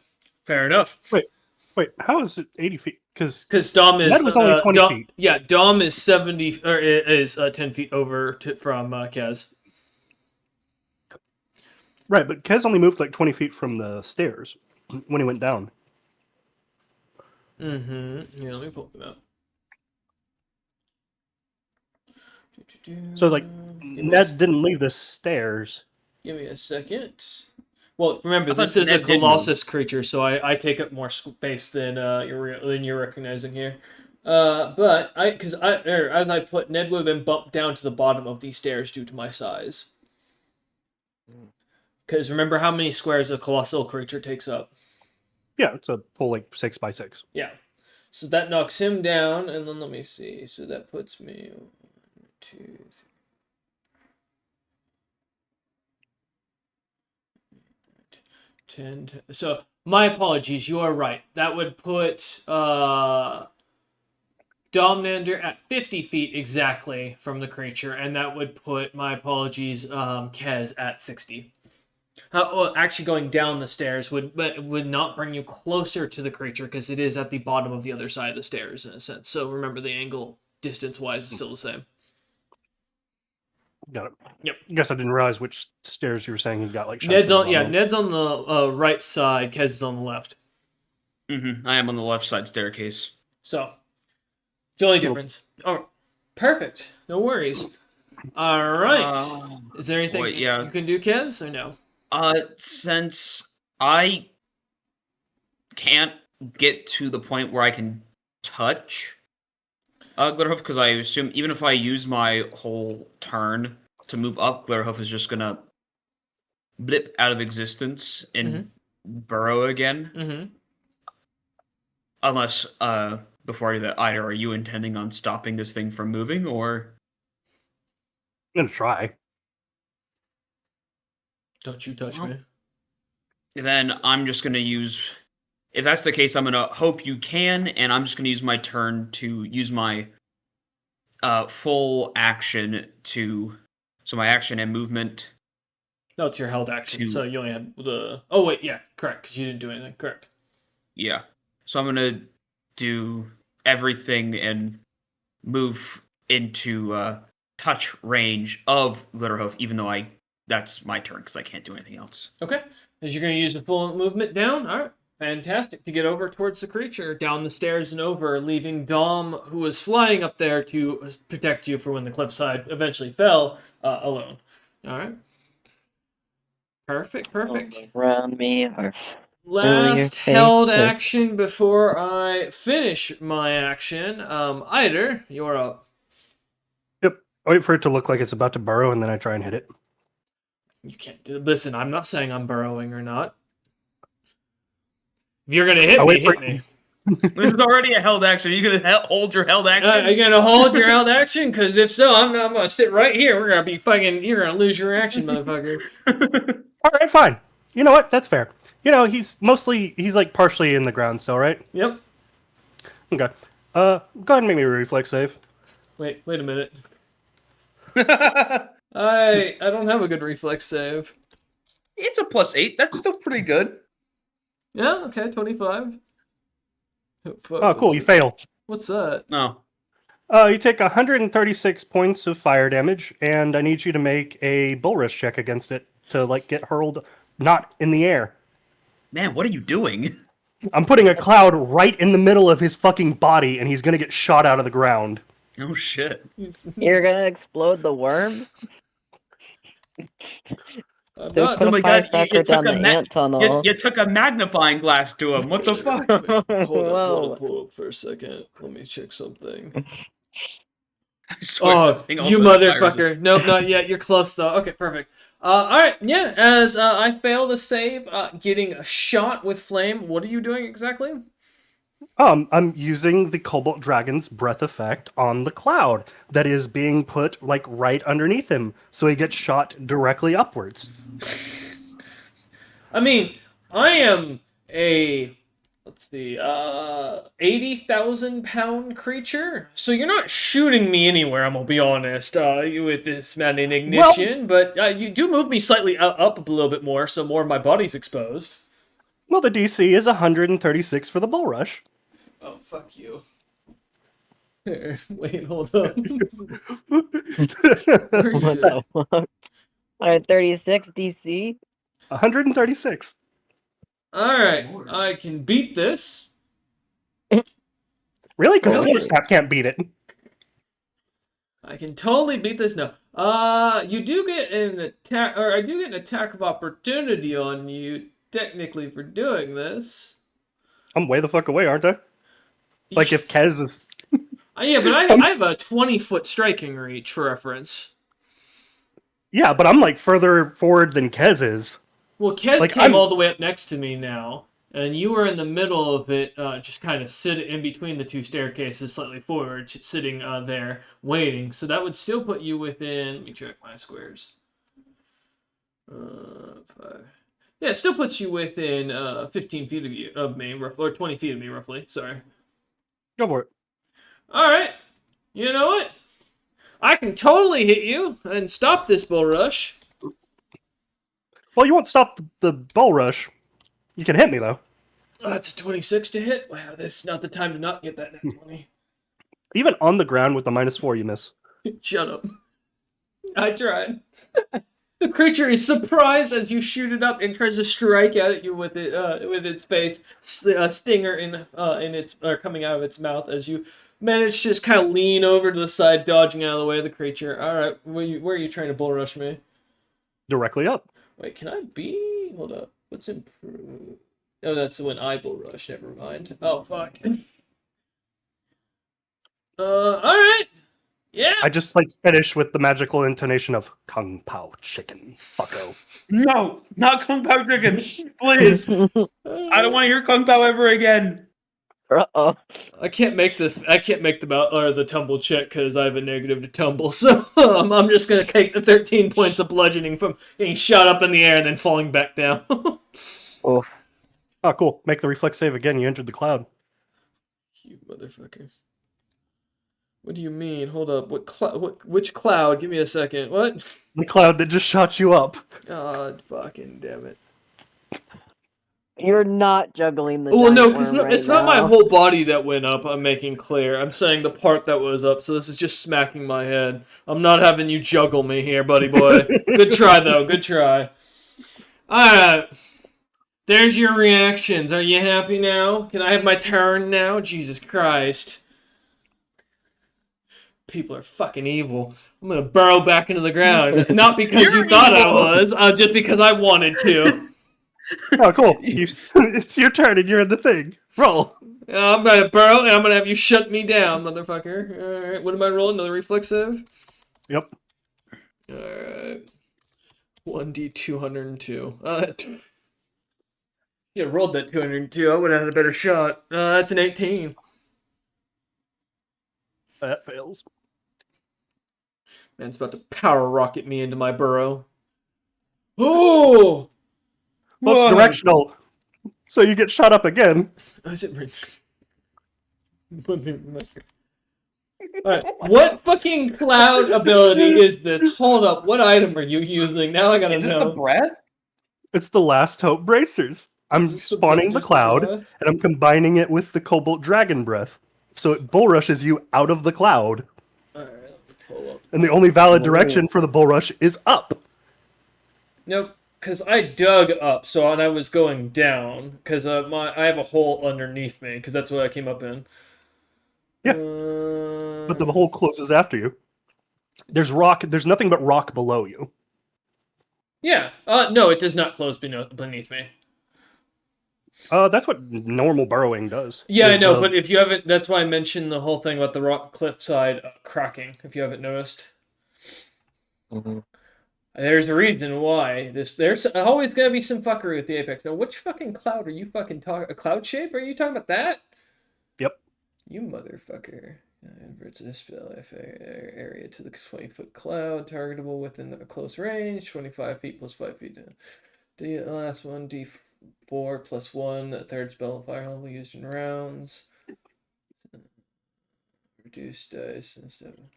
Fair enough. Wait, how is it 80 feet? Because Dom is Ned was only 20 feet. Yeah, Dom is 70 or is 10 feet over from Kez. Right, but Kez only moved like 20 feet from the stairs when he went down. Mm-hmm. Yeah, let me pull them up. So, like, Ned didn't leave the stairs. Give me a second. Well, remember, I thought this is a Ned did Colossus creature, so I take up more space than you're recognizing here. As I put, Ned would have been bumped down to the bottom of these stairs due to my size. Because remember how many squares a colossal creature takes up. Yeah, it's a full like 6x6. Yeah. So that knocks him down, and then let me see. So that puts me 1, 2, 3. 10, so my apologies, you are right. That would put Domnander at 50 feet exactly from the creature, and that would put, my apologies, Kez at 60. Well, actually, going down the stairs would not bring you closer to the creature because it is at the bottom of the other side of the stairs in a sense. So remember, the angle distance-wise is still the same. Got it. Yep. Guess I didn't realize which stairs you were saying he got like. Ned's on, on Ned's on the right side. Kez is on the left. I am on the left side staircase. So, it's the only difference. Oh, perfect. No worries. All right. Is there anything you can do, Kez, or no? Since I can't get to the point where I can touch Glitterhoof, because I assume even if I use my whole turn to move up, Glitterhoof is just gonna blip out of existence and burrow again. Mm-hmm. Unless, before I do that, either are you intending on stopping this thing from moving, or? I'm gonna try. Don't you touch me. Then I'm just gonna use. If that's the case, I'm gonna hope you can, and I'm just gonna use my turn to use my full action to. So my action and movement. No, it's your held action. So you only had the. Oh wait, yeah, correct. Because you didn't do anything. Correct. Yeah. So I'm gonna do everything and move into touch range of Glitterhoof, even though that's my turn because I can't do anything else. Okay. As you're going to use the full movement down. All right. Fantastic. To get over towards the creature, down the stairs and over, leaving Dom, who was flying up there to protect you for when the cliffside eventually fell, alone. All right. Perfect. Around me or Last held action before I finish my action. Eider, you're up. Yep. I wait for it to look like it's about to burrow, and then I try and hit it. You can't do. Listen, I'm not saying I'm burrowing or not. If you're gonna hit me, hit me. This is already a held action. Are you gonna hold your held action? Are you gonna hold your held action? Because if so, I'm gonna sit right here. We're gonna be fucking. You're gonna lose your action, motherfucker. All right, fine. You know what? That's fair. You know, he's like partially in the ground still, right? Yep. Okay. Go ahead and make me a reflex save. Wait a minute. I don't have a good reflex save. It's a +8. That's still pretty good. Yeah. Okay. 25. Oh, cool. You fail. What's that? No. You take 136 points of fire damage, and I need you to make a bull rush check against it to like get hurled not in the air. Man, what are you doing? I'm putting a cloud right in the middle of his fucking body, and he's gonna get shot out of the ground. Oh shit! You're gonna explode the worm? I'm Don't not. put Oh my a god! firecracker down the ant tunnel. You took a magnifying glass to him. What the fuck? Hold up for a second. Let me check something. I swear this thing You also fires motherfucker. Nope, not yet. You're close, though. Okay, perfect. Alright, yeah, as I fail to save, getting a shot with flame, what are you doing exactly? I'm using the Cobalt Dragon's breath effect on the cloud that is being put, like, right underneath him, so he gets shot directly upwards. I mean, I am a, let's see, 80,000 pound creature, so you're not shooting me anywhere, I'm gonna be honest, with this man in ignition, but you do move me slightly up a little bit more, so more of my body's exposed. Well, the DC is 136 for the bull rush. Oh, fuck you. Here, wait, hold up. What the fuck? 136 DC? 136. Alright, I can beat this. Really? Because the snap can't beat it. I can totally beat this now. You do get an attack, or I do get an attack of opportunity on you, technically, for doing this. I'm way the fuck away, aren't I? Like, if Kez is... Yeah, but I have a 20-foot striking reach, for reference. Yeah, but I'm like further forward than Kez is. Well, Kez Like, came I'm- all the way up next to me now, and you were in the middle of it, just kind of sit in between the two staircases, slightly forward, sitting there waiting. So that would still put you within. Let me check my squares. 5. Yeah, it still puts you within 15 feet of me, roughly, or 20 feet of me, roughly. Sorry. Go for it. All right. You know what? I can totally hit you and stop this bull rush. Well, you won't stop the bull rush. You can hit me, though. That's 26 to hit. Wow, this is not the time to not get that net 20. Even on the ground with the -4, you miss. Shut up. I tried. The creature is surprised as you shoot it up and tries to strike at you with its face, stinger in its coming out of its mouth as you manage to just kind of lean over to the side, dodging out of the way of the creature. All right, where are you trying to bull rush me? Directly up. Wait, can I be? Hold up. What's improved? Oh, that's when I bull rush. Never mind. Oh fuck. All right. Yeah. I just like finish with the magical intonation of Kung Pao chicken, fucko. No, not Kung Pao chicken, please. I don't want to hear Kung Pao ever again. Uh-oh. I can't make the tumble check because I have a negative to tumble. So I'm just gonna take the 13 points of bludgeoning from getting shot up in the air and then falling back down. Oof. Oh, cool. Make the reflex save again. You entered the cloud. You motherfucker. What do you mean? Hold up. Which cloud? Give me a second. What? The cloud that just shot you up. God fucking damn it. You're not juggling the Well, no, giant because worm right it's not my now. whole body that went up. I'm making clear. I'm saying the part that was up. So this is just smacking my head. I'm not having you juggle me here, buddy boy. Good try though. Good try. All right. There's your reactions. Are you happy now? Can I have my turn now? Jesus Christ. People are fucking evil. I'm gonna burrow back into the ground. Not because you thought I was, just because I wanted to. Oh, cool. It's your turn and you're in the thing. Roll. I'm gonna burrow and I'm gonna have you shut me down, motherfucker. Alright, what am I rolling? Another reflexive? Yep. Alright. 1d 202. Yeah, rolled that 202. I would have had a better shot. That's an 18. That fails. Man's about to power rocket me into my burrow. Oh! Plus Whoa. directional. So you get shot up again. Is it Alright, what fucking cloud ability is this? Hold up, what item are you using? Now I gotta Is this know. the breath? It's the Last Hope Bracers. I'm Is this the spawning the just cloud, breath? and I'm combining it with the Cobalt Dragon Breath. So it bull rushes you out of the cloud. Alright, let me pull up. And the only valid direction for the bull rush is up. Nope, because I dug up, and I was going down, because I have a hole underneath me, because that's what I came up in. Yeah. But the hole closes after you. There's nothing but rock below you. Yeah, no, it does not close beneath me. That's what normal burrowing does. Yeah, I Is know, the- but if you haven't, that's why I mentioned the whole thing about the rock cliffside cracking, if you haven't noticed. Mhm. There's a reason why. There's always gonna be some fuckery with the apex. Now, which fucking cloud are you fucking talking? A cloud shape? Are you talking about that? Yep. You motherfucker. Inverts this area to the 20-foot cloud, targetable within the close range, 25 feet plus 5 feet. The last one, D4 plus 1, the third spell fire level used in rounds. Reduce dice instead of.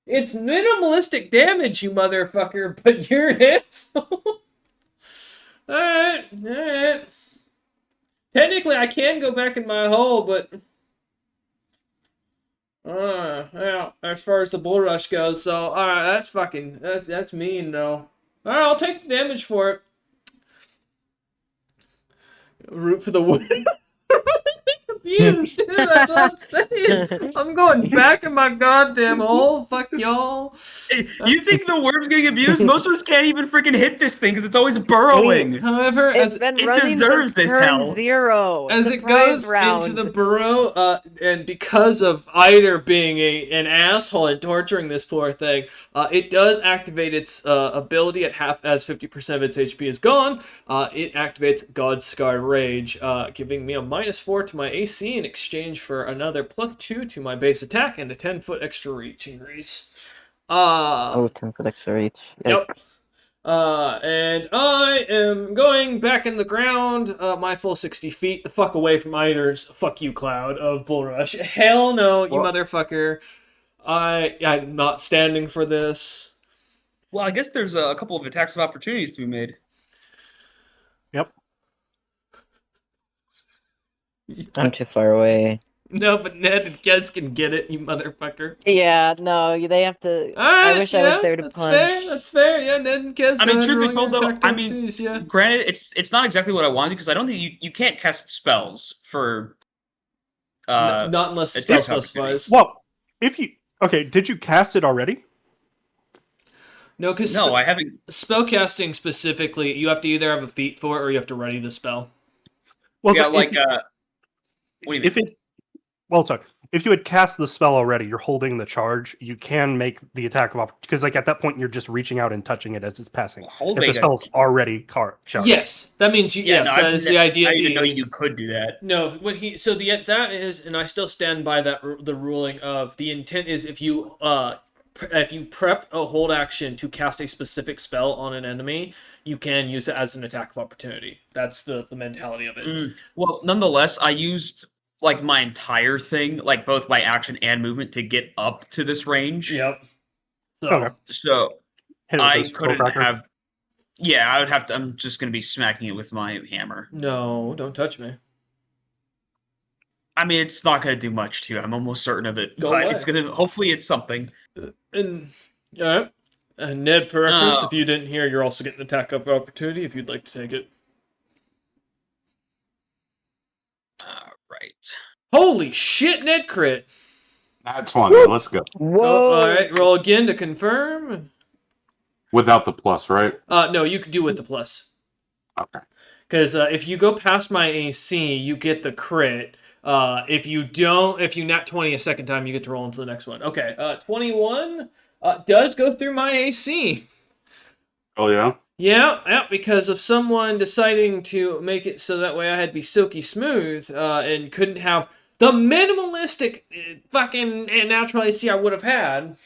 It's minimalistic damage, you motherfucker, but you're an asshole. Alright. Technically, I can go back in my hole, but... yeah, as far as the bull rush goes, so... Alright, that's mean, though. Alright, I'll take the damage for it. Root for the win. confused, dude. That's all I'm saying. I'm going back in my goddamn hole. Fuck y'all. You think the worm's getting abused? Most of us can't even freaking hit this thing because it's always burrowing. However, It's been it running deserves since this turn hell. 0. as it Surprise goes round. into the burrow, and because of Eider being an asshole and torturing this poor thing, it does activate its ability at half as 50% of its HP is gone. It activates God's Scar Rage, giving me a -4 to my AC in exchange for another +2 to my base attack and a 10-foot extra reach increase. Oh, 10-foot extra reach. Yep. And I am going back in the ground, my full 60 feet, the fuck away from Eider's fuck you cloud of Bull Rush. Hell no, you motherfucker. I'm not standing for this. Well, I guess there's a couple of attacks of opportunities to be made. Yep. I'm too far away. No, but Ned and Kez can get it, you motherfucker. Yeah, no, they have to. Alright, I wish I was there to that's punch. fair, that's fair. Yeah, Ned and Kez. I go mean, ahead and truth be roll told, your though, attack I mean, opportunities, yeah. granted, it's not exactly what I wanted because I don't think you can't cast spells for. Not unless the attack spell opportunity. specifies. Well, if you did you cast it already? No, because No, I haven't. spellcasting specifically, you have to either have a feat for it or you have to ready the spell. Well, Yeah, so like if, what do you mean? if it. Well, sorry. If you had cast the spell already, you're holding the charge. You can make the attack of because, like, at that point, you're just reaching out and touching it as it's passing. Well, If holding the spell's already charged. Yes, that means you. Yeah, Yes, no, that is the idea. I didn't being, know you could do that. No, what he so the that is, and I still stand by that the ruling of the intent is if you prep a hold action to cast a specific spell on an enemy, you can use it as an attack of opportunity. That's the mentality of it. Well, nonetheless, I used like my entire thing, like both my action and movement, to get up to this range. Yep. So Okay. So Hit it with I this couldn't protractor. have. Yeah, I would have to. I'm just gonna be smacking it with my hammer. no, don't touch me. I mean, it's not gonna do much to you. I'm almost certain of it. Go but away. it's gonna. Hopefully, it's something. And all right. And Ned, for reference, Oh. if you didn't hear, you're also getting an attack of opportunity if you'd like to take it. Right. Holy shit, Ned crit! That's 20. Let's go. Whoa! Oh, all right, roll again to confirm. Without the plus, right? No, you can do with the plus. Okay. Because if you go past my AC, you get the crit. If you don't, if you nat 20 a second time, you get to roll into the next one. Okay, 21 does go through my AC. Oh, yeah? Yeah, because of someone deciding to make it so that way I had to be silky smooth and couldn't have the minimalistic fucking natural AC I would have had.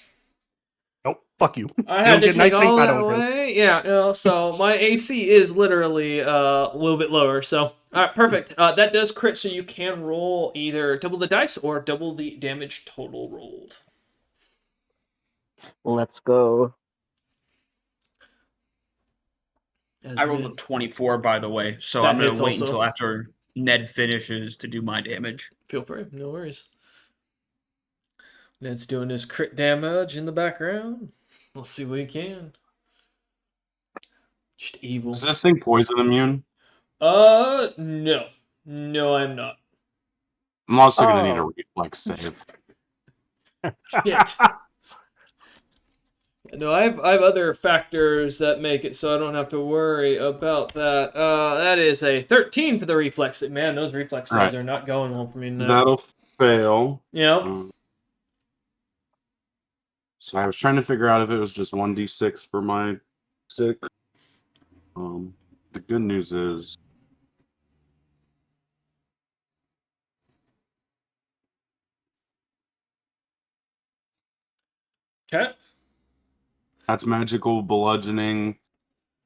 Nope. Fuck you. I had to get take nice things all out that of it. away. Yeah, so my AC is literally a little bit lower. So, all right, perfect. That does crit, so you can roll either double the dice or double the damage total rolled. Let's go. I rolled a 24, by the way, so That I'm gonna hits wait also. until after Ned finishes to do my damage. Feel free, no worries. Ned's doing his crit damage in the background. We'll see what he can. Just evil. Is this thing poison immune? No. No, I'm not. I'm also going to need a Oh. reflex save. Shit. No, I have other factors that make it so I don't have to worry about that. That is a 13 for the reflex. Man, those reflex saves Right. are not going well for me now. That'll fail. Yep. So I was trying to figure out if it was just 1d6 for my stick. The good news is Okay. that's magical bludgeoning,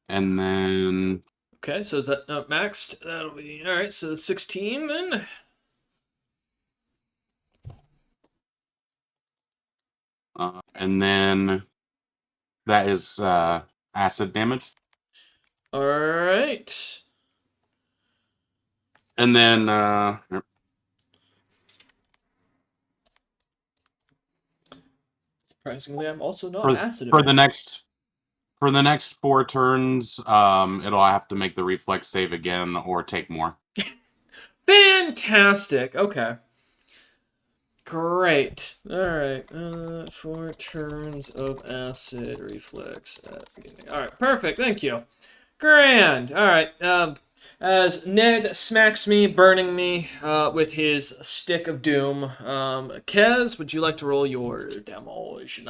and then Okay, so is that maxed? That'll be all right. So 16 then. that is acid damage, All right. and then Surprisingly, I'm also not for, acid. for the next 4 turns, it'll have to make the reflex save again or take more. Fantastic. Okay. Great. All right. 4 turns of acid reflex at the beginning. All right. Perfect. Thank you. Grand. All right. As Ned smacks me, burning me with his stick of doom, Kez, would you like to roll your demolition?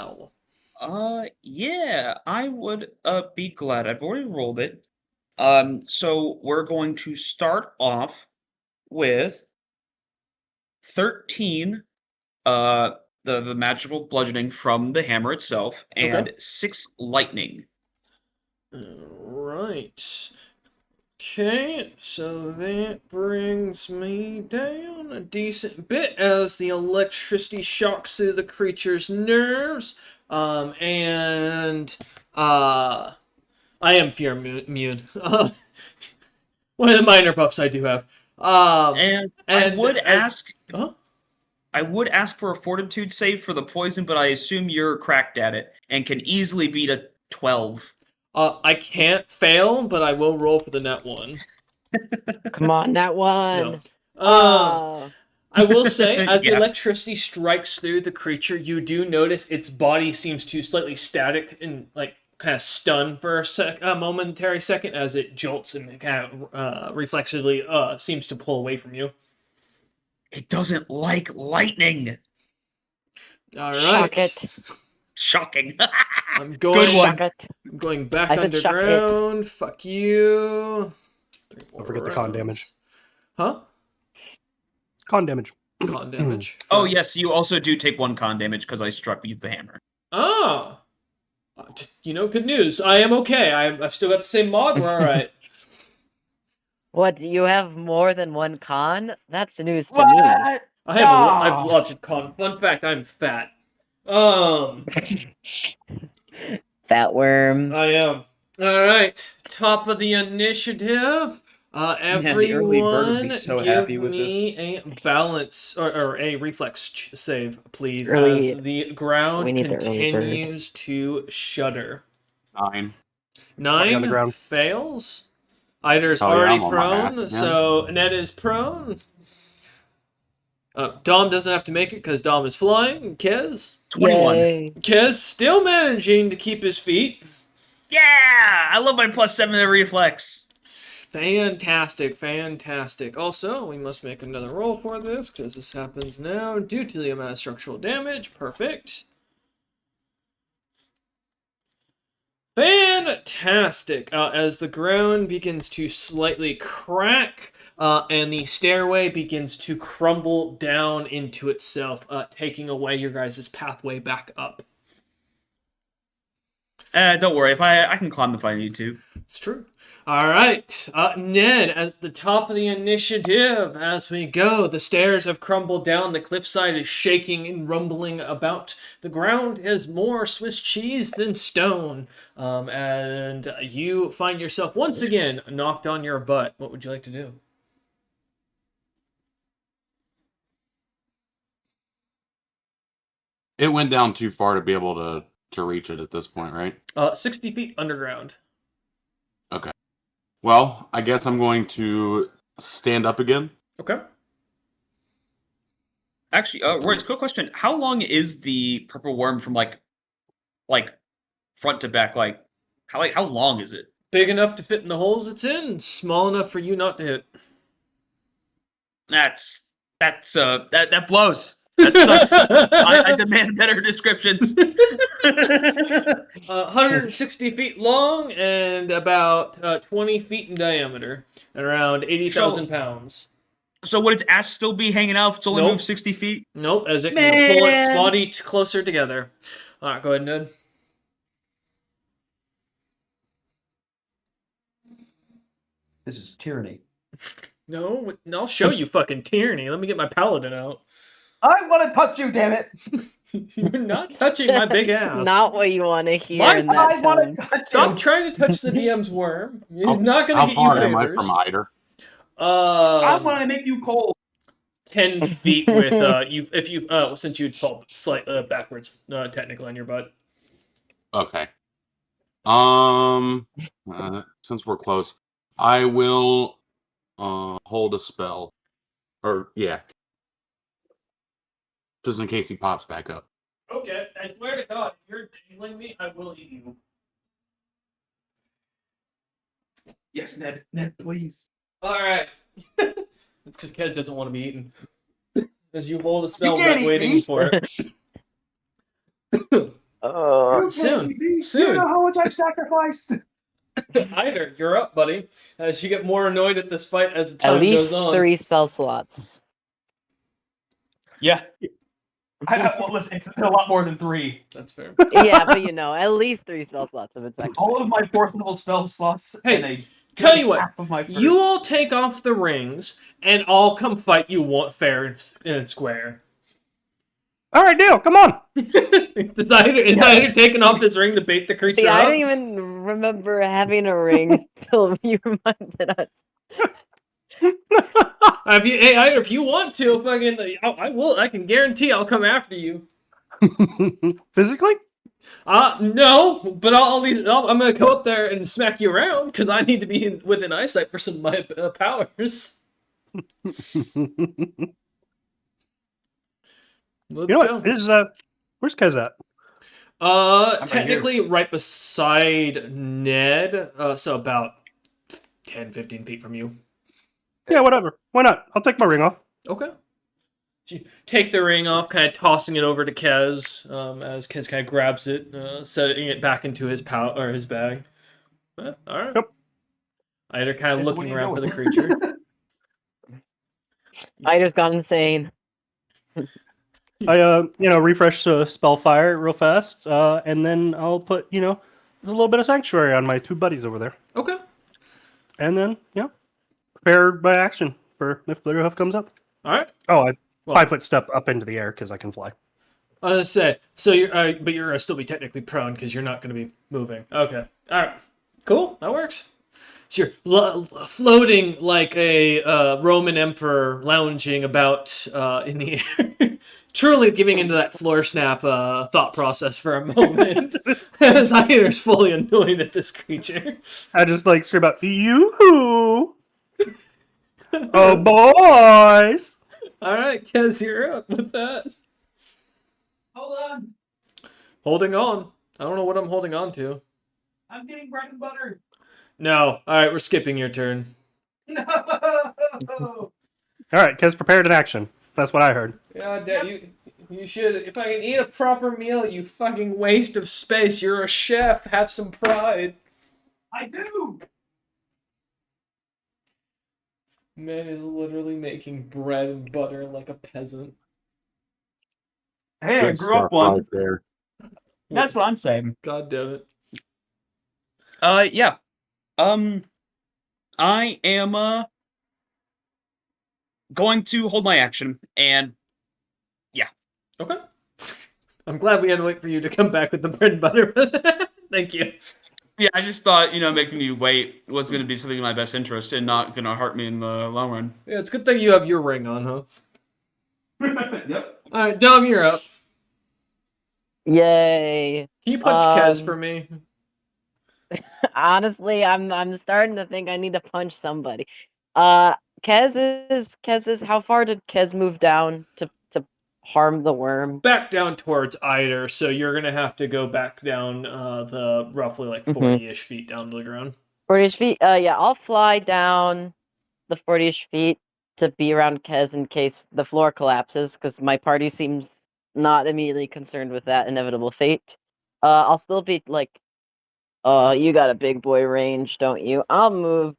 Yeah, I would be glad. I've already rolled it. So we're going to start off with 13 the magical bludgeoning from the hammer itself and Okay. 6 lightning. Right. Okay, so that brings me down a decent bit as the electricity shocks through the creature's nerves. And I am fear immune. One of the minor buffs I do have. And I And would as ask huh? I would ask for a fortitude save for the poison, but I assume you're cracked at it and can easily beat a 12. I can't fail, but I will roll for the net one. Come on, that No. one. I will say, as the Yeah. electricity strikes through the creature, you do notice its body seems to slightly static and like kind of stun for a momentary second as it jolts and kind of reflexively seems to pull away from you. It doesn't like lightning. All Shock right. it. Shocking. I'm going. Good one. Shock it. I'm going back I said shock it. underground. Fuck you. 3 more Don't forget the con damage. Huh? Con damage. Con damage. Oh, yes, you also do take 1 con damage because I struck you with the hammer. Ah. Good news. I am okay. I've still got the same mod. We're all right. What? You have more than one con? That's news to me. What? I've No. lots of con. Fun fact: I'm fat. Fat worm. I am. All right. Top of the initiative. the early bird would be Everyone, so give happy with me a balance or a reflex save, please, Early- as the ground we need the early bird. continues to shudder. 9. Already on the 9 ground. fails. Ider's Oh, yeah, already I'm on my prone, back, yeah. so Ned is prone. Dom doesn't have to make it because Dom is flying. 21. Yay. Kez still managing to keep his feet. Yeah! I love my +7 to reflex. Fantastic, fantastic. Also, we must make another roll for this because this happens now due to the amount of structural damage. Perfect. Fantastic. As the ground begins to slightly crack and the stairway begins to crumble down into itself, taking away your guys' pathway back up. Don't worry, if I can climb if I need to. It's true. All right, Ned, at the top of the initiative as we go. The stairs have crumbled down. The cliffside is shaking and rumbling about. The ground is more Swiss cheese than stone. And you find yourself once again knocked on your butt. What would you like to do? It went down too far to be able to reach it at this point, right? 60 feet underground. Okay. Well, I guess I'm going to stand up again. Okay. Actually, Royce, quick question. How long is the purple worm from like front to back? How long is it? Big enough to fit in the holes it's in, small enough for you not to hit. That blows. That sucks. I demand better descriptions. 160 feet long and about 20 feet in diameter, and around 80,000 pounds. So would its ass still be hanging out if it's only Nope. moved 60 feet? Nope, as it can pull its Man. body closer together. All right, go ahead, Ned. This is tyranny. No, I'll show you fucking tyranny. Let me get my paladin out. I want to touch you, damn it! You're not touching my big ass. Not what you want to hear My- in that I want tone. to touch Stop you. trying to touch the DM's worm. He's How- not going How to get you far am I favors. from Eider? I want to make you cold. 10 feet with you if you since you'd fall slightly backwards technically on your butt. Okay. Since we're close, I will hold a spell. Or yeah, just in case he pops back up. Okay, I swear to God, if you're dangling me, I will eat you. Yes, Ned. Ned, please. Alright. It's because Kez doesn't want to be eaten. As you hold a You spell can't eat waiting me. for it. You can't Soon. eat me. You Soon. know how much I've sacrificed. Eider, you're up, buddy. As you get more annoyed at this fight as the At time least goes on. 3 spell slots. Yeah. Well, listen, it's a lot more than 3. That's fair. Yeah, but at least 3 spell slots have been sacrificed. All of my 4th level spell slots Hey, and a Tell good you what, half of my first. you all take off the rings, and I'll come fight you fair and square. All right, deal. Come on. Is Eider taking off his ring to bait the creature See, I up? don't even remember having a ring until you reminded us. Hey, Eider, if you want to, I will. I can guarantee I'll come after you. Physically? No, but I'm gonna go up there and smack you around because I need to be within eyesight for some of my powers. Let's go. Where's Kez at? right Technically right beside Ned, so about 10, 15 feet from you. Yeah, whatever. Why not? I'll take my ring off. Okay. You take the ring off, kind of tossing it over to Kez, as Kez kind of grabs it, setting it back into his his bag. All right. Yep. Eider kind of So what looking are you around for the doing? creature. I just got insane. I refresh Spellfire real fast, and then I'll put there's a little bit of sanctuary on my 2 buddies over there, Okay. and then prepare my action for if Glitterhoof comes up. All right. Oh, I Well- 5-foot step up into the air because I can fly. I was gonna say, so but you're still be technically prone because you're not gonna be moving. Okay. All right. Cool. That works. So you're floating like a Roman emperor lounging about in the air, truly giving into that floor snap thought process for a moment. As Eider's fully annoyed at this creature. I just scream out, "Yoo-hoo! Oh boys!" All right, Kez, you're up with that. Hold on. Holding on. I don't know what I'm holding on to. I'm getting bread and butter. No. All right, we're skipping your turn. No. All right, Kez prepared an action. That's what I heard. God damn, you should. If I can eat a proper meal, you fucking waste of space. You're a chef. Have some pride. I do. Man is literally making bread and butter like a peasant. Hey, I Good grew up stuff one. right there. That's what I'm saying. God damn it. Yeah. I am going to hold my action and Okay. I'm glad we had to wait for you to come back with the bread and butter. Thank you. yeah, I just thought, making you wait was going to be something in my best interest and not going to hurt me in the long run. Yeah, it's a good thing you have your ring on, huh? Yep. All right, Dom, you're up. Yay. Can you punch Kez for me? Honestly, I'm starting to think I need to punch somebody. Kez is how far did Kez move down to harm the worm? Back down towards Eider, so you're gonna have to go back down the roughly like 40-ish feet down to the ground. 40-ish feet? Yeah, I'll fly down the 40-ish feet to be around Kez in case the floor collapses, because my party seems not immediately concerned with that inevitable fate. I'll still be like, you got a big boy range, don't you? I'll move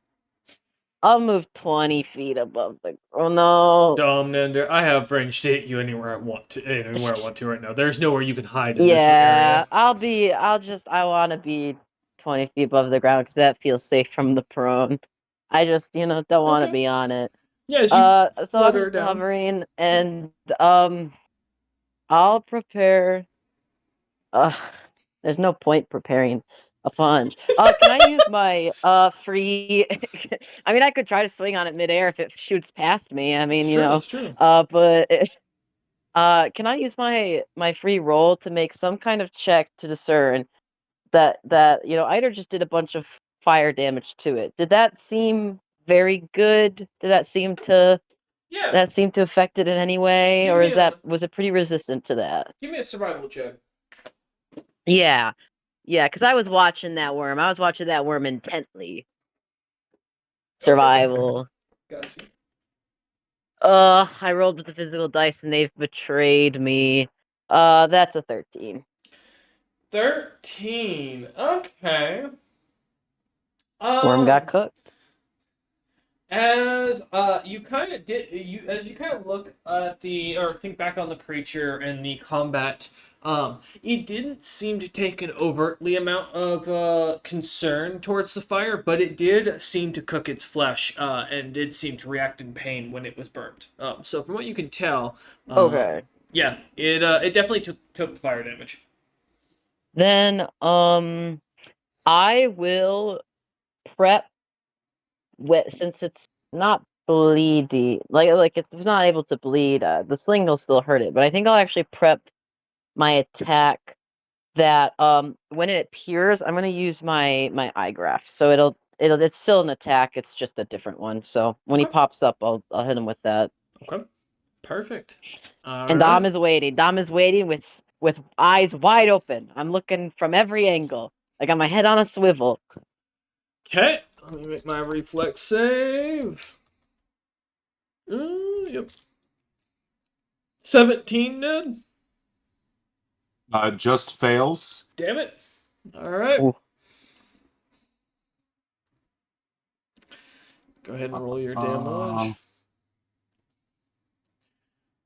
20 feet above the. Oh no. Dom, Nender, I have range to hit you anywhere I want to right now. There's nowhere you can hide in this area. Yeah, I want to be 20 feet above the ground because that feels safe from the prone. I just, don't want to Okay. be on it. Yeah, as you So I'm flutter just down. hovering, and I'll prepare. There's no point preparing a punch. Can I use my free? I mean, I could try to swing on it midair if it shoots past me. I mean, It's true. but can I use my free roll to make some kind of check to discern that Eider just did a bunch of fire damage to it? Did that seem very good? Did that seem to Yeah. that seemed to affect it in any way, Give or me was it pretty resistant to that? Give me a survival check. Yeah, because I was watching that worm. I was watching that worm intently. Survival. Gotcha. I rolled with the physical dice and they've betrayed me. That's a 13. 13. Okay. Worm got cooked. As you kind of look at or think back on the creature and the combat, it didn't seem to take an overtly amount of concern towards the fire, but it did seem to cook its flesh, and did seem to react in pain when it was burnt. So from what you can tell, Okay. yeah, it definitely took fire damage. Then I will prep since it's not bleedy, like it's not able to bleed. The sling will still hurt it, but I think I'll actually prep my attack that when it appears, I'm gonna use my eye graft. So it's still an attack. It's just a different one. So when he Okay. pops up, I'll hit him with that. Okay, perfect. All And right. Dom is waiting. Dom is waiting with eyes wide open. I'm looking from every angle. I got my head on a swivel. Okay, let me make my reflex save. Yep. 17, Ned. Just fails. Damn it. All right. Ooh. Go ahead and roll your damage.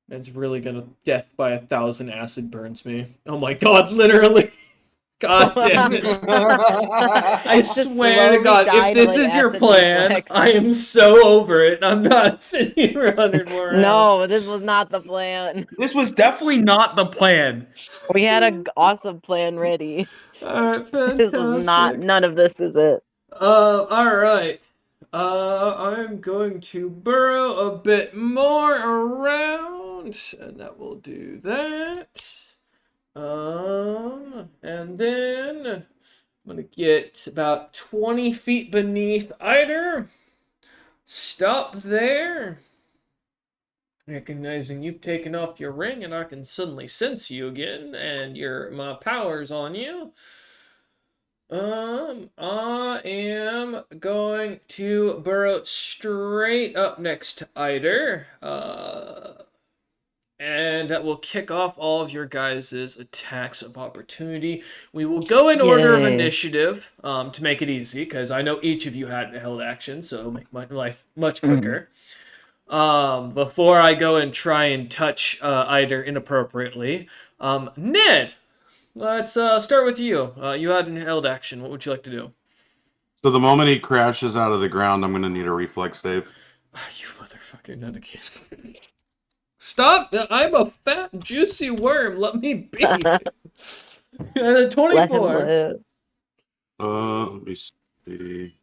It's really gonna death by 1,000 acid burns me. Oh my god, literally. God damn it. I Just swear to slowly God, die if to, this like, is your acid plan, reflex. I am so over it. I'm not sitting here for 100 more rounds. No, this was not the plan. This was definitely not the plan. We had an awesome plan ready. Alright, This was not. fantastic. None of this is it. Alright. I'm going to burrow a bit more around, and that will do that. And then I'm gonna get about 20 feet beneath Eider. Stop there. Recognizing you've taken off your ring and I can suddenly sense you again, and my power's on you. I am going to burrow straight up next to Eider. And that will kick off all of your guys' attacks of opportunity. We will go in order of Yay. initiative to make it easy, because I know each of you had held action, so it'll make my life much quicker. Before I go and try and touch Eider inappropriately, Ned, let's start with you. You had an held action. What would you like to do? So the moment he crashes out of the ground, I'm going to need a reflex save. You motherfucker, not again. Stop! I'm a fat, juicy worm. Let me be. 24. Let him live. Let me see.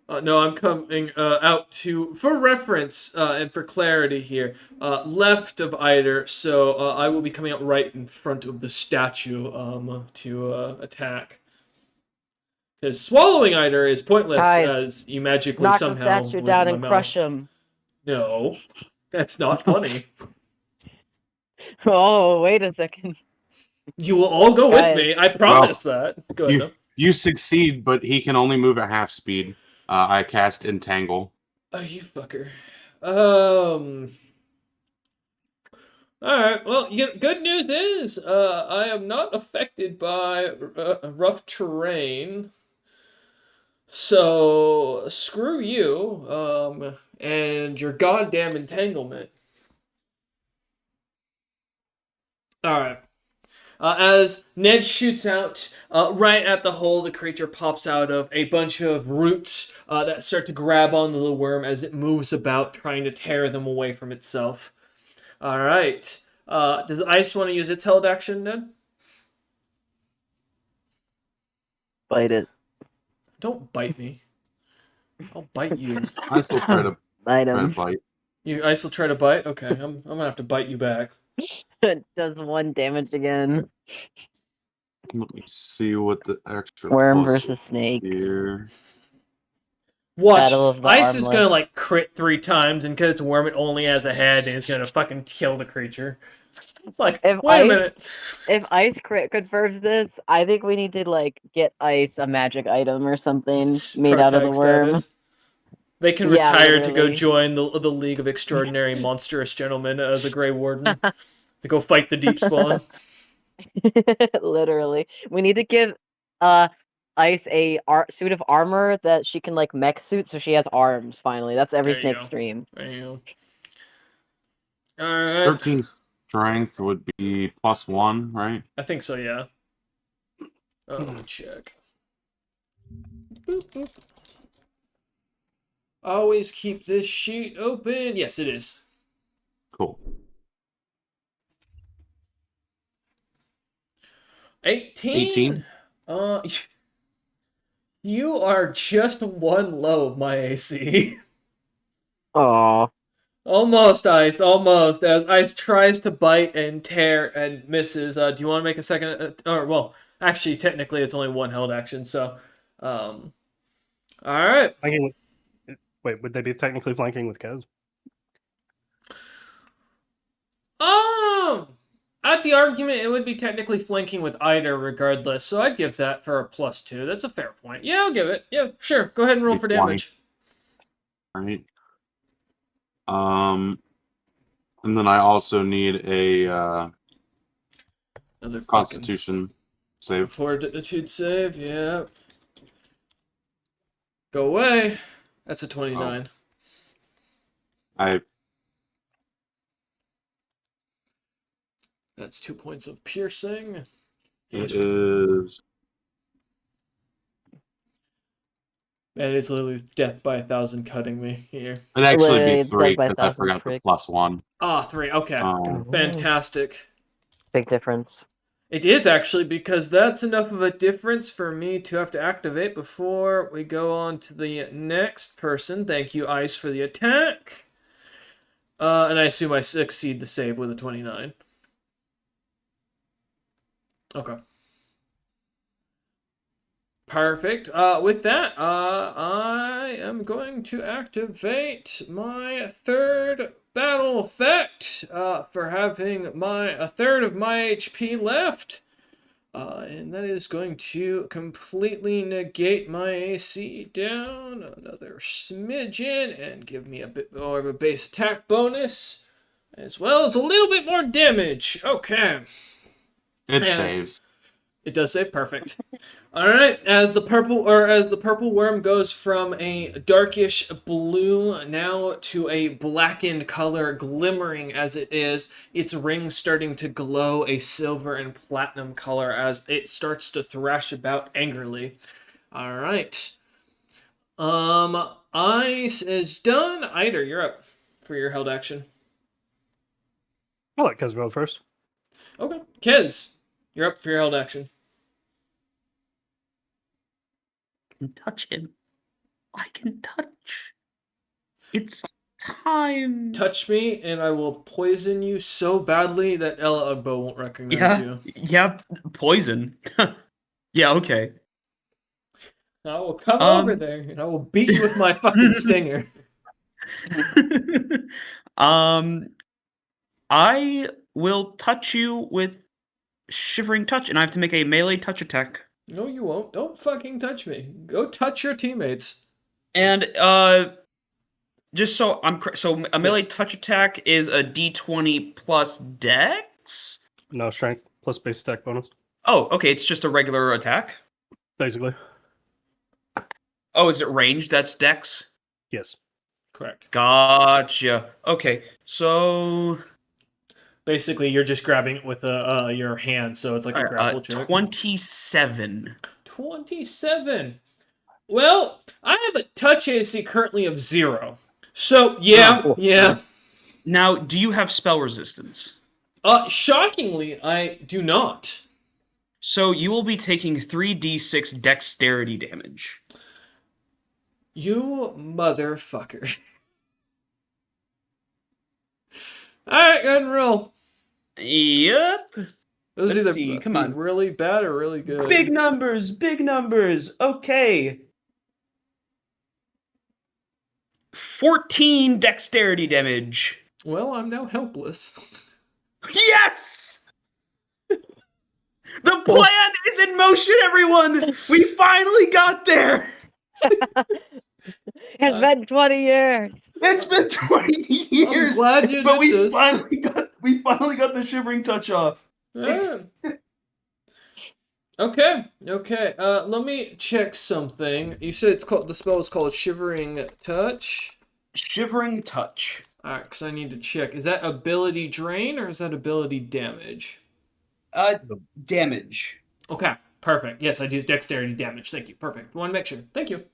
No, I'm coming out to, for reference and for clarity here, left of Eider, so I will be coming out right in front of the statue to attack. Because swallowing Eider is pointless, Guys, as you magically knock somehow the statue live down in and my crush mouth. him. No, that's not funny. Oh, wait a second. You will all go Guys. with me. I promise that. Go ahead. No. You succeed, but he can only move at half speed. I cast Entangle. Oh, you fucker. Alright, well, good news is, I am not affected by rough terrain. So, screw you, and your goddamn entanglement. Alright. As Ned shoots out, right at the hole the creature pops out of, a bunch of roots that start to grab onto the worm as it moves about, trying to tear them away from itself. Alright. Does Ice want to use its held action, Ned? Bite it. Don't bite me. I'll bite you. I still try to Bite him. bite. Ice will try to bite? Okay, I'm gonna have to bite you back. It does 1 damage again. Let me see what the extra Worm plus versus snake. here. Watch. Battle of the Ice is gonna Armless. like crit 3 times, and because it's a worm, it only has a head, and it's gonna fucking kill the creature. Like, If wait a Ice minute. if Ice crit confirms this, I think we need to like get Ice a magic item or something made out of the Protag worm. status. They can Yeah, retire to go literally. join the League of Extraordinary Monstrous Gentlemen as a Grey Warden to go fight the Deep Spawn. Literally. We need to give Ice a suit of armor that she can like mech suit so she has arms finally. That's every There you snake go. stream. There you go. Alright. 13 strength would be +1, right? I think so, yeah. Oh, let me check. Boop, boop. Always keep this sheet open. Yes, it is. Cool. 18? You are just one low of my AC. Oh. Almost, Ice, almost. As Ice tries to bite and tear and misses. Do you want to make a second? Or, well, actually, technically, it's only one held action, so. Alright. Wait, would they be technically flanking with Kez? At the argument, it would be technically flanking with Ida regardless, so I'd give that for a +2. That's a fair point. Yeah, I'll give it. Yeah, sure. Go ahead and roll for D20. damage. Right. And then I also need a Another Constitution save. Fortitude save, yeah. Go away. That's a 29. That's 2 points of piercing. It is. That is literally death by 1,000 cutting me here. It'd actually Literally, be it's 3 dead by because I 1,000 forgot prick. the +1. Ah, 3. Okay. Fantastic. Big difference. It is actually, because that's enough of a difference for me to have to activate before we go on to the next person. Thank you, Ice, for the attack. And I assume I succeed the save with a 29. Okay. Perfect. With that, I am going to activate my third battle effect for having a third of my HP left. And that is going to completely negate my AC down another smidgen and give me a bit more of a base attack bonus, as well as a little bit more damage. Okay. It saves. It does save. Perfect. All right. As the purple worm goes from a darkish blue now to a blackened color, glimmering as it is, its rings starting to glow a silver and platinum color as it starts to thrash about angrily. All right. Ice is done. Eider, you're up for your held action. I'll let Kez go first. Okay. Kez, you're up for your held action. Can touch him. I can touch. It's time. Touch me, and I will poison you so badly that Ella Ugbo won't recognize you. Yeah, poison. Yeah, okay. I will come over there, and I will beat you with my fucking stinger. I will touch you with Shivering Touch, and I have to make a melee touch attack. No, you won't. Don't fucking touch me. Go touch your teammates. And just so so a melee touch attack is a D20 plus Dex. No strength plus base attack bonus. Oh, okay. It's just a regular attack. Basically. Oh, is it ranged? That's Dex. Yes. Correct. Gotcha. Okay, so basically you're just grabbing it with your hand, so it's like a grapple check. 27. 27. Well, I have a touch AC currently of 0. So yeah. Now, do you have spell resistance? Shockingly, I do not. So you will be taking 3d6 dexterity damage. You motherfucker. Alright, go ahead and roll. Yep. Those Let's either see, come on. really bad or really good. Big numbers, big numbers. Okay. 14 dexterity damage. Well, I'm now helpless. Yes! The plan is in motion, everyone! We finally got there! It's been 20 years. It's been 20 I'm years, glad you but did we this. finally got the shivering touch off. Yeah. Okay. Let me check something. You said the spell is called Shivering Touch. Shivering touch. Alright, because I need to check. Is that ability drain or is that ability damage? Damage. Okay, perfect. Yes, I do dexterity damage. Thank you. Perfect. Want to make sure. Thank you.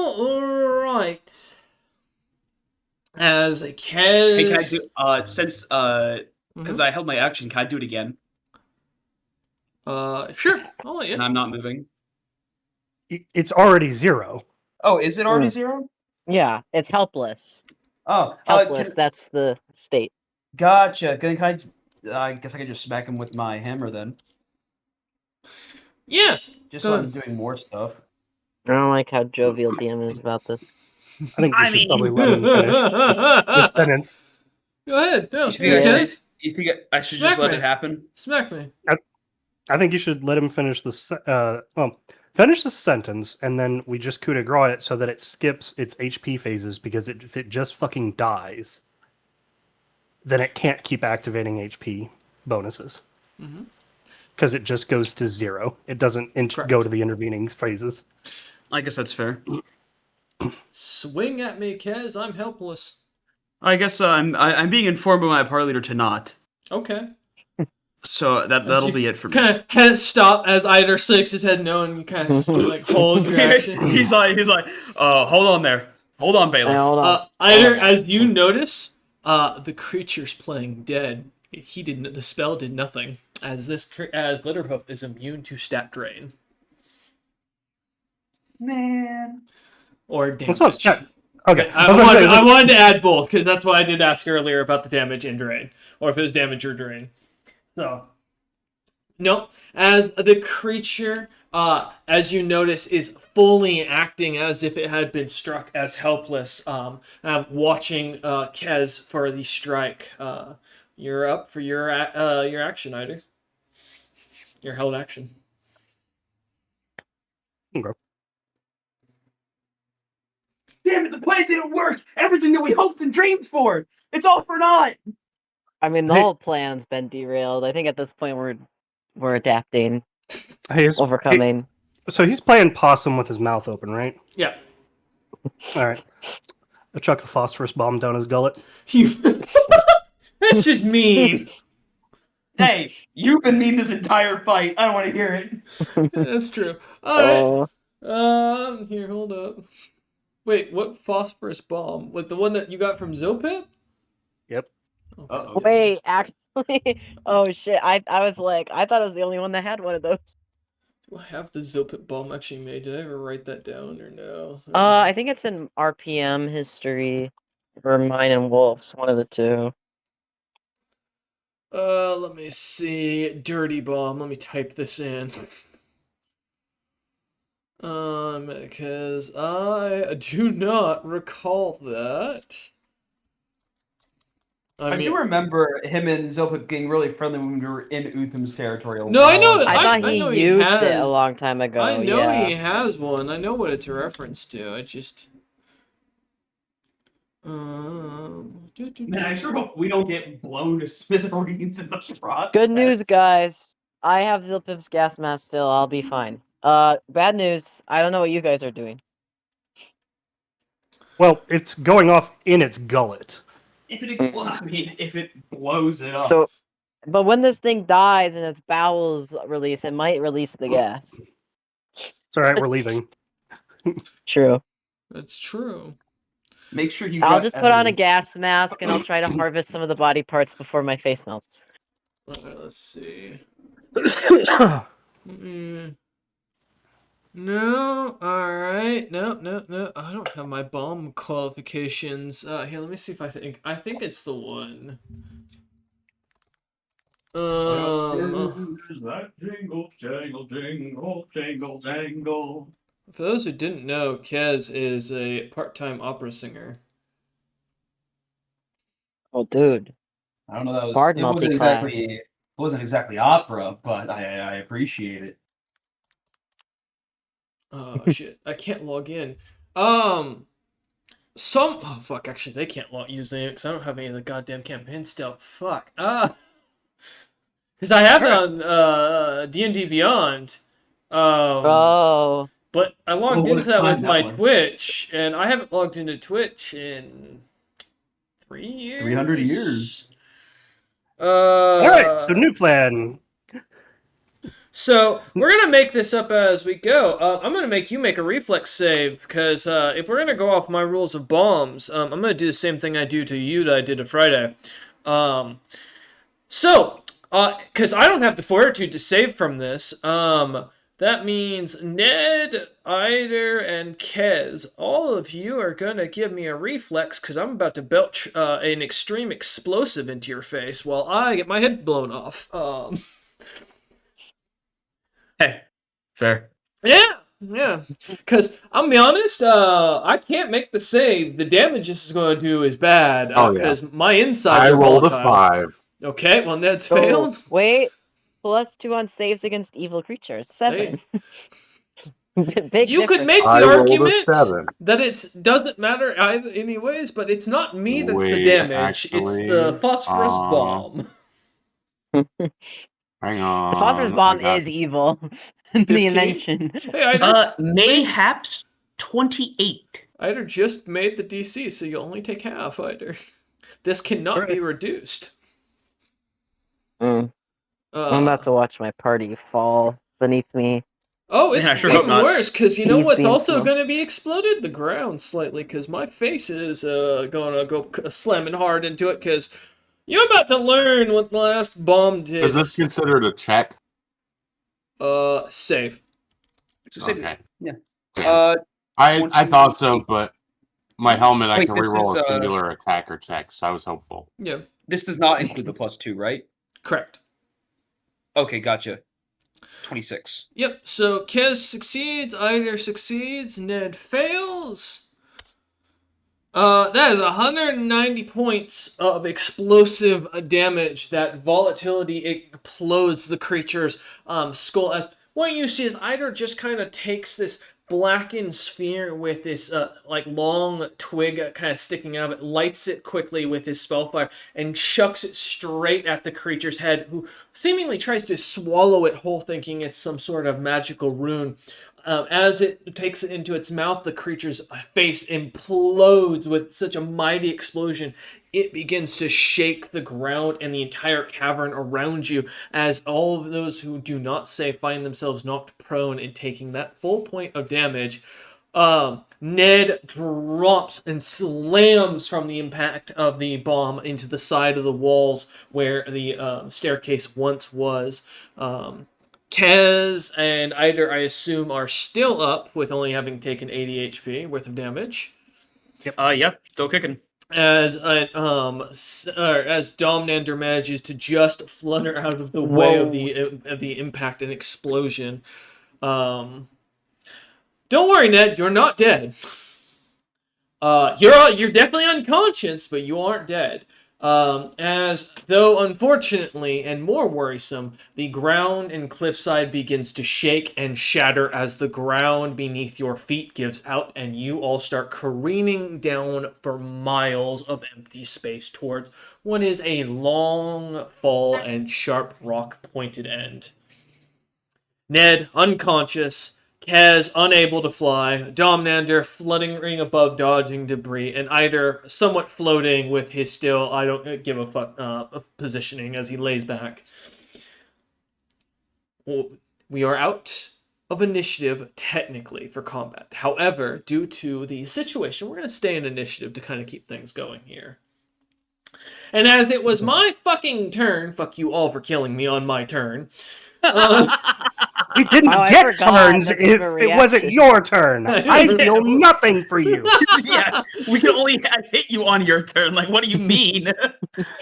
Alright. As a Kez... Hey, can I do, because I held my action, can I do it again? Sure. I'll let you. And I'm not moving. It's already 0. Oh, is it already 0? Yeah, it's helpless. Oh, Helpless, that's the state. Gotcha. I guess I can just smack him with my hammer then. Yeah. Just so I'm doing more stuff. I don't like how jovial DM is about this. I think you should probably let him finish this sentence. Go ahead. No, You think, Kez. you think I should Smack just let me. it happen? Smack me. I think you should let him finish finish the sentence, and then we just coup de grace it so that it skips its HP phases, because if it just fucking dies, then it can't keep activating HP bonuses. Because it just goes to 0. It doesn't go to the intervening phases. I guess that's fair. Swing at me, Kez. I'm helpless. I guess I'm being informed by my party leader to not. Okay. So that'll be it for me. Kind of head stop as Eider shakes his head no, and you kind of like hold your action. he's like, hold on there. Hold on, Bailiff. Hold on. Eider, as you notice, the creature's playing dead. The spell did nothing, as Glitterhoof is immune to stat drain. Man. Or damage. It's not stat. Okay. I wanted to add both, because that's why I did ask earlier about the damage and drain. Or if it was damage or drain. So, no. As the creature, as you notice, is fully acting as if it had been struck as helpless, watching Kez for the strike. You're up for your action, Eider. Your held action. Okay. Damn it, the plan didn't work! Everything that we hoped and dreamed for! It's all for naught! I mean, the whole plan's been derailed. I think at this point we're adapting, overcoming. So he's playing possum with his mouth open, right? Yeah. All right. I chuck the phosphorus bomb down his gullet. That's just mean. Hey, you've been mean this entire fight. I don't want to hear it. That's true. All right. Here, hold up. Wait, what phosphorus bomb? Like the one that you got from Zopip? Yep. Okay. Wait, actually, oh shit! I was like, I thought I was the only one that had one of those. Do I have the Zopip bomb actually made? Did I ever write that down or no? I think it's in RPM history, or mine and Wolf's, one of the two. Let me see. Dirty bomb. Let me type this in. Because I do not recall that. I do remember him and Zopip getting really friendly when we were in Utham's territory. No, I know. I thought he used it a long time ago. I know yeah. he has one. I know what it's a reference to. I just. Man, I sure hope we don't get blown to smithereens in the process. Good news, guys. I have Zilpip's gas mask still. I'll be fine. Bad news. I don't know what you guys are doing. Well, it's going off in its gullet. If it blows it up. So, but when this thing dies and its bowels release, it might release the gas. It's all right. We're leaving. True. That's true. Make sure you. I'll just put on a gas mask and I'll try to harvest some of the body parts before my face melts. Alright, let's see. No, alright. No. I don't have my bomb qualifications. Here, let me see if I think it's the one. That jingle, jangle, jingle, jangle, jangle. For those who didn't know, Kez is a part-time opera singer. Oh, dude. I don't know. That was Bard it. Wasn't multi-class. exactly opera, but I appreciate it. Oh shit! I can't log in. Oh fuck! Actually, they can't use it because I don't have any of the goddamn campaign still. Fuck. Because I have it on D&D Beyond. Oh. But I logged what a into that time with that my was. Twitch, and I haven't logged into Twitch in 3 years. 300 years. All right, so new plan. So we're gonna make this up as we go. I'm gonna make you make a reflex save because if we're gonna go off my rules of bombs, I'm gonna do the same thing I do to you that I did to Friday. Because I don't have the fortitude to save from this. That means Ned, Eider, and Kez, all of you are gonna give me a reflex because I'm about to belch an extreme explosive into your face while I get my head blown off. Hey, fair. Yeah. Because I'm gonna be honest, I can't make the save. The damage this is going to do is bad. Oh, yeah. Because my insides I are rolled a volatile. 5. Okay, well Ned's Oh, failed. wait. +2 on saves against evil creatures. 7. Big You could difference. make I the rolled a argument 7. that it doesn't matter either, anyways, but it's not me that's the Wait, damage. It's actually, the phosphorus bomb. Hang on. The phosphorus bomb is evil. The 15? invention. Hey, Eider, Mayhaps 28. Eider just made the DC, so you only take half, Eider. This cannot be reduced. I'm about to watch my party fall beneath me. Oh, it's Man, I sure hope even not. worse, because you know He's what's being also slow. going to be exploded? The ground slightly, because my face is going to go slamming hard into it, because you're about to learn what the last bomb did. Is this considered a check? Save. It's a save. Okay. Yeah. Damn. I thought so, but my helmet, I Wait, can this reroll is, a singular attacker check, so I was hopeful. Yeah, This does not include the +2, right? correct. Okay, gotcha. 26. Yep, so Kez succeeds, Eider succeeds, Ned fails. That is 190 points of explosive damage. That volatility explodes the creature's skull. As what you see is Eider just kind of takes this blackened sphere with this like long twig kind of sticking out of it, lights it quickly with his spellfire, and chucks it straight at the creature's head, who seemingly tries to swallow it whole, thinking it's some sort of magical rune. As it takes it into its mouth, the creature's face implodes with such a mighty explosion. It begins to shake the ground and the entire cavern around you, as all of those who do not save find themselves knocked prone and taking that full point of damage. Ned drops and slams from the impact of the bomb into the side of the walls where the staircase once was. Kez and Eider, I assume, are still up with only having taken 80 HP worth of damage. Yep, still kicking. As Domnander manages to just flutter out of the way of the impact and explosion. Don't worry, Ned, you're not dead. You're definitely unconscious, but you aren't dead. As though unfortunately and more worrisome, the ground and cliffside begins to shake and shatter as the ground beneath your feet gives out, and you all start careening down for miles of empty space towards what is a long fall and sharp rock pointed end. Ned, unconscious, Kez unable to fly, Domnander fluttering above dodging debris, and Eider somewhat floating with his still I don't give a fuck positioning as he lays back. We are out of initiative technically for combat. However, due to the situation, we're going to stay in initiative to kind of keep things going here. And as it was my fucking turn, fuck you all for killing me on my turn. You didn't Oh, I get forgot turns that there's if a it wasn't reaction. your turn. I feel nothing for you. Yeah, we can only hit you on your turn. Like, what do you mean?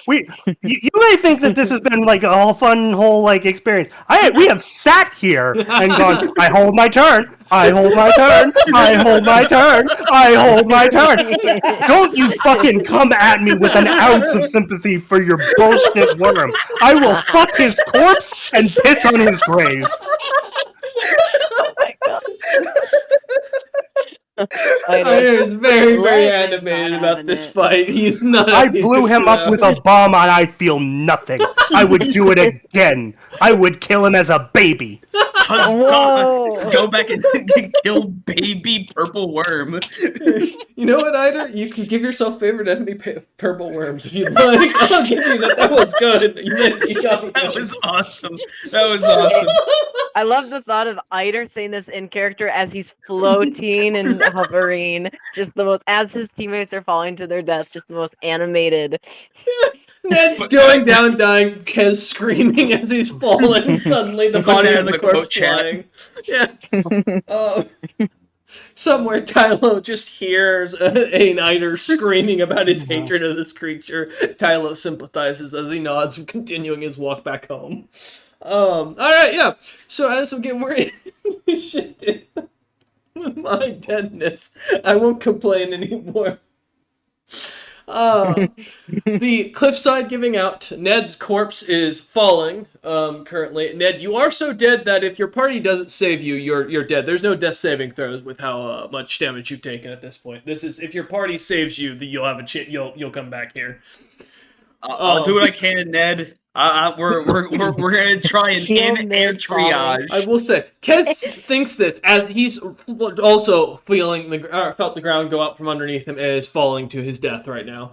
You may think that this has been like a whole fun whole like experience. We have sat here and gone, I hold my turn, I hold my turn, I hold my turn, I hold my turn. Don't you fucking come at me with an ounce of sympathy for your bullshit worm. I will fuck his corpse and piss on his grave. Oh my god. Ryder is very, very Life is animated not about having this it. fight. He's not I happy blew to him shoot up with a out. bomb and I feel nothing. I would do it again. I would kill him as a baby. Huzzah! Whoa. Go back and kill baby purple worm. You know what, Ryder? You can give yourself favorite enemy purple worms if you'd like. I'll give you that. That was good. You got me. That was awesome. That was awesome. I love the thought of Eider saying this in character as he's floating and hovering. Just the most, as his teammates are falling to their death, just the most animated. Ned's going down, dying. Kez screaming as he's falling. Suddenly, the Put body that of in the the corpse quote chat. flying. Yeah. Somewhere, Tylo just hears Eider screaming about his hatred of this creature. Tylo sympathizes as he nods, continuing his walk back home. All right, yeah. So as we get more shit with my deadness, I won't complain anymore. The cliffside giving out. Ned's corpse is falling. Currently, Ned, you are so dead that if your party doesn't save you, you're dead. There's no death saving throws with how much damage you've taken at this point. This is if your party saves you, you'll have a you'll come back here. I'll do what I can, Ned. We're gonna try and Heal in-air Ned falling. triage. I will say, Kez thinks this as he's also feeling felt the ground go out from underneath him and is falling to his death right now.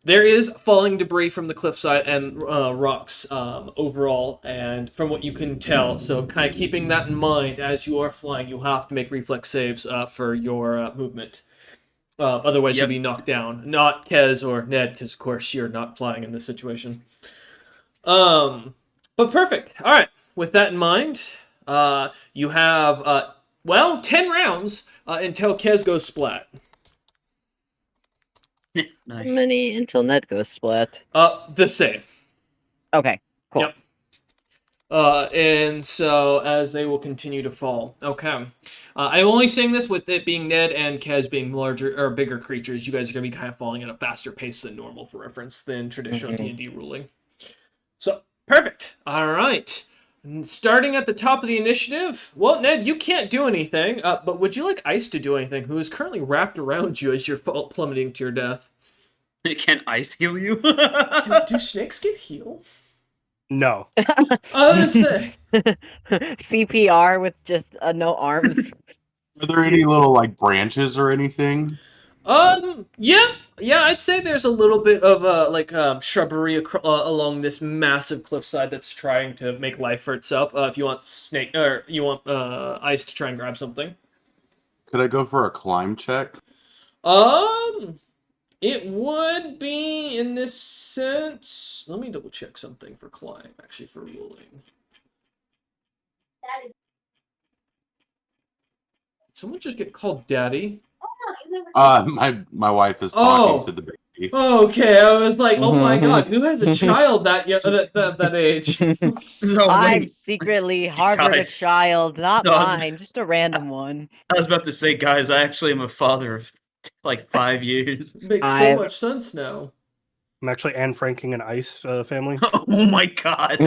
There is falling debris from the cliffside and rocks overall, and from what you can tell, so kind of keeping that in mind as you are flying, you'll have to make reflex saves for your movement. Otherwise, you'll be knocked down. Not Kez or Ned, because of course you're not flying in this situation. But perfect. All right. With that in mind, you have 10 rounds until Kez goes splat. How Nice. many until Ned goes splat? The same. Okay, cool. Yep. And so as they will continue to fall. Okay. I'm only saying this with it being Ned and Kez being larger or bigger creatures. You guys are going to be kind of falling at a faster pace than normal for reference than traditional D&D ruling. So, perfect. All right. Starting at the top of the initiative. Well, Ned, you can't do anything, but would you like Ice to do anything, who is currently wrapped around you as you're plummeting to your death? Can ice heal you? Do snakes get healed? No. I was going to say. CPR with just no arms. Are there any little like branches or anything? Yeah, I'd say there's a little bit of shrubbery along this massive cliffside that's trying to make life for itself. If you want Ice to try and grab something. Could I go for a climb check? It would be in this sense. Let me double check something for climb, actually, for ruling. Did someone just get called daddy? My wife is talking to the baby. Okay, I was like, oh my god, who has a child that age? No, I'm wait. secretly harbored a Guys. child, not No, mine, just a random one. I was about to say, guys, I actually am a father of like 5 years. Makes so much sense now. I'm actually Anne Franking an Ice family. Oh my god.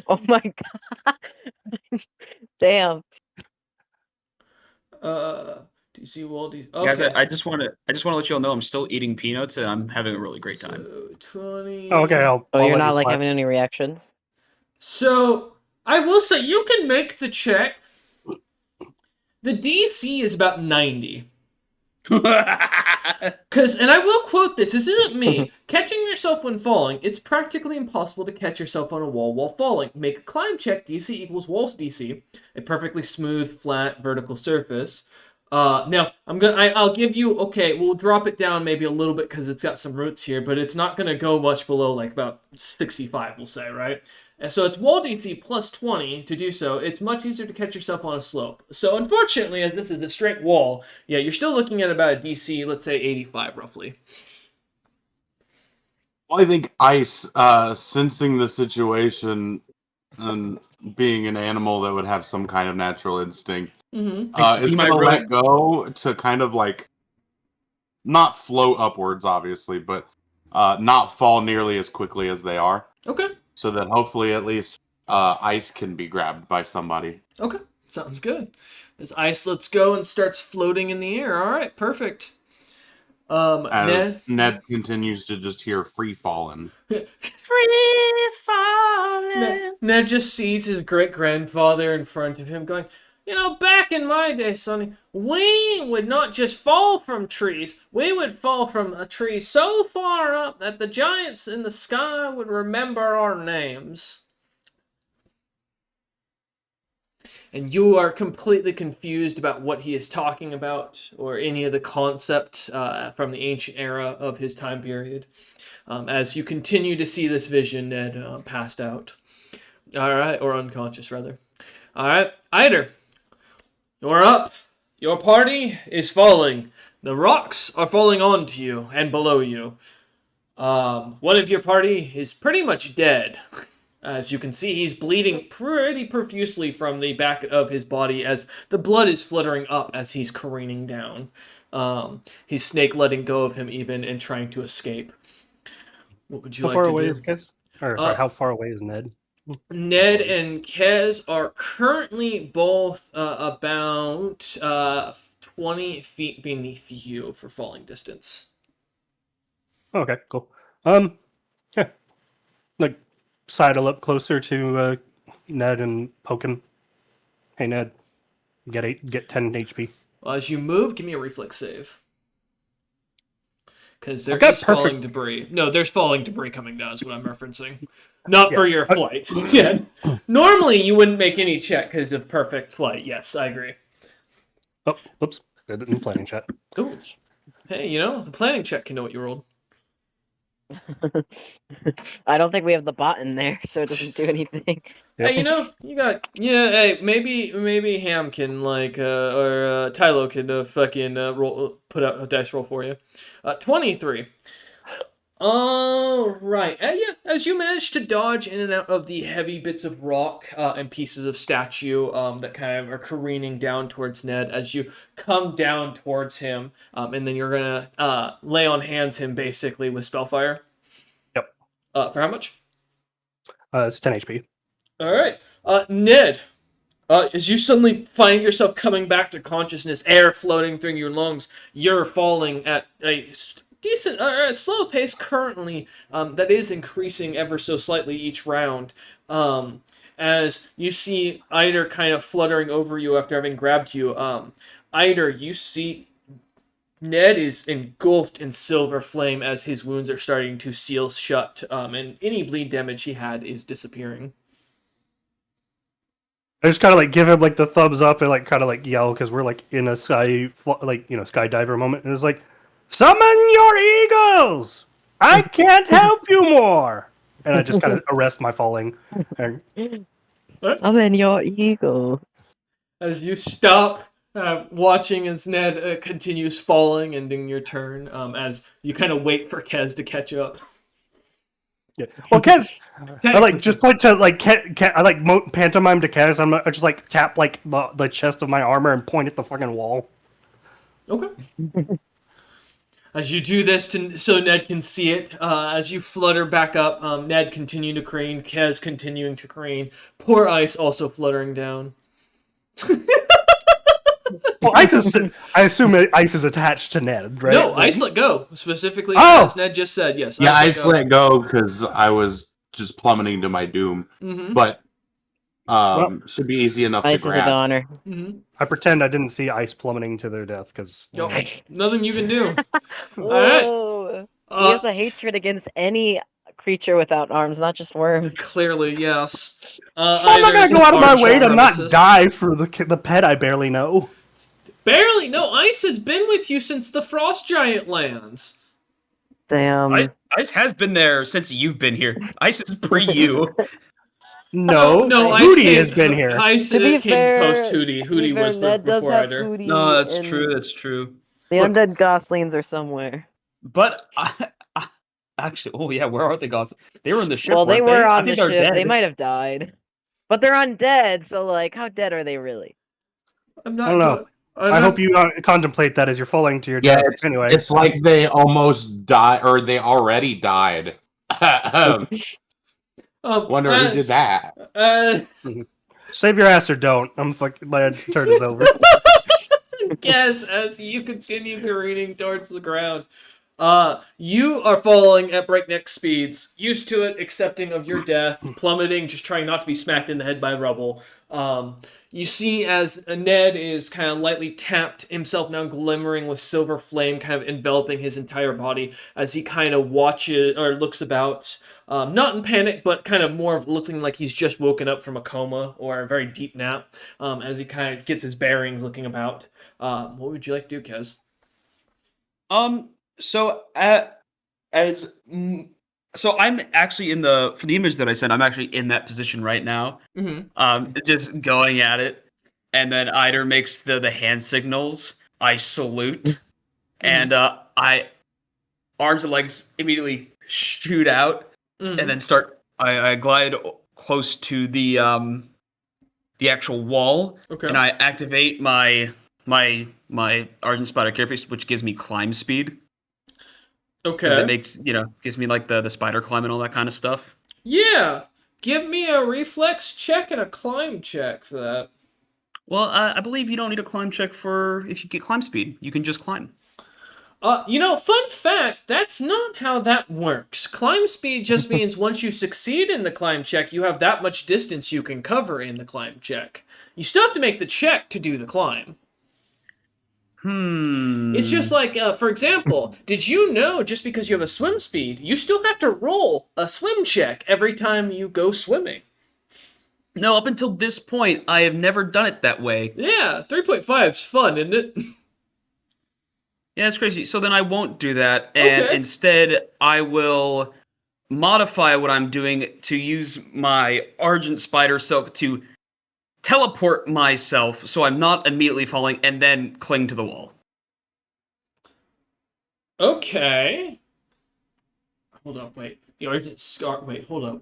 Oh my god. Damn. DC Waldy. Guys, Okay. I just want to let you all know I'm still eating peanuts and I'm having a really great time. So 20. Oh, okay, Oh, I'll you're let not you like slide. having any reactions? So I will say you can make the check. The DC is about 90. And I will quote this isn't me. Catching yourself when falling, it's practically impossible to catch yourself on a wall while falling. Make a climb check, DC equals walls DC, a perfectly smooth, flat, vertical surface. Now, I'll give you, okay, we'll drop it down maybe a little bit because it's got some roots here, but it's not going to go much below like about 65, we'll say, right? And so it's wall DC plus 20 to do so. It's much easier to catch yourself on a slope. So unfortunately, as this is a straight wall, yeah, you're still looking at about a DC, let's say 85 roughly. Well, I think Ice, sensing the situation and being an animal that would have some kind of natural instinct, Mm-hmm. is see my going to rope. let go to kind of like not float upwards, obviously, but not fall nearly as quickly as they are. Okay. So that hopefully at least Ice can be grabbed by somebody. Okay. Sounds good. As Ice lets go and starts floating in the air. All right. Perfect. As Ned continues to just hear free falling. Free falling. Ned just sees his great grandfather in front of him going, back in my day, Sonny, we would not just fall from trees. We would fall from a tree so far up that the giants in the sky would remember our names. And you are completely confused about what he is talking about or any of the concepts from the ancient era of his time period. As you continue to see this vision, Ned passed out. All right, or unconscious, rather. All right, Eider, you're up. Your party is falling. The rocks are falling onto you and below you. One of your party is pretty much dead. As you can see, he's bleeding pretty profusely from the back of his body as the blood is fluttering up as he's careening down. He's snake letting go of him even and trying to escape. What would you How like far to away do? is Kez? Or sorry, how far away is Ned? Ned and Kez are currently both about 20 feet beneath you for falling distance. Okay, cool. Yeah, like sidle up closer to Ned and poke him. Hey Ned, get 10 HP. Well, as you move, give me a reflex save. Because there got is falling perfect- debris. No, there's falling debris coming down is what I'm referencing. Not for Yeah. your flight. Yeah. Normally, you wouldn't make any check because of perfect flight. Yes, I agree. Oh, whoops. I didn't planning chat. Ooh. Hey, the planning check can know what you rolled. I don't think we have the bot in there, so it doesn't do anything. Yep. Hey, you got hey, maybe Ham can or Tylo can fucking roll put out a dice roll for you. 23. All right. Yeah, as you manage to dodge in and out of the heavy bits of rock and pieces of statue that kind of are careening down towards Ned, as you come down towards him, and then you're gonna lay on hands him basically with spellfire. Yep. For how much? It's 10 HP. All right, Ned. As you suddenly find yourself coming back to consciousness, air floating through your lungs, you're falling at a decent, slow pace currently. That is increasing ever so slightly each round. As you see Eider kind of fluttering over you after having grabbed you. Eider, you see Ned is engulfed in silver flame as his wounds are starting to seal shut, and any bleed damage he had is disappearing. I just kind of give him the thumbs up and kind of yell because we're in a skydiver moment, and it's summon your eagles! I can't help you more! And I just kind of arrest my falling. And Summon your eagle. As you stop watching as Ned continues falling, ending your turn, as you kind of wait for Kez to catch up. yeah. Well, Kez, I just point to I pantomime to Kez. I just tap the chest of my armor and point at the fucking wall. Okay. As you do this so Ned can see it, as you flutter back up, Ned continuing to careen, Kez continuing to careen, poor Ice also fluttering down. Well, I assume Ice is attached to Ned, right? No, Ice let go, specifically Oh! as Ned just said, yes. Yeah, Ice let go because I was just plummeting to my doom. Mm-hmm. But should be easy enough Ice to is a grab. goner. Mm-hmm. I pretend I didn't see Ice plummeting to their death because Nothing you can do. Whoa. He Uh, has a hatred against any creature without arms, not just worms. Clearly, yes. I'm not gonna go out of my way to not die for the pet I barely know. Barely? No, Ice has been with you since the Frost Giant lands. Damn. Ice has been there since you've been here. Ice is pre you. No, No, I- Ice Hootie came, has been here. Ice To be came fair, post Hootie. to be Hootie fair, was Ned does before have Ider. Hootie. No, that's and true. That's true. The Look, undead goslings are somewhere. but actually, oh yeah, where are the gods? They were in the ship. Well, they weren't were I on the think they're ship. They dead. might have died, but they're undead. So, like, how dead are they really? I'm I not don't know. go- I'm I not- hope you contemplate that as you're falling to your Yeah, death. Anyway, it's like they almost died, or they already died. Wonder who did that. save your ass or don't. My turn is over. Guess as you continue careening towards the ground. You are falling at breakneck speeds, used to it, accepting of your death, plummeting, just trying not to be smacked in the head by rubble. You see as Ned is kind of lightly tapped, himself now glimmering with silver flame, kind of enveloping his entire body as he kind of watches or looks about, not in panic, but kind of more of looking like he's just woken up from a coma or a very deep nap, as he kind of gets his bearings looking about. What would you like to do, Kez? So so I'm actually for the image that I sent. I'm actually in that position right now. Mm-hmm. Just going at it, and then Eider makes the hand signals. I salute, and I arms and legs immediately shoot out, and then start. I glide close to the actual wall, Okay. and I activate my Ardent Spider Carapace, which gives me climb speed. Because Okay. it makes, gives me like the spider climb and all that kind of stuff. Yeah. Give me a reflex check and a climb check for that. Well, I believe you don't need a climb check if you get climb speed. You can just climb. Fun fact, that's not how that works. Climb speed just means once you succeed in the climb check, you have that much distance you can cover in the climb check. You still have to make the check to do the climb. It's just like, for example, did you know just because you have a swim speed, you still have to roll a swim check every time you go swimming? No, up until this point, I have never done it that way. Yeah, 3.5 is fun, isn't it? Yeah, it's crazy. So then I won't do that, and Okay. instead I will modify what I'm doing to use my Argent Spider Silk to teleport myself so I'm not immediately falling and then cling to the wall. Okay. Hold up, wait. The Argent Scar. Wait, hold up.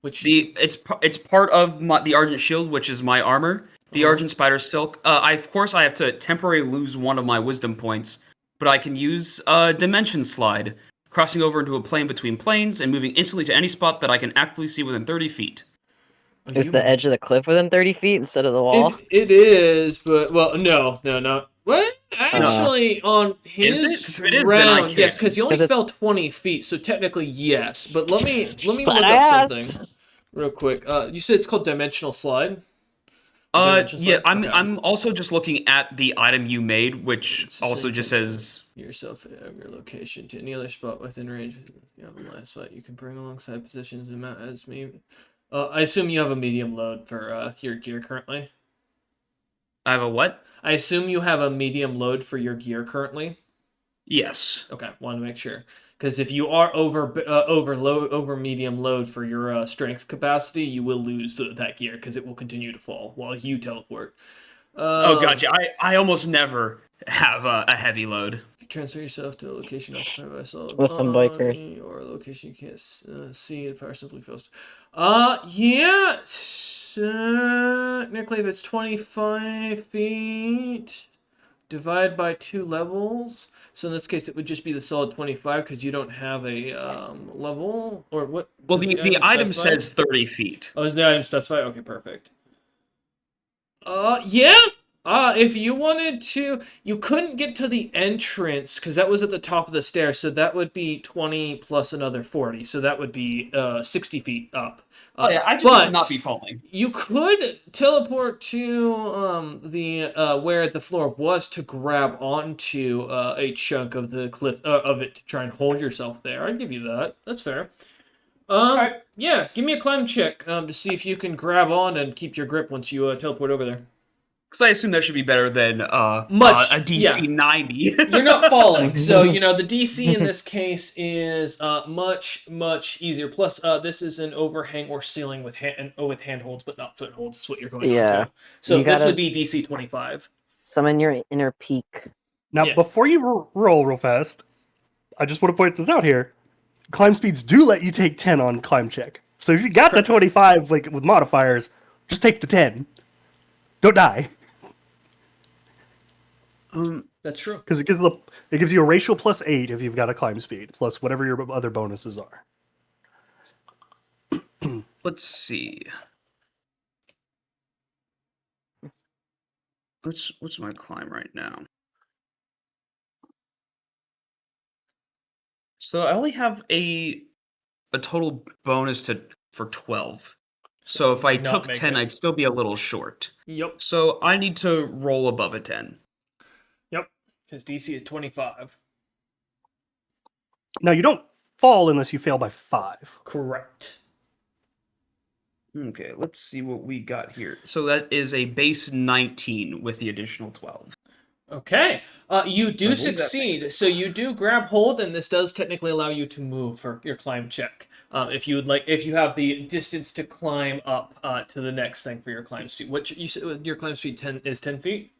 It's part of the Argent Shield, which is my armor. The Argent Spider Silk. I have to temporarily lose one of my Wisdom points, but I can use Dimension Slide, crossing over into a plane between planes and moving instantly to any spot that I can actively see within 30 feet. Is the edge of the cliff within 30 feet instead of the wall? It is, but no. What? Actually, on Is it? his 'Cause if it is, then I round, yes, can't. because he only 'Cause it's- fell 20 feet, so technically yes. But let me look But up I something real quick. You said it's called Dimensional Slide. Dimension Yeah, Slide? Okay. I'm also just looking at the item you made, which It's also just just says yourself at your location to any other spot within range. You have the last fight you can bring alongside positions and mount as me. I assume you have a medium load for your gear currently. I have a what? I assume you have a medium load for your gear currently. Yes. Okay, want to make sure because if you are over medium load for your strength capacity, you will lose that gear because it will continue to fall while you teleport. Oh, gotcha. I almost never have a heavy load. Transfer yourself to a location occupied by a solid With some bikers. body or a location you can't see. The power simply fails. Yeah. Technically, if it's 25 feet, divide by 2 levels. So in this case, it would just be the solid 25 because you don't have a level or what? Well, does the item specify? says 30 feet. Oh, is the item specified? Okay, perfect. Yeah. If you wanted to, you couldn't get to the entrance because that was at the top of the stairs. So that would be 20 plus another 40. So that would be 60 feet up. Oh yeah, I just need to not be falling. You could teleport to the where the floor was to grab onto a chunk of the cliff of it to try and hold yourself there. I'd give you that. That's fair. Alright. Yeah, give me a climb check to see if you can grab on and keep your grip once you teleport over there. Because I assume that should be better than Much, a DC yeah. 90. You're not falling, so the DC in this case is much easier. Plus, this is an overhang or ceiling with handholds, but not footholds. Is what you're going Yeah. on to. So You this gotta- would be DC 25. Summon your inner peak. Now, Yeah. before you roll real fast, I just want to point this out here. Climb speeds do let you take 10 on climb check. So if you got the 25 like with modifiers, just take the 10. Don't die. That's true. Because it gives you a racial +8 if you've got a climb speed, plus whatever your other bonuses are. Let's see. What's my climb right now? So I only have a total bonus for 12. So if I Not took make 10, it. I'd still be a little short. Yep. So I need to roll above a 10. Yep. Because DC is 25. Now, you don't fall unless you fail by 5. Correct. Okay, let's see what we got here. So that is a base 19 with the additional 12. Okay. You do I believe that succeed. So you do grab hold, and this does technically allow you to move for your climb check. If you would like, if you have the distance to climb up to the next thing for your climb speed. What you said your climb speed 10 feet?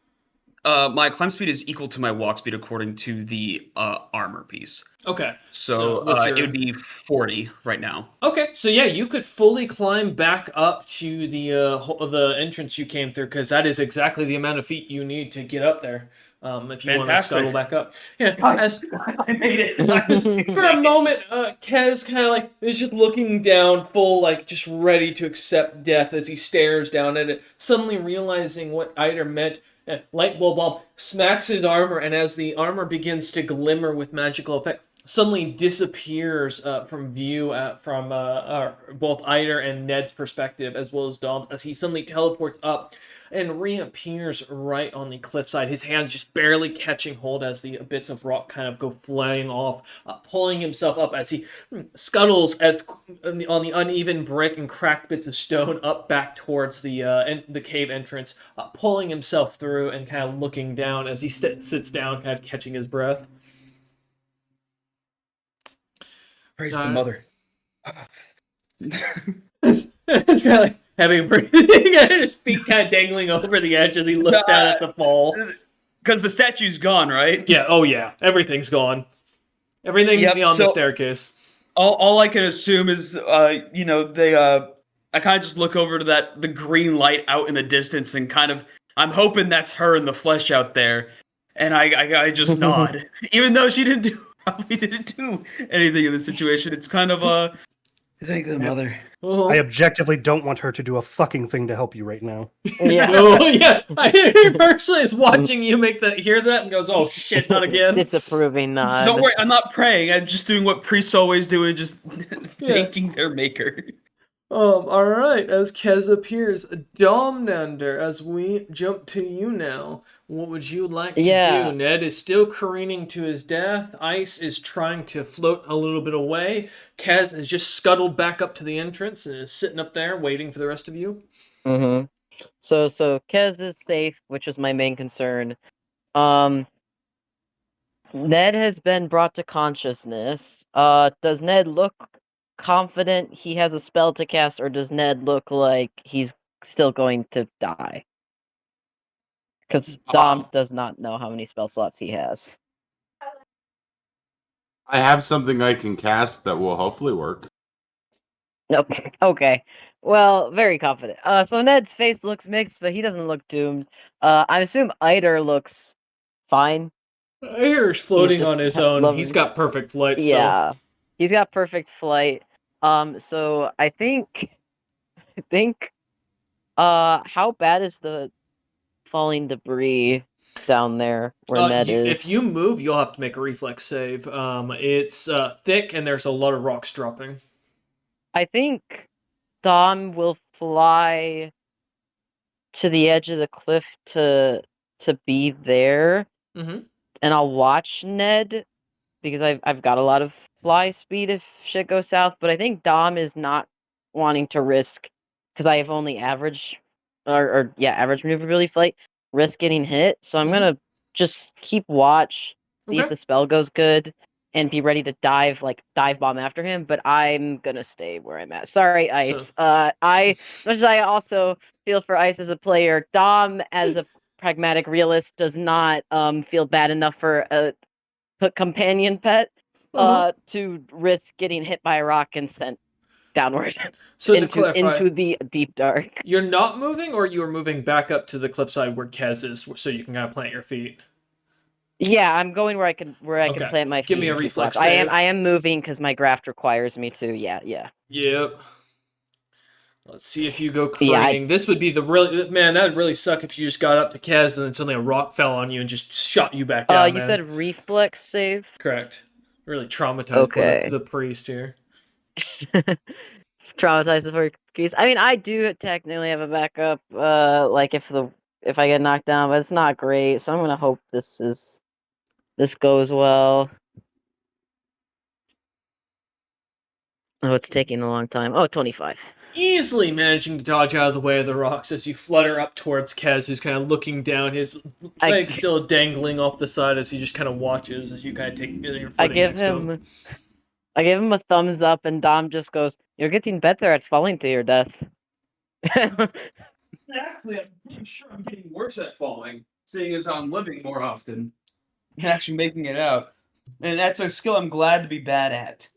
My climb speed is equal to my walk speed according to the armor piece. Okay. So what's your... it would be 40 right now. Okay, so yeah, you could fully climb back up to the entrance you came through, because that is exactly the amount of feet you need to get up there. If you want to Fantastic. scuttle back up. Yeah. Guys, I made it. For a moment, Kez kind of like is just looking down, full like just ready to accept death as he stares down at it, suddenly realizing what Eider meant. Light bulb smacks his armor, and as the armor begins to glimmer with magical effect, suddenly disappears from view from both Eider and Ned's perspective, as well as Dom's, as he suddenly teleports up and reappears right on the cliffside, his hands just barely catching hold as the bits of rock kind of go flying off, pulling himself up as he scuttles on the uneven brick and cracked bits of stone up back towards the cave entrance, pulling himself through and kind of looking down as he sits down, kind of catching his breath. Praise the mother. It's kind of like heavy breathing and his feet kind of dangling over the edge as he looks down at the fall. Because the statue's gone, right? Yeah, oh yeah, everything's gone. Everything beyond the so staircase. All I can assume is, they, I kind of just look over to the green light out in the distance and I'm hoping that's her in the flesh out there. And I just nod. Even though she probably didn't do anything in this situation. It's kind of thank the mother. Oh. I objectively don't want her to do a fucking thing to help you right now. Yeah. Oh yeah, he personally is watching you hear that and goes, "Oh shit, not again." Disapproving nod. Don't worry, I'm not praying. I'm just doing what priests always do and just thanking their maker. All right. As Kez appears, Domnander, as we jump to you now, what would you like to do? Ned is still careening to his death. Ice is trying to float a little bit away. Kez has just scuttled back up to the entrance and is sitting up there waiting for the rest of you. Mm-hmm. So Kez is safe, which is my main concern. Ned has been brought to consciousness. Does Ned look confident he has a spell to cast, or does Ned look like he's still going to die? Because Dom does not know how many spell slots he has. I have something I can cast that will hopefully work. Nope. Okay. Well, very confident. So Ned's face looks mixed, but he doesn't look doomed. I assume Eider looks fine. Eider's floating just on his own. lovely. He's got perfect flight. Yeah. He's got perfect flight. So I think, how bad is the falling debris down there where Ned is? If you move, you'll have to make a reflex save. It's thick and there's a lot of rocks dropping. I think Dom will fly to the edge of the cliff to be there, Mm-hmm. and I'll watch Ned because I've got a lot of fly speed if shit goes south. But I think Dom is not wanting to risk because I have only average maneuverability flight. risk getting hit, so I'm Mhm. gonna just keep watch, see if Okay. the spell goes good, and be ready to dive bomb after him. But I'm gonna stay where I'm at. Sorry, So Ice. As much as I also feel for Ice as a player, Dom as a pragmatic realist does not feel bad enough for a companion pet uh-huh. to risk getting hit by a rock and sent downward So to clarify, into the deep dark. you're not moving, or you are moving back up to the cliffside where Kez is, so you can kind of plant your feet. Yeah, I'm going where I can Okay. plant my Give feet me a and keep reflex watch. save. I am moving because my graft requires me to. Yeah, yeah. Yep. Let's see if you go Yeah, craning. This would be the really man. That would really suck if you just got up to Kez and then suddenly a rock fell on you and just shot you back down, you man. said reflex save. Correct. Really traumatized poor Okay. the priest here. Traumatized before Grease. I mean, I do technically have a backup. Like if I get knocked down, but it's not great. So I'm gonna hope this goes well. Oh, it's taking a long time. Oh, 25. Easily managing to dodge out of the way of the rocks as you flutter up towards Kez, who's kind of looking down, his I legs still dangling off the side as he just kind of watches as you kind of take your I footing give next to him. him I give him a thumbs up, and Dom just goes, "You're getting better at falling to your death." Actually, I'm pretty sure I'm getting worse at falling, seeing as I'm living more often and actually making it out. And that's a skill I'm glad to be bad at.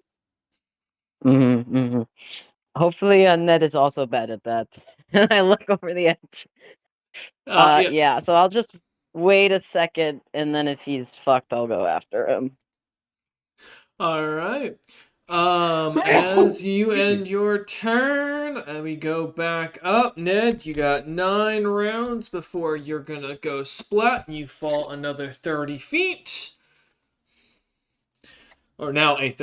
Hopefully, Ned is also bad at that. I look over the edge. Yeah. Yeah. So I'll just wait a second, and then if he's fucked, I'll go after him. All right. As you end your turn, we go back up. Ned, you got 9 rounds before you're gonna go splat, and you fall another 30 feet. Or now a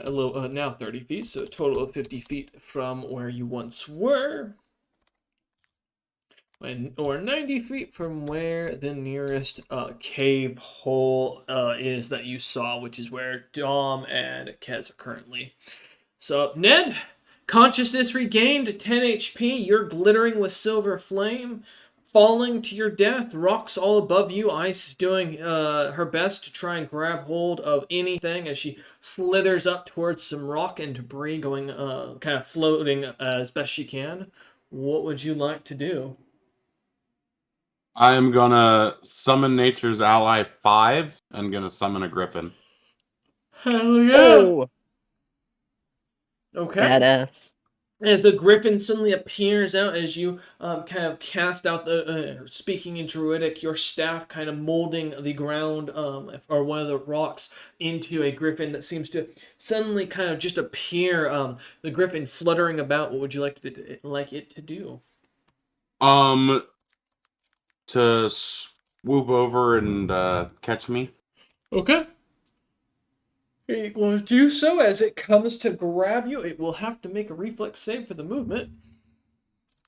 little now 30 feet, so a total of 50 feet from where you once were. Or 90 feet from where the nearest cave hole is that you saw, which is where Dom and Kez are currently. So, Ned, consciousness regained, 10 HP. You're glittering with silver flame. Falling to your death, rocks all above you. Ice is doing her best to try and grab hold of anything as she slithers up towards some rock and debris, going kind of floating as best she can. What would you like to do? I am gonna summon Nature's Ally 5 and gonna summon a griffin. Hell yeah! Oh, Okay. badass. As the griffin suddenly appears out as you kind of cast out the, speaking in Druidic, your staff kind of molding the ground or one of the rocks into a griffin that seems to suddenly kind of just appear. The griffin fluttering about. What would you like it to do? To swoop over and catch me. Okay. It will do so as it comes to grab you. It will have to make a reflex save for the movement.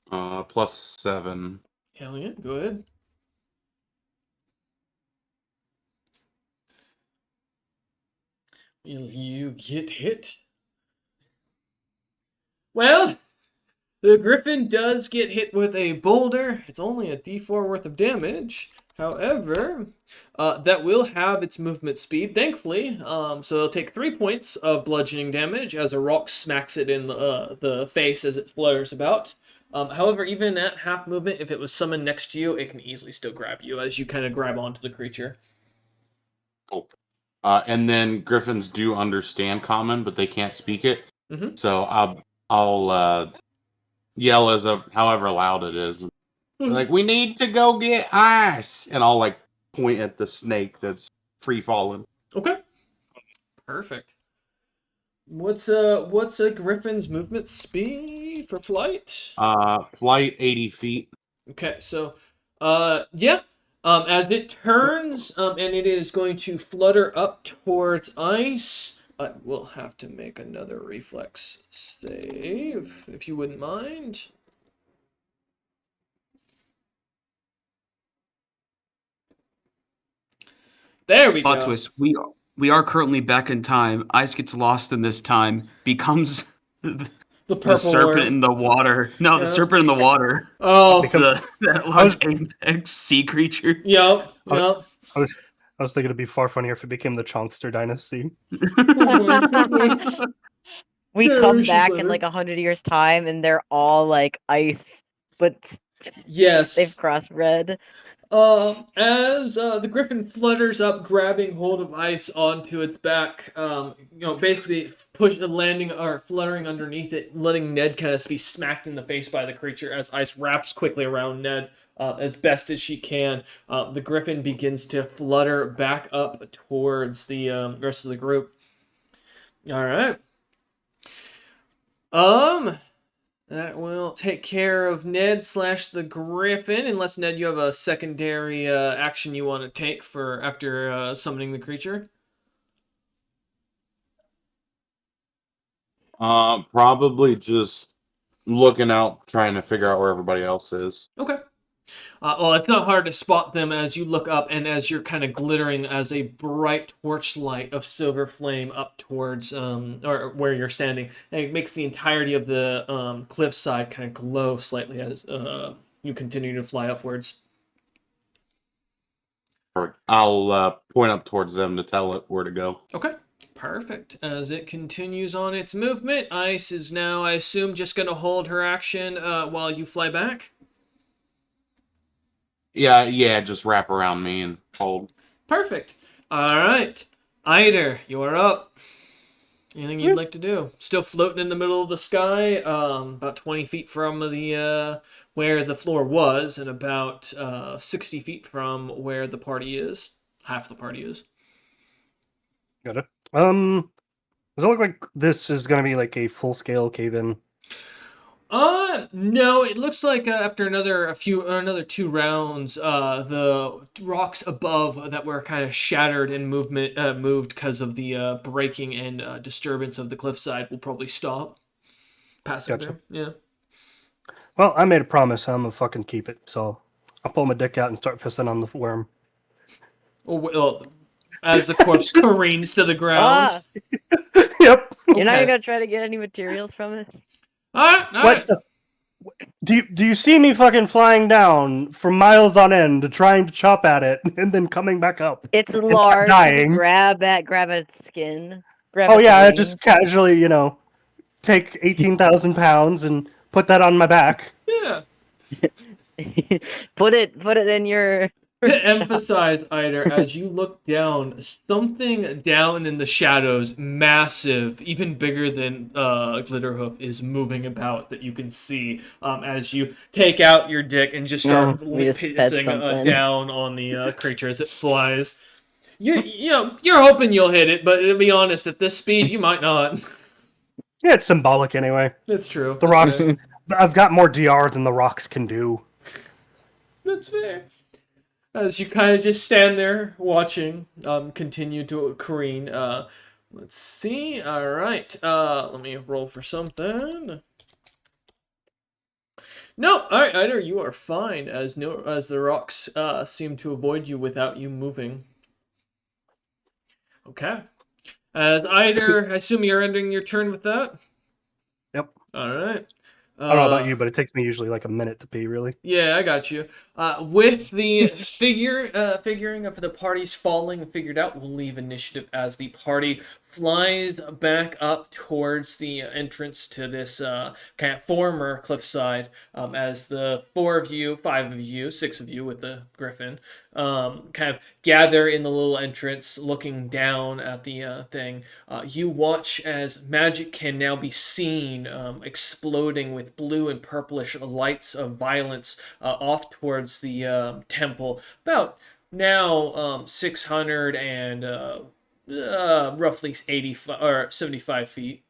+7. Hell yeah, go ahead. You get hit. Well, the griffin does get hit with a boulder. It's only a d4 worth of damage. However, that will have its movement speed, thankfully. So it'll take 3 points of bludgeoning damage as a rock smacks it in the face as it flutters about. However, even at half movement, if it was summoned next to you, it can easily still grab you as you kind of grab onto the creature. Oh. And then griffins do understand common, but they can't speak it. Mm-hmm. So I'll yell as of however loud it is. Like, we need to go get ice, and I'll like point at the snake that's free falling. Okay. Perfect. What's a griffin's movement speed for flight? Flight 80 feet. Okay, so yeah. As it turns, and it is going to flutter up towards ice. I will have to make another reflex save, if you wouldn't mind. There we Plot go. twist. We are currently back in time. Ice gets lost in this time, becomes The The purple serpent worm. in the water. No, Yeah. the serpent in the water. Oh, Become- That I large was, apex sea creature. yep, I, yep. I was, I was thinking it'd be far funnier if it became the Chonkster Dynasty. We come Generations back in later. like 100 years time, and they're all like ice, but Yes. they've crossbred. As the griffin flutters up, grabbing hold of ice onto its back, basically landing or fluttering underneath it, letting Ned kind of be smacked in the face by the creature as ice wraps quickly around Ned as best as she can. The griffin begins to flutter back up towards the rest of the group. All right. That will take care of Ned / the Griffin, unless Ned, you have a secondary action you want to take for after summoning the creature. Probably just looking out, trying to figure out where everybody else is. Okay. Well, it's not hard to spot them as you look up and as you're kind of glittering as a bright torchlight of silver flame up towards or where you're standing. And it makes the entirety of the cliffside kind of glow slightly as you continue to fly upwards. Perfect. I'll point up towards them to tell it where to go. Okay. Perfect. As it continues on its movement, Ice is now, I assume, just going to hold her action while you fly back. Yeah, just wrap around me and hold. Perfect. All right. Eider, you're up. Anything you'd like to do? Still floating in the middle of the sky, about 20 feet from the where the floor was, and about 60 feet from where the party is. Half the party is. Got it. Does it look like this is gonna be like a full-scale cave-in? No, it looks like after another 2 rounds, the rocks above that were kind of shattered and moved because of the breaking and disturbance of the cliffside will probably stop. Passing Gotcha. through, yeah. Well, I made a promise. I'm gonna fucking keep it. So I'll pull my dick out and start fisting on the worm. Well, as the corpse careens to the ground. Ah, Yep. you're not Okay. even gonna try to get any materials from it. All right, all What? right. Do you see me fucking flying down for miles on end, trying to chop at it, and then coming back up? It's not large. dying. Grab at its skin. Grab Oh its yeah, I wings. just casually, take 18,000 pounds and put that on my back. Yeah. put it in your. To emphasize, Eider, as you look down, something down in the shadows, massive, even bigger than Glitterhoof, is moving about that you can see as you take out your dick and just start We just pet pissing something. down on the creature as it flies. You're hoping you'll hit it, but to be honest, at this speed, you might not. Yeah, it's symbolic anyway. That's true. The That's rocks. fair. I've got more DR than the rocks can do. That's fair. As you kind of just stand there watching, continue to careen. Let's see. All right. Let me roll for something. No. All right, Eider, you are fine. As the rocks seem to avoid you without you moving. Okay. As Eider, I assume you're ending your turn with that. Yep. All right. I don't know about you, but it takes me usually like a minute to pee, really. Yeah, I got you. With the figuring of the parties falling figured out, we'll leave initiative as the party flies back up towards the entrance to this kind of former cliffside. As the 4 of you, 5 of you, 6 of you with the griffin, kind of gather in the little entrance, looking down at the thing. You watch as magic can now be seen exploding with blue and purplish lights of violence off towards the temple. About now 600 and roughly 85 or 75 feet.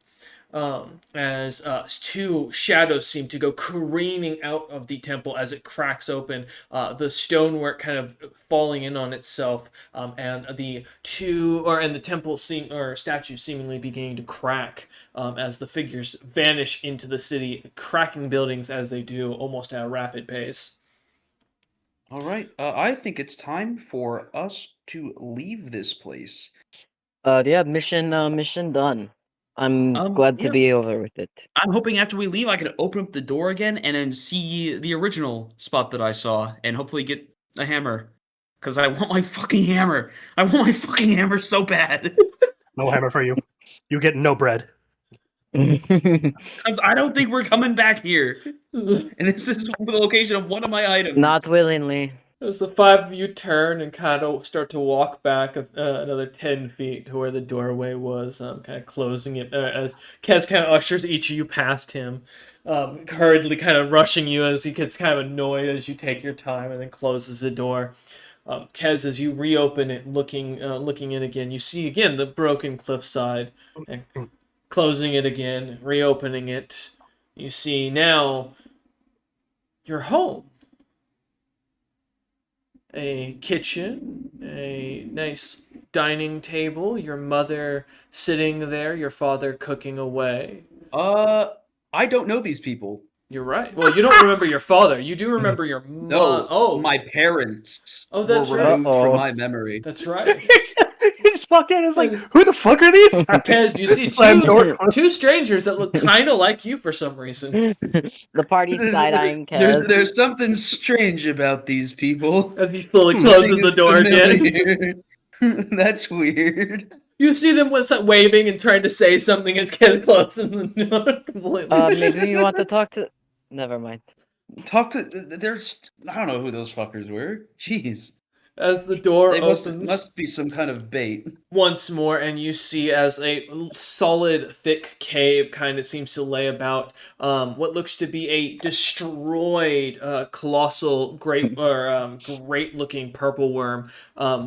As 2 shadows seem to go careening out of the temple as it cracks open, the stonework kind of falling in on itself, and the temple statue seemingly beginning to crack as the figures vanish into the city, cracking buildings as they do, almost at a rapid pace. All right. I think it's time for us to leave this place. Yeah, mission done. I'm glad to yeah. be over with it. I'm hoping after we leave, I can open up the door again and then see the original spot that I saw, and hopefully get a hammer. Because I want my fucking hammer. I want my fucking hammer so bad. No hammer for you. You get no bread. Because I don't think we're coming back here. And this is the location of one of my items. Not willingly. As the five of you turn and kind of start to walk back another 10 feet to where the doorway was, kind of closing it as Kez kind of ushers each of you past him, hurriedly kind of rushing you as he gets kind of annoyed as you take your time and then closes the door. Kez, as you reopen it, looking in again, you see again the broken cliffside, and closing it again, reopening it, you see now your home. A kitchen, a nice dining table, your mother sitting there, your father cooking away. I don't know these people. You're right. Well, you don't remember your father. You do remember your No, oh, my parents Oh, that's were right. removed Uh-oh. from my memory. That's right. He just walked in and is like, who the fuck are these guys? Kez, you see Slam door closed. two strangers that look kind of like you for some reason. The party's side-eyeing There's, Kez. there's something strange about these people. As he slowly Nothing closes the is door again. familiar. That's weird. You see them waving and trying to say something as Kez closes the door completely. Maybe you want to talk to... Never mind. Talk to there's I don't know who those fuckers were. Jeez. As the door They opens must be some kind of bait. once more, and you see as a solid, thick cave kind of seems to lay about what looks to be a destroyed, colossal, great-looking purple worm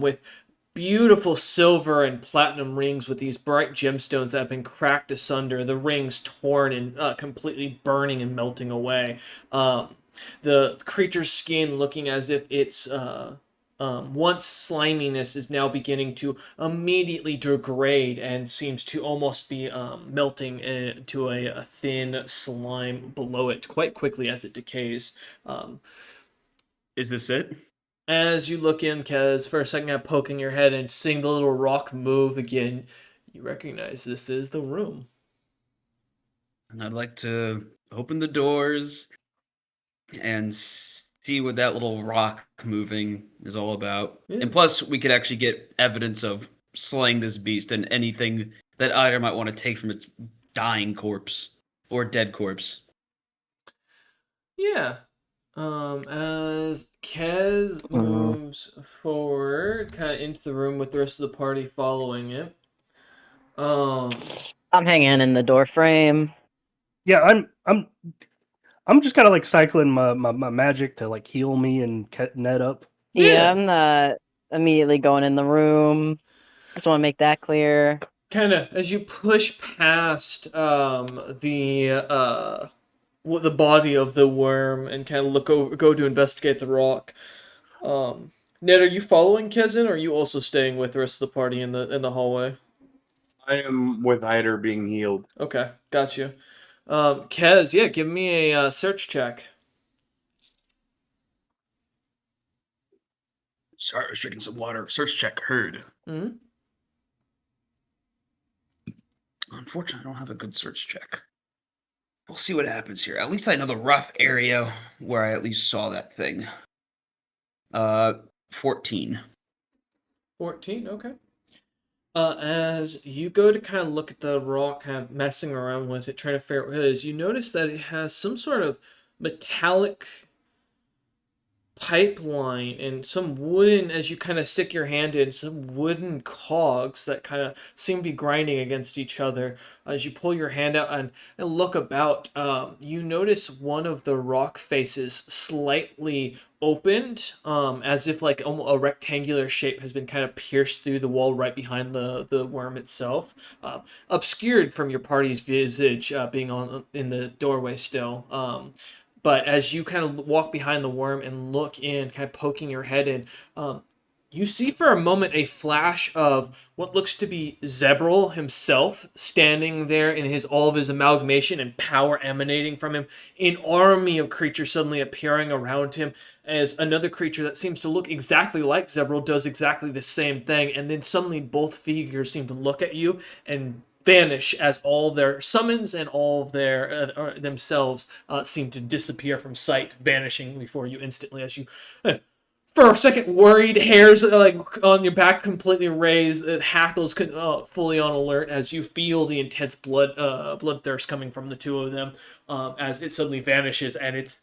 with beautiful silver and platinum rings with these bright gemstones that have been cracked asunder, the rings torn and completely burning and melting away. The creature's skin looking as if it's once sliminess is now beginning to immediately degrade and seems to almost be melting into a thin slime below it quite quickly as it decays. Is this it? As you look in, Kez, for a second, kind of poking your head and seeing the little rock move again, you recognize this is the room. And I'd like to open the doors and see what that little rock moving is all about. Yeah. And plus, we could actually get evidence of slaying this beast and anything that either might want to take from its dying corpse or dead corpse. Yeah. As Kez moves forward, kind of into the room with the rest of the party following it. I'm hanging in the door frame. Yeah, I'm just kind of like cycling my magic to like heal me and get Ned up. Yeah, I'm not immediately going in the room. Just want to make that clear. Kind of as you push past the body of the worm and kind of go to investigate the rock. Ned, are you following Kezin, or are you also staying with the rest of the party in the hallway? I am with Hyder being healed. Okay, got you. Kez, yeah, give me a search check. Sorry, I was drinking some water. Search check heard. Mm-hmm. Unfortunately, I don't have a good search check. We'll see what happens here. At least I know the rough area where I at least saw that thing. 14. 14, okay. As you go to kind of look at the rock, kind of messing around with it, trying to figure out what it is, you notice that it has some sort of metallic pipeline and some wooden, as you kind of stick your hand in, some wooden cogs that kind of seem to be grinding against each other. As you pull your hand out and look about, you notice one of the rock faces slightly opened, as if like a rectangular shape has been kind of pierced through the wall right behind the worm itself, obscured from your party's visage, being in the doorway still. But as you kind of walk behind the worm and look in, kind of poking your head in, you see for a moment a flash of what looks to be Zebril himself standing there in all of his amalgamation and power emanating from him. An army of creatures suddenly appearing around him as another creature that seems to look exactly like Zebril does exactly the same thing. And then suddenly both figures seem to look at you and vanish as all their summons and all of their themselves seem to disappear from sight, vanishing before you instantly as you. For a second, worried, hairs like on your back completely raised, hackles fully on alert as you feel the intense bloodthirst coming from the two of them, as it suddenly vanishes, and it's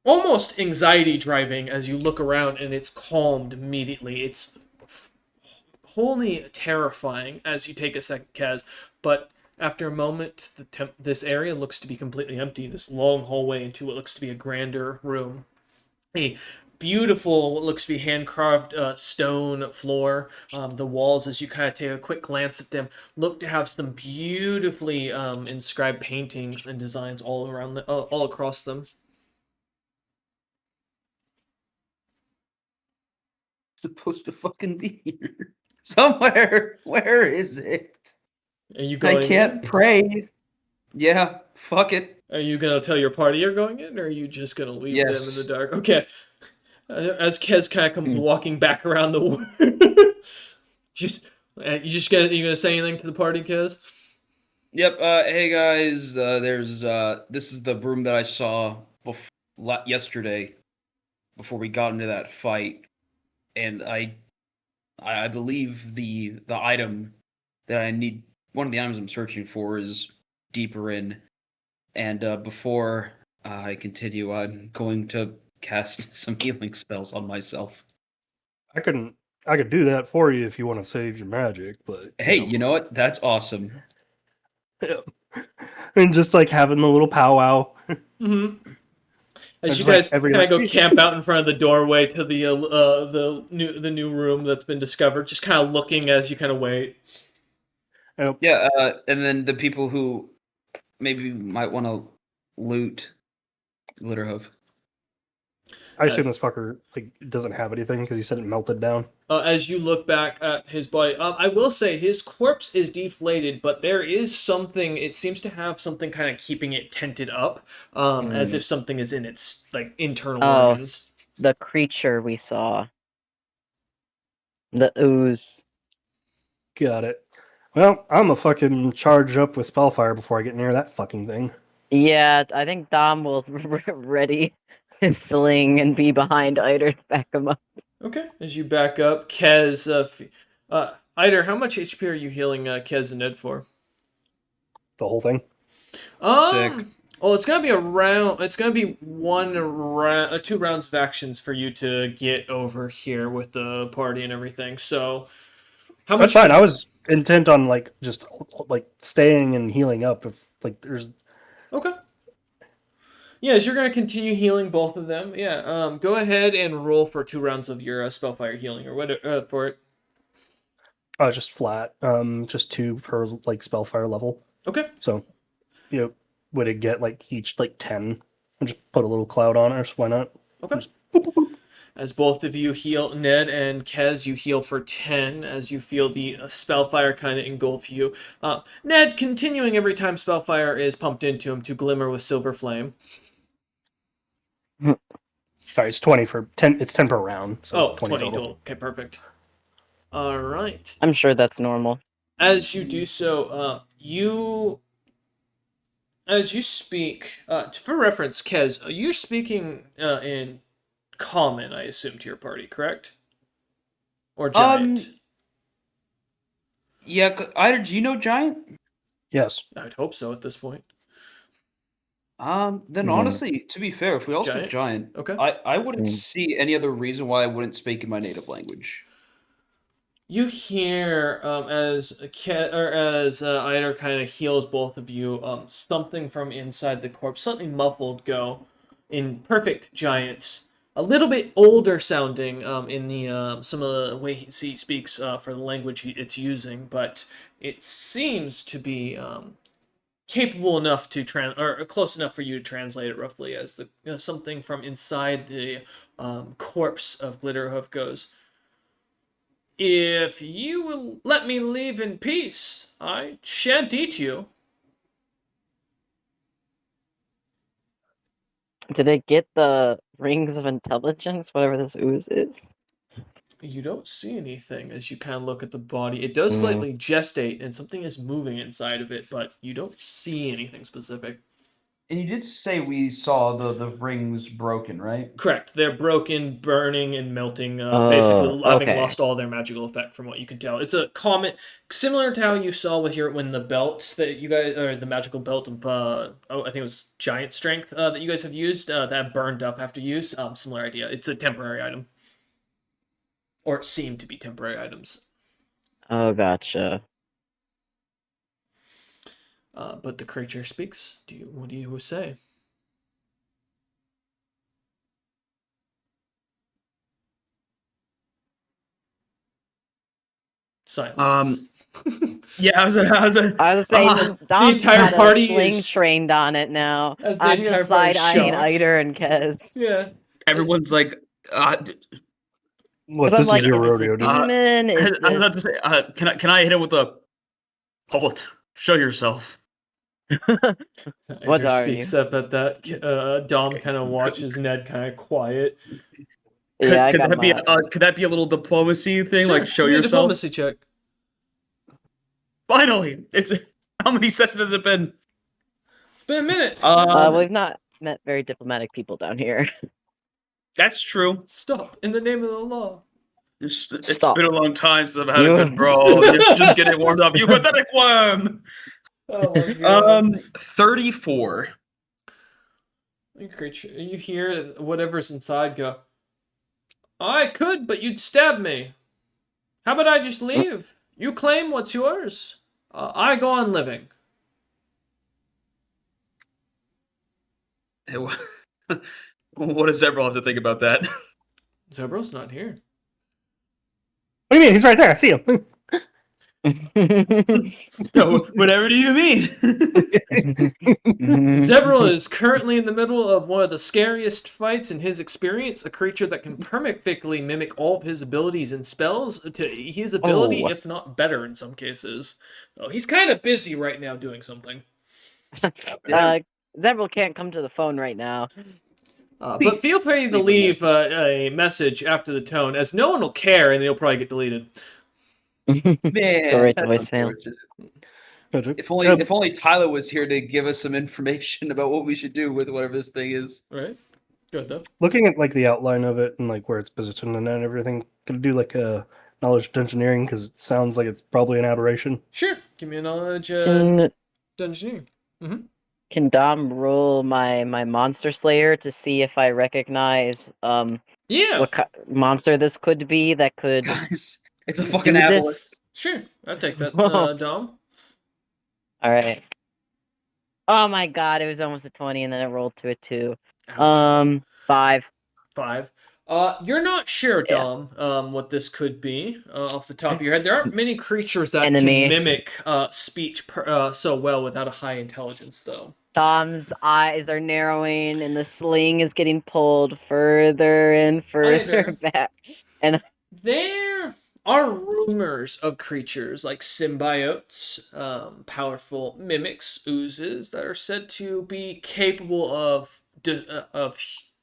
almost anxiety driving as you look around, and it's calmed immediately. It's wholly terrifying as you take a second, Kaz, but after a moment, this area looks to be completely empty. This long hallway into what looks to be a grander room. A beautiful, what looks to be hand-carved stone floor. The walls, as you kind of take a quick glance at them, look to have some beautifully inscribed paintings and designs all around, all across them. Supposed to fucking be here somewhere. Where is it? Are you I going? can't pray. Yeah, fuck it. Are you gonna tell your party you're going in, or are you just gonna leave them in Yes. the dark? Okay. As Kez kind of comes walking back around the, you gonna say anything to the party, Kez? Yep. Hey guys. There's this is the room that I saw yesterday, before we got into that fight, and I believe the item that I need, one of the items I'm searching for, is deeper in. And before I continue, I'm going to cast some healing spells on myself. I could do that for you if you want to save your magic, but Hey, you know what? That's awesome. and just like having the little powwow. Mm-hmm. As It's you like guys every kind of night. go camp out in front of the doorway to the new room that's been discovered, just kind of looking as you kind of wait. Yeah, and then the people who maybe might want to loot Glitterhoof. I assume this fucker like doesn't have anything because you said it melted down. As you look back at his body, I will say his corpse is deflated, but there is something. It seems to have something kind of keeping it tented up, as if something is in its like internal organs. The creature we saw. The ooze. Got it. Well, I'm a fucking charge up with spellfire before I get near that fucking thing. Yeah, I think Dom will ready his sling and be behind Eider to back him up. Okay, as you back up, Kez, Eider, how much HP are you healing Kez and Ned for? The whole thing. Sick. Well, it's gonna be a round. It's gonna be 2 rounds of actions for you to get over here with the party and everything. So, how much? That's fine. I was intent on like just like staying and healing up if like there's. Okay. Yes, you're gonna continue healing both of them. Yeah. Go ahead and roll for 2 rounds of your spellfire healing or whatever for it. Just flat. Just 2 per like spellfire level. Okay. So, would it get like each like 10? And just put a little cloud on it. Why not? Okay. Just boop, boop, boop. As both of you heal, Ned and Kez, you heal for 10 as you feel the spellfire kind of engulf you. Ned continuing every time spellfire is pumped into him to glimmer with silver flame. Sorry, it's 20 for 10. It's 10 per round. So 20 total. total. Okay, perfect. All right. I'm sure that's normal. As you do so, as you speak, for reference, Kez, you're speaking in common, I assume, to your party, correct? Or giant? Yeah, Eider, do you know Giant? Yes. I'd hope so at this point. Then honestly, to be fair, if we all speak Giant, Okay. I wouldn't see any other reason why I wouldn't speak in my native language. You hear as Eider kind of heals both of you, something from inside the corpse, something muffled, go in perfect Giant, a little bit older sounding in the some of the way he speaks for the language it's using, but it seems to be capable enough to or close enough for you to translate it roughly as the something from inside the corpse of Glitterhoof goes. If you will let me leave in peace, I shan't eat you. Did it get the rings of intelligence, whatever this ooze is? You don't see anything as you kind of look at the body. It does slightly gestate, and something is moving inside of it, but you don't see anything specific. And you did say we saw the rings broken, right? Correct. They're broken, burning, and melting, basically having okay. lost all their magical effect from what you can tell. It's a common, similar to how you saw with when the belt that you guys, or the magical belt of, I think it was giant strength that you guys have used, that burned up after use. Similar idea. It's a temporary item. Or it seemed to be temporary items. Oh, gotcha. But the creature speaks. What do you say? Silence. Yeah, I was I was gonna say, Dom's entire got party a sling is- trained on it now. As the I'm entire just party is side-eyeing shocked. Iter and Kez. Yeah. everyone's like, What, I'm this like, is your is this rodeo, a dude? demon? I Is was about to this... say, can I hit him with a hold? Show yourself. What Iter are speaks you? up at that. Dom kind of watches Ned kind of quiet. Yeah, I Could got that be my... could that be a little diplomacy thing? Sure, Like show give me a yourself. diplomacy check. Finally, it's how many sessions has it been? It's been a minute. We've not met very diplomatic people down here. That's true. Stop in the name of the law. It's Stop. been a long time since I've had a You- good brawl. You're just getting warmed up. You pathetic worm. Oh my god. 34. Creature, you hear whatever's inside go. I could, but you'd stab me. How about I just leave? You claim what's yours. I go on living. What does Zebral have to think about that? Zebral's not here. What do you mean? He's right there. I see him. So, whatever do you mean? Zebral is currently in the middle of one of the scariest fights in his experience. A creature that can perfectly mimic all of his abilities and spells to his ability, if not better in some cases. So he's kind of busy right now doing something. Zebral can't come to the phone right now. But feel free to leave a message after the tone, as no one will care and it'll probably get deleted. Man, Great that's voicemail. unfortunate. If only Tyler was here to give us some information about what we should do with whatever this thing is. Right? Good though. Looking at like the outline of it and like where it's positioned and everything, could I do like a knowledge engineering because it sounds like it's probably an aberration. Sure. Give me a knowledge Can, dungeoneering. can Dom roll my monster slayer to see if I recognize Yeah. what monster this could be that could Guys, it's a do fucking aboleth. this? Sure. I'll take that, Whoa. Dom. All right. Oh my god, it was almost a 20 and then it rolled to a 2. Ouch. 5. 5. You're not sure, Yeah. Dom, what this could be off the top of your head. There aren't many creatures that Enemy. can mimic speech so well without a high intelligence, though. Dom's eyes are narrowing and the sling is getting pulled further and further Iter. back. And There are rumors of creatures like symbiotes, powerful mimics, oozes that are said to be capable of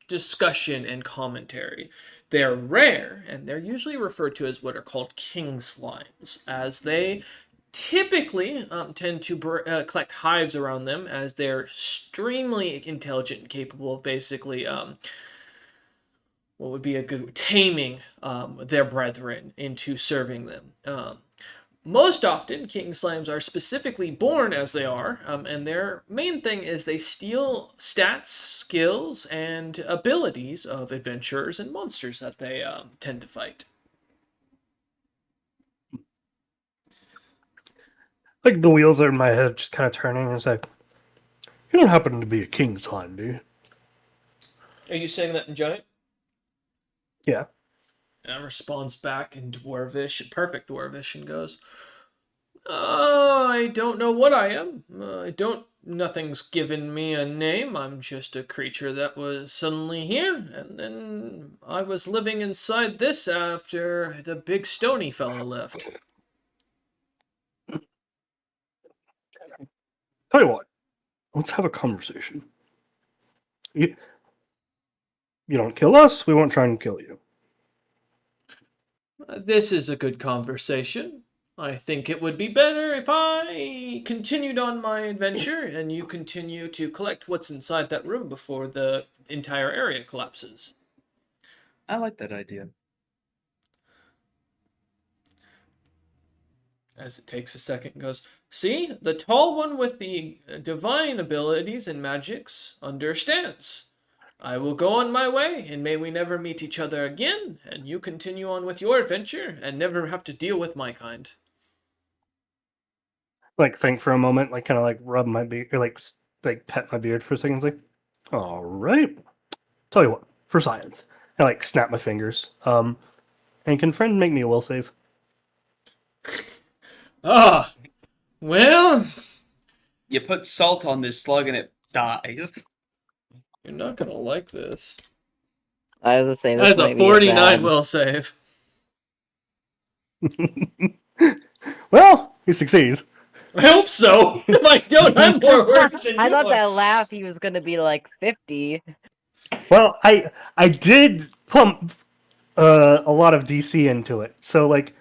discussion and commentary. They're rare, and they're usually referred to as what are called king slimes, as they typically tend to collect hives around them, as they're extremely intelligent and capable of basically what would be a good taming their brethren into serving them. Most often, king slimes are specifically born as they are, and their main thing is they steal stats, skills, and abilities of adventurers and monsters that they tend to fight. Like the wheels are in my head just kind of turning and it's like, you don't happen to be a king slime, do you? Are you saying that in giant? Yeah. And responds back in Dwarvish, perfect Dwarvish, and goes, I don't know what I am. Nothing's given me a name. I'm just a creature that was suddenly here, and then I was living inside this after the big stony fella left. Tell you what, let's have a conversation. You don't kill us, we won't try and kill you. This is a good conversation. I think it would be better if I continued on my adventure and you continue to collect what's inside that room before the entire area collapses. I like that idea. As it takes a second and goes, see, the tall one with the divine abilities and magics understands. I will go on my way, and may we never meet each other again, and you continue on with your adventure and never have to deal with my kind. Like think for a moment, like kind of like rub my beard, or like pet my beard for a second. It's like, all right. Tell you what, for science, I like snap my fingers. And can friend make me a will save? Ah, well, You put salt on this slug and it dies. you're not gonna like this. I was gonna say this That's a might be 49 bad. will save. Well, he succeeds. I hope so. If I don't, I'm more worried than I you thought are. that laugh he was gonna be like 50. Well, I did pump a lot of DC into it, so like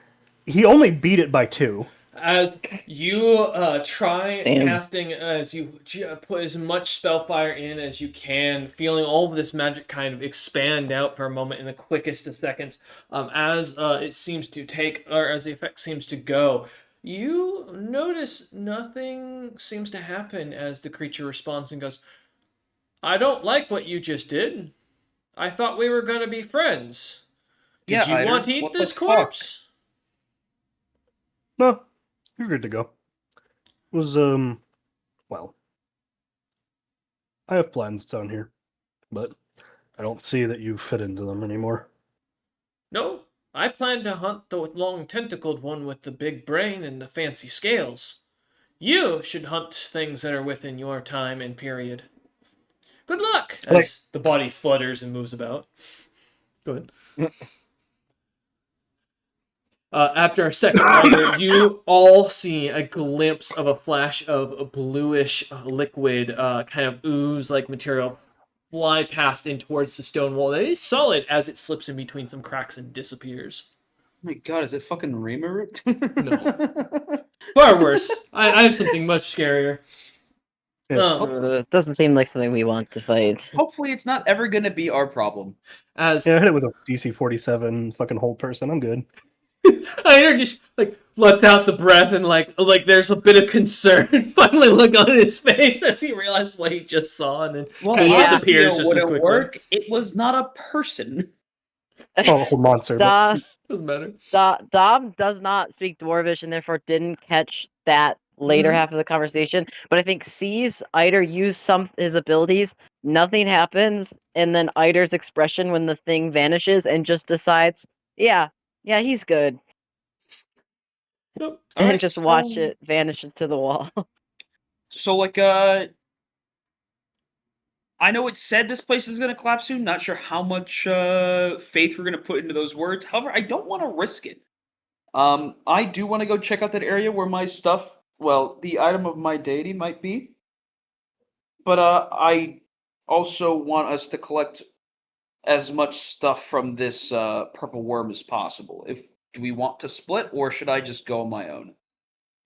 he only beat it by 2. As you try Damn. casting, as you put as much spellfire in as you can, feeling all of this magic kind of expand out for a moment in the quickest of seconds, as it seems to take, or as the effect seems to go, you notice nothing seems to happen as the creature responds and goes, I don't like what you just did. I thought we were going to be friends. Did you Eider, want to eat what the this fuck? corpse? No, you're good to go. It was well, I have plans down here, but I don't see that you fit into them anymore. No, I plan to hunt the long tentacled one with the big brain and the fancy scales. You should hunt things that are within your time and period. Good luck! As the body flutters and moves about. Go ahead. After a second later, you all see a glimpse of a flash of a bluish liquid, kind of ooze-like material fly past in towards the stone wall that is solid as it slips in between some cracks and disappears. Oh my god, is it fucking Reamer? No. Far worse. I have something much scarier. Doesn't seem like something we want to fight. Hopefully it's not ever gonna be our problem. As Yeah, I hit it with a DC 47 fucking hold person. I'm good. Aider just like lets out the breath and like there's a bit of concern finally look on his face as he realizes what he just saw and then kind of disappears just as quickly. Work. It was not a person. Oh, a whole monster. But Doesn't matter. Dom does not speak Dwarvish and therefore didn't catch that later half of the conversation. But I think sees Eider use some his abilities, nothing happens, and then Eider's expression when the thing vanishes and just decides, yeah, he's good. Nope. And Alright, just watch it vanish into the wall. So like I know it said this place is gonna collapse soon. Not sure how much faith we're gonna put into those words. However, I don't want to risk it. I do want to go check out that area where my stuff, well, the item of my deity might be. But I also want us to collect as much stuff from this purple worm as possible. Do we want to split, or should I just go on my own?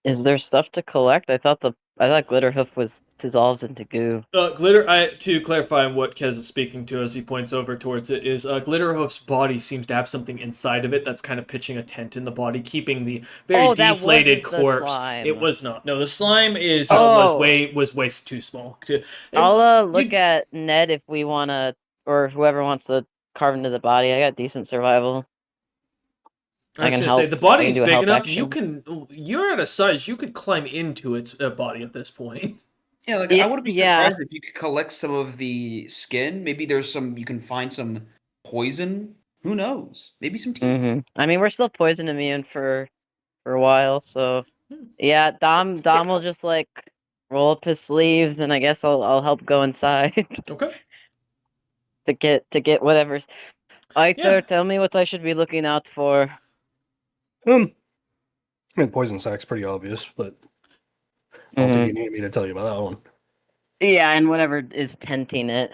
Is there stuff to collect? I thought Glitterhoof was dissolved into goo. To clarify what Kez is speaking to as he points over towards it is Glitterhoof's body seems to have something inside of it that's kind of pitching a tent in the body, keeping the very deflated corpse. It was not. No, the slime was way too small. I'll look at Ned if we wanna, or whoever wants to carve into the body. I got decent survival. I was gonna say the body's big enough. You're at a size you could climb into its body at this point. Yeah, like I wouldn't be surprised if you could collect some of the skin. Maybe you can find some poison. Who knows? Maybe some teeth. I mean, we're still poison immune for a while, so yeah. Dom will just like roll up his sleeves, and I guess I'll help go inside. Okay. to get whatever's. Aitor, tell me what I should be looking out for. I mean, poison sack's pretty obvious, but I don't think you need me to tell you about that one. Yeah, and whatever is tenting it.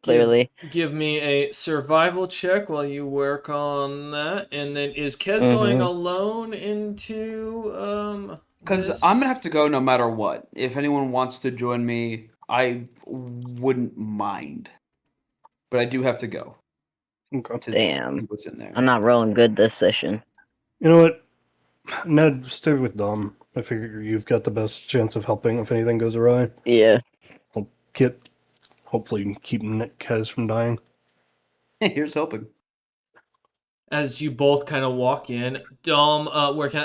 clearly. Give me a survival check while you work on that. And then is Kez going alone into Because this? I'm gonna have to go no matter what. If anyone wants to join me, I wouldn't mind. But I do have to go Okay. to Damn. see what's in there. I'm not rolling good this session. You know what? Ned, stay with Dom. I figure you've got the best chance of helping if anything goes awry. Yeah. I'll hopefully keep Kez from dying. Here's hoping. As you both kind of walk in, Dom,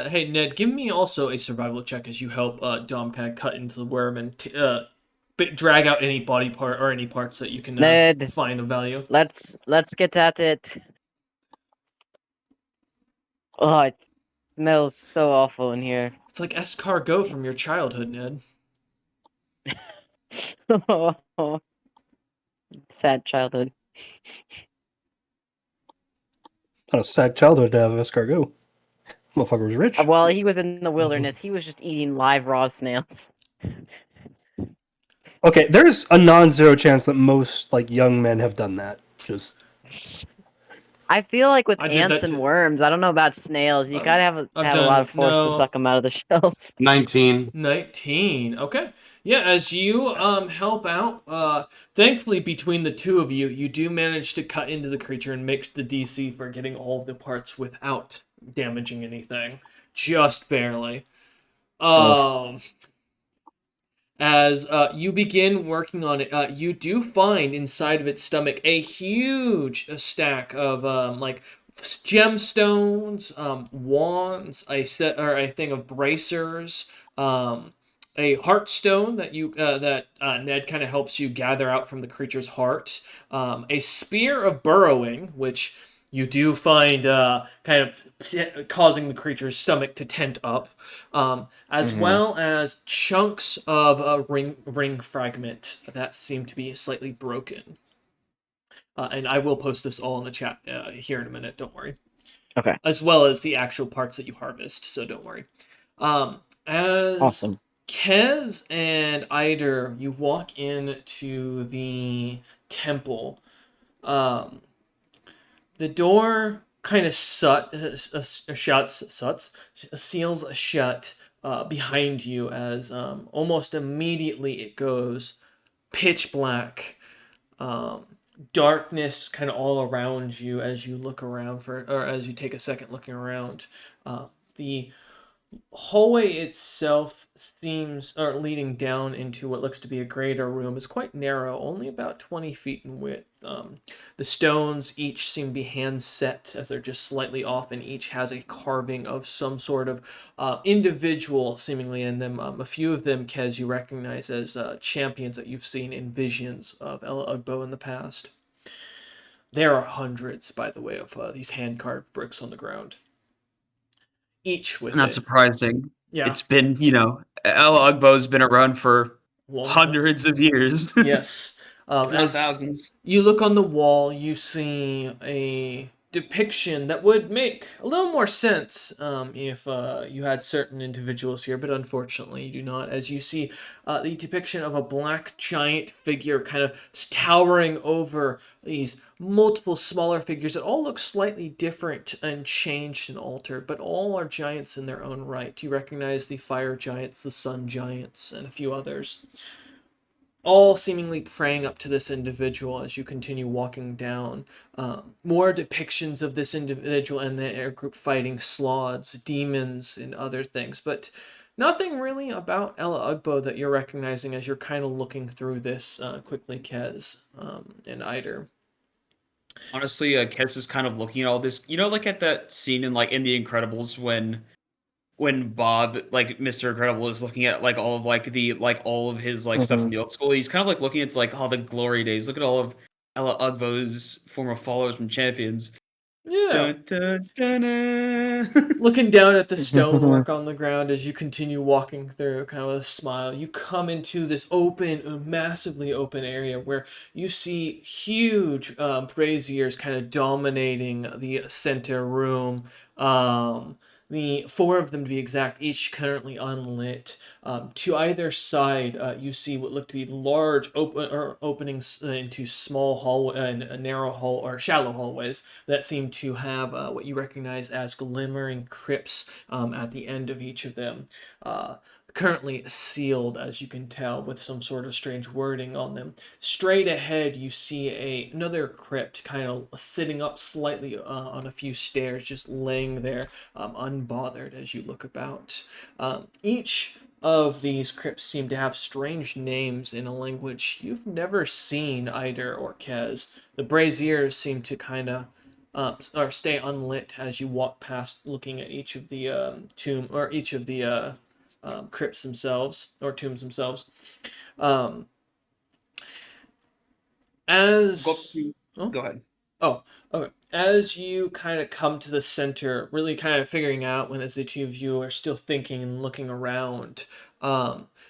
hey Ned, give me also a survival check as you help Dom kind of cut into the worm and drag out any body part or any parts that you can Ned, find of value. let's get at it. Oh, it smells so awful in here. It's like escargot from your childhood, Ned. Sad childhood. Not a sad childhood to have escargot. Motherfucker was rich. While he was in the wilderness, he was just eating live raw snails. Okay, there's a non-zero chance that most like young men have done that. Just I feel like with I did ants that and too. worms, I don't know about snails. You gotta have I've a lot of done- force to no. suck them out of the shells. 19. 19. Okay. Yeah, as you help out, thankfully between the two of you, you do manage to cut into the creature and make the DC for getting all of the parts without damaging anything. Just barely. As you begin working on it, you do find inside of its stomach a huge stack of like gemstones, wands, a thing of bracers, a heartstone that Ned kind of helps you gather out from the creature's heart, a spear of burrowing, which you do find kind of causing the creature's stomach to tent up, as well as chunks of a ring fragment that seem to be slightly broken. And I will post this all in the chat here in a minute. Don't worry. Okay. As well as the actual parts that you harvest. So don't worry. As Awesome. Kez and Eider, you walk into the temple. The door kind of seals shut behind you as almost immediately it goes pitch black. Darkness kind of all around you as you look around or as you take a second looking around. The hallway itself leading down into what looks to be a greater room is quite narrow, only about 20 feet in width. The stones each seem to be hand set as they're just slightly off, and each has a carving of some sort of individual seemingly in them. A few of them, Kez, you recognize as champions that you've seen in visions of Ella Ugbo in the past. There are hundreds, by the way, of these hand-carved bricks on the ground. Each with Not it. surprising. Yeah. It's been, El Ugbo's been around for Long hundreds of years. Yes. Not As thousands. you look on the wall, you see a depiction that would make a little more sense if you had certain individuals here, but unfortunately you do not. As you see the depiction of a black giant figure kind of towering over these multiple smaller figures that all look slightly different and changed and altered, but all are giants in their own right. You recognize the fire giants, the sun giants, and a few others. All seemingly praying up to this individual as you continue walking down. More depictions of this individual and the air group fighting sloths, demons, and other things, but nothing really about Ella Ugbo that you're recognizing as you're kind of looking through this quickly, Kez and Eider. Honestly, Kez is kind of looking at all this. Like at that scene in The Incredibles when Bob, Mr. Incredible, is looking at all of all of his stuff in the old school. He's kind of looking at the glory days. Look at all of Ella Ugbo's former followers and champions. Yeah. Dun, dun, dun, dun. Looking down at the stonework on the ground as you continue walking through, kind of with a smile, you come into this massively open area where you see huge braziers kind of dominating the center room. the four of them to be exact, each currently unlit. To either side, you see what look to be large openings into small narrow hall or shallow hallways that seem to have what you recognize as glimmering crypts at the end of each of them. Currently sealed, as you can tell, with some sort of strange wording on them. Straight ahead, you see another crypt kind of sitting up slightly on a few stairs, just laying there unbothered as you look about. Each of these crypts seem to have strange names in a language you've never seen, Eider or Kez. The braziers seem to kind of or stay unlit as you walk past, looking at each of the tomb or each of the crypts themselves or tombs themselves. Um, as Go ahead. Oh, okay. As you kind of come to the center, really kind of figuring out when as the two of you are still thinking and looking around,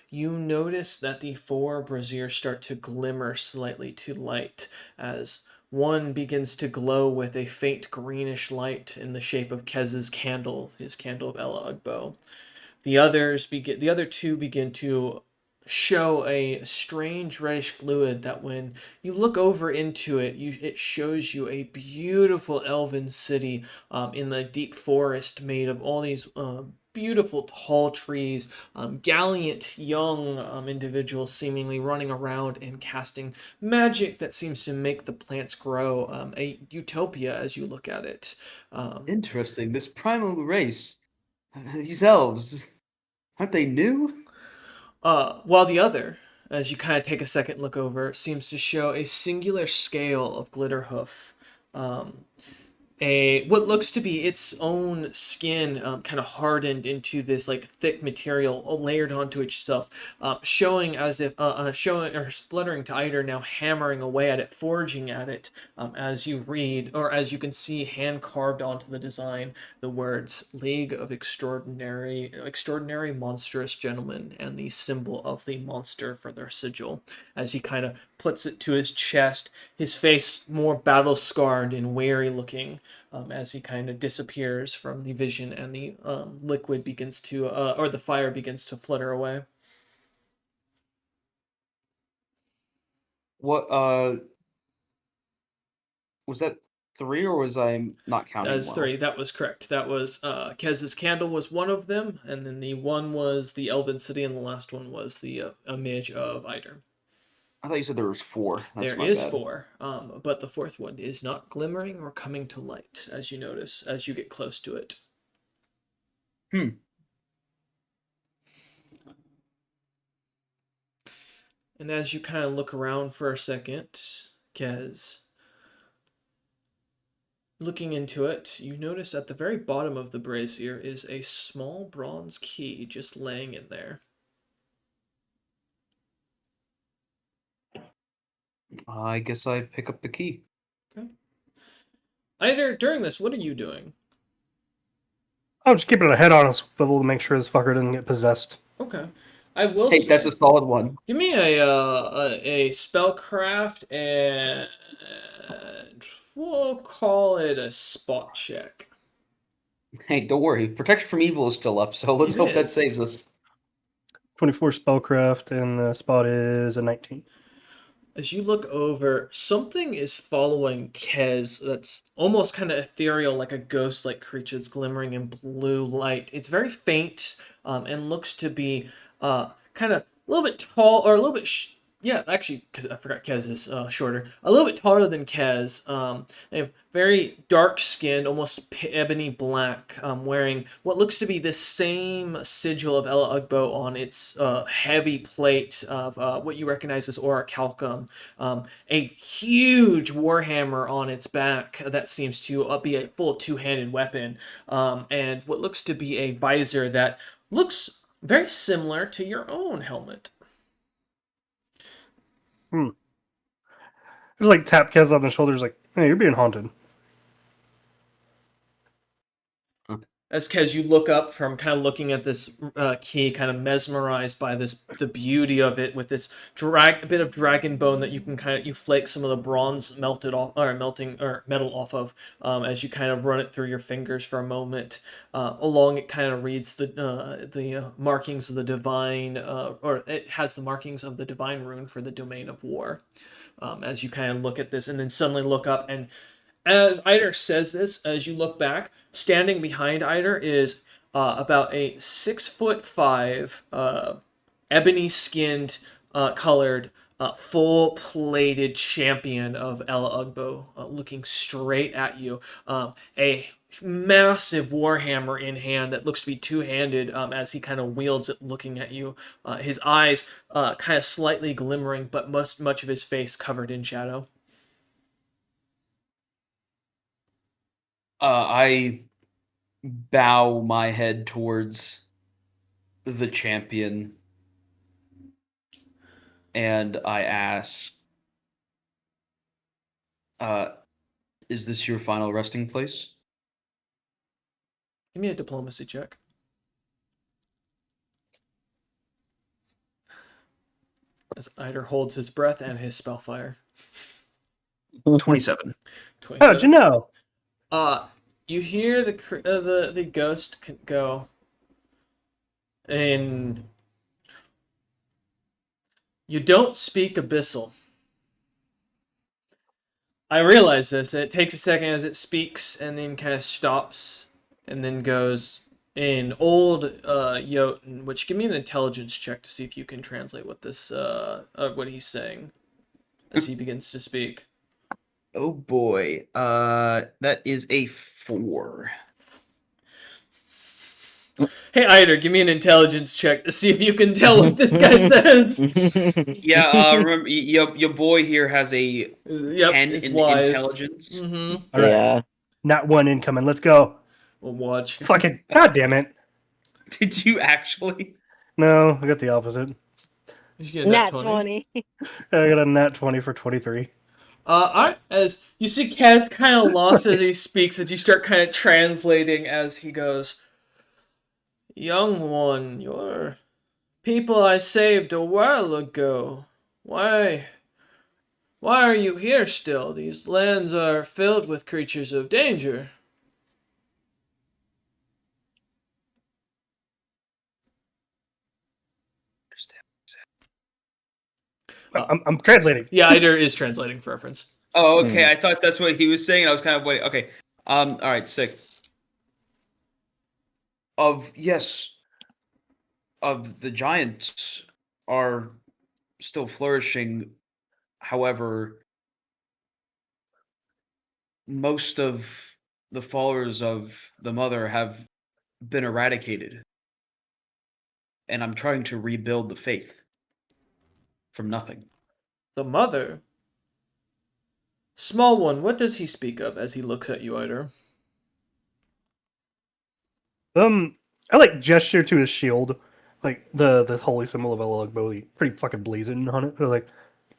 you notice that the four braziers start to glimmer slightly to light as one begins to glow with a faint greenish light in the shape of Kez's candle, his candle of Ella Ugbo. The other two begin to show a strange reddish fluid that when you look over into it, it shows you a beautiful elven city in the deep forest made of all these beautiful tall trees, gallant young individuals seemingly running around and casting magic that seems to make the plants grow. A utopia as you look at it. Interesting. This primal race, these elves, aren't they new? While the other, as you kind of take a second look over, seems to show a singular scale of glitter hoof. Um, what looks to be its own skin kind of hardened into this like thick material layered onto itself, showing as if showing or fluttering to Eider now hammering away at it, forging at it as you read or as you can see hand carved onto the design the words League of Extraordinary Monstrous Gentlemen and the symbol of the monster for their sigil as he kind of puts it to his chest, his face more battle scarred and weary looking as he kind of disappears from the vision and the liquid begins to, or the fire begins to flutter away. What was that 3 or was I not counting That is well? 3. That was correct. That was Kez's candle was one of them, and then the one was the Elven City, and the last one was the image of Eider. I thought you said there was 4. That's There my is bad. 4, but the fourth one is not glimmering or coming to light, as you notice as you get close to it. And as you kind of look around for a second, Kez, looking into it, you notice at the very bottom of the brazier is a small bronze key just laying in there. I guess I pick up the key. Okay. Eider, during this, what are you doing? I'm just keeping a head on a swivel to make sure this fucker doesn't get possessed. Okay. I will Hey, say, that's a solid one. give me a spellcraft and we'll call it a spot check. Hey, don't worry. Protection from evil is still up, so let's It hope that is. saves us. 24 spellcraft, and the spot is a 19. As you look over, something is following Kez that's almost kind of ethereal, like a ghost-like creature that's glimmering in blue light. It's very faint and looks to be kind of a little bit tall, or a little bit... yeah, actually, because I forgot Kez is shorter. A little bit taller than Kez. They have very dark-skinned, almost ebony black, wearing what looks to be the same sigil of Ella Ugbo on its heavy plate of what you recognize as orichalcum. A huge warhammer on its back that seems to be a full two-handed weapon, and what looks to be a visor that looks very similar to your own helmet. Just like tap Kez on the shoulders, like, hey, you're being haunted. as you look up from kind of looking at this key, kind of mesmerized by the beauty of it, with this a bit of dragon bone that you can you flake some of the bronze melted off or melting or metal off of, as you kind of run it through your fingers for a moment. Along it kind of reads the markings of the divine, or it has the markings of the divine rune for the domain of war. As you kind of look at this, and then suddenly look up, and as Eider says this, as you look back, standing behind Eider is about a 6'5", ebony skinned, colored, full plated champion of Ella Ugbo, looking straight at you. A massive warhammer in hand that looks to be two-handed, as he kind of wields it, looking at you. His eyes kind of slightly glimmering, but much of his face covered in shadow. I bow my head towards the champion and I ask, is this your final resting place? Give me a diplomacy check. As Eider holds his breath and his spellfire. 27. 27. How'd you know? You hear the ghost go, and you don't speak Abyssal. I realize this. It takes a second as it speaks, and then kind of stops, and then goes in Old Jotun, which give me an intelligence check to see if you can translate what this what he's saying as he begins to speak. Oh boy. That is a 4. Hey, Eider, give me an intelligence check to see if you can tell what this guy says. Yeah, remember, your boy here has a 10 it's in wise. intelligence. Mm-hmm. All right. Yeah. Not one incoming. Let's go. We'll watch. Fucking god damn it. Did you actually? No, I got the opposite. You should get a Nat 20. I got a nat 20 for 23. Alright, as you see Kaz kind of lost as he speaks, as you start kind of translating as he goes, "Young one, your people I saved a while ago. Why are you here still? These lands are filled with creatures of danger." I'm translating. Yeah, Eider is translating for reference. Oh, okay. I thought that's what he was saying. I was kind of waiting. Okay. All right. Sick. Yes, of the giants are still flourishing. However, most of the followers of the mother have been eradicated, and I'm trying to rebuild the faith from nothing. The mother? Small one, what does he speak of as he looks at you, Eider? I like gesture to his shield, like the holy symbol of Elugbo, pretty fucking blazing on it. I was like,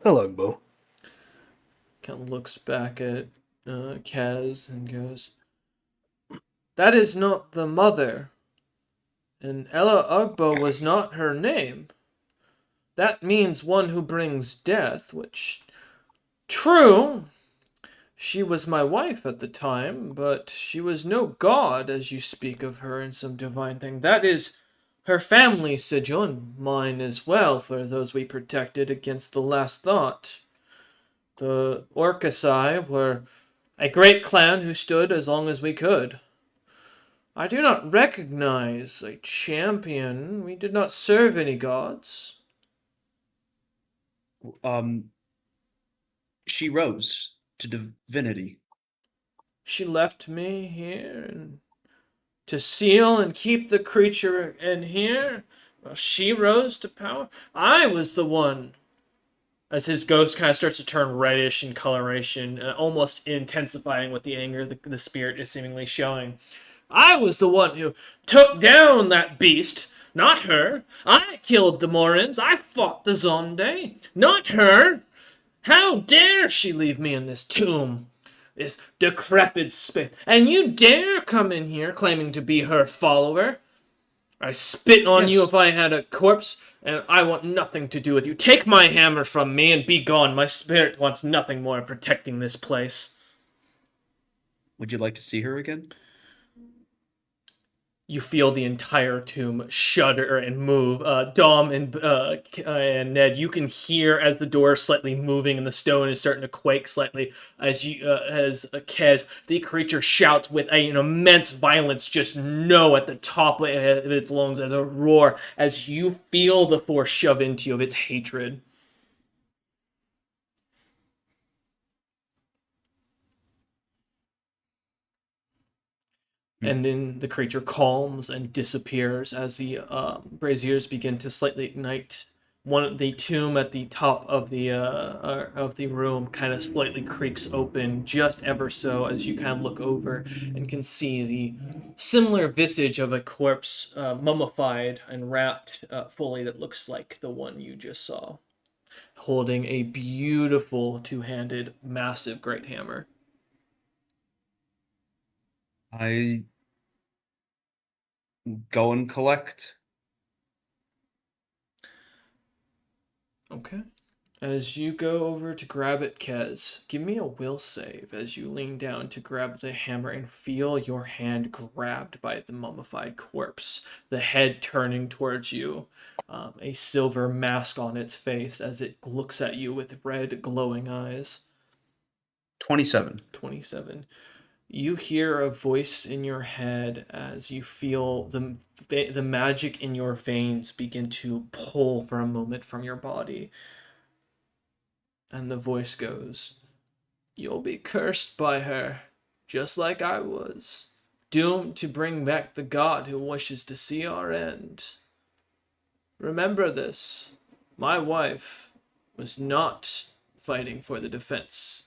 Elugbo. Kind of looks back at Kaz and goes, "That is not the mother, and Ella Ugbo was not her name. That means one who brings death, which, true, she was my wife at the time, but she was no god as you speak of her in some divine thing. That is her family sigil, and mine as well, for those we protected against the last thought. The Orcusai were a great clan who stood as long as we could. I do not recognize a champion. We did not serve any gods." She rose to divinity. She left me here and to seal and keep the creature in here. Well, she rose to power. I was the one. As his ghost kind of starts to turn reddish in coloration, almost intensifying with the anger the spirit is seemingly showing. I was the one who took down that beast, not her. I killed the Morans. I fought the Zonde, not her. How dare she leave me in this tomb? This decrepit space. And you dare come in here claiming to be her follower? I spit on you if I had a corpse, and I want nothing to do with you. Take my hammer from me and be gone. My spirit wants nothing more of protecting this place. Would you like to see her again? You feel the entire tomb shudder and move. Dom and Ned, you can hear as the door is slightly moving and the stone is starting to quake slightly as Kez, the creature shouts with an immense violence, just no at the top of its lungs as a roar as you feel the force shove into you of its hatred. And then the creature calms and disappears as the braziers begin to slightly ignite. The tomb at the top of the room kind of slightly creaks open, just ever so, as you kind of look over and can see the similar visage of a corpse, mummified and wrapped fully, that looks like the one you just saw, holding a beautiful two-handed, massive great hammer. I go and collect. Okay. As you go over to grab it, Kez, give me a will save as you lean down to grab the hammer and feel your hand grabbed by the mummified corpse, the head turning towards you, a silver mask on its face as it looks at you with red glowing eyes. 27. 27. You hear a voice in your head as you feel the magic in your veins begin to pull for a moment from your body. And the voice goes, "You'll be cursed by her, just like I was, doomed to bring back the god who wishes to see our end. Remember this, my wife was not fighting for the defense."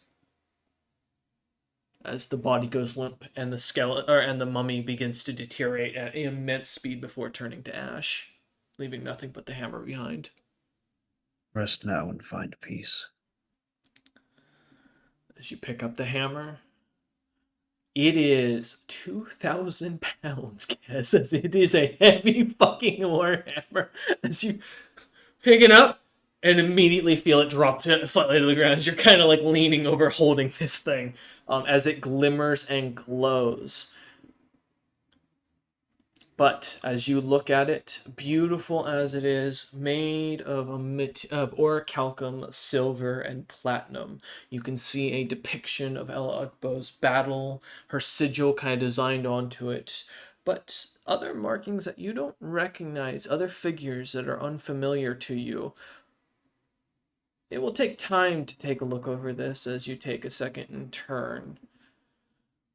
As the body goes limp and the mummy begins to deteriorate at immense speed before turning to ash, leaving nothing but the hammer behind. Rest now and find peace. As you pick up the hammer, it is 2,000 pounds, guess, as it is a heavy fucking warhammer. As you pick it up and immediately feel it drop slightly to the ground as you're kind of like leaning over holding this thing, as it glimmers and glows. But as you look at it, beautiful as it is, made of orichalcum, silver, and platinum, you can see a depiction of Ella Ugbo's battle, her sigil kind of designed onto it, but other markings that you don't recognize, other figures that are unfamiliar to you. It will take time to take a look over this as you take a second and turn.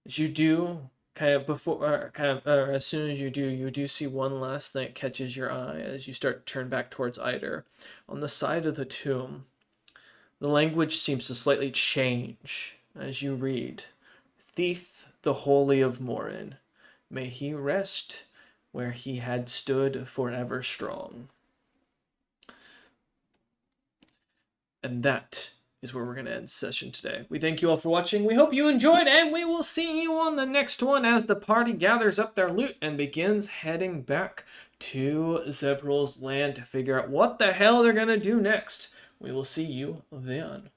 As you do, as soon as you do see one last thing that catches your eye as you start to turn back towards Eider. On the side of the tomb, the language seems to slightly change as you read, "Thief the Holy of Morin, may he rest where he had stood forever strong." And that is where we're going to end session today. We thank you all for watching. We hope you enjoyed, and we will see you on the next one as the party gathers up their loot and begins heading back to Zebral's land to figure out what the hell they're going to do next. We will see you then.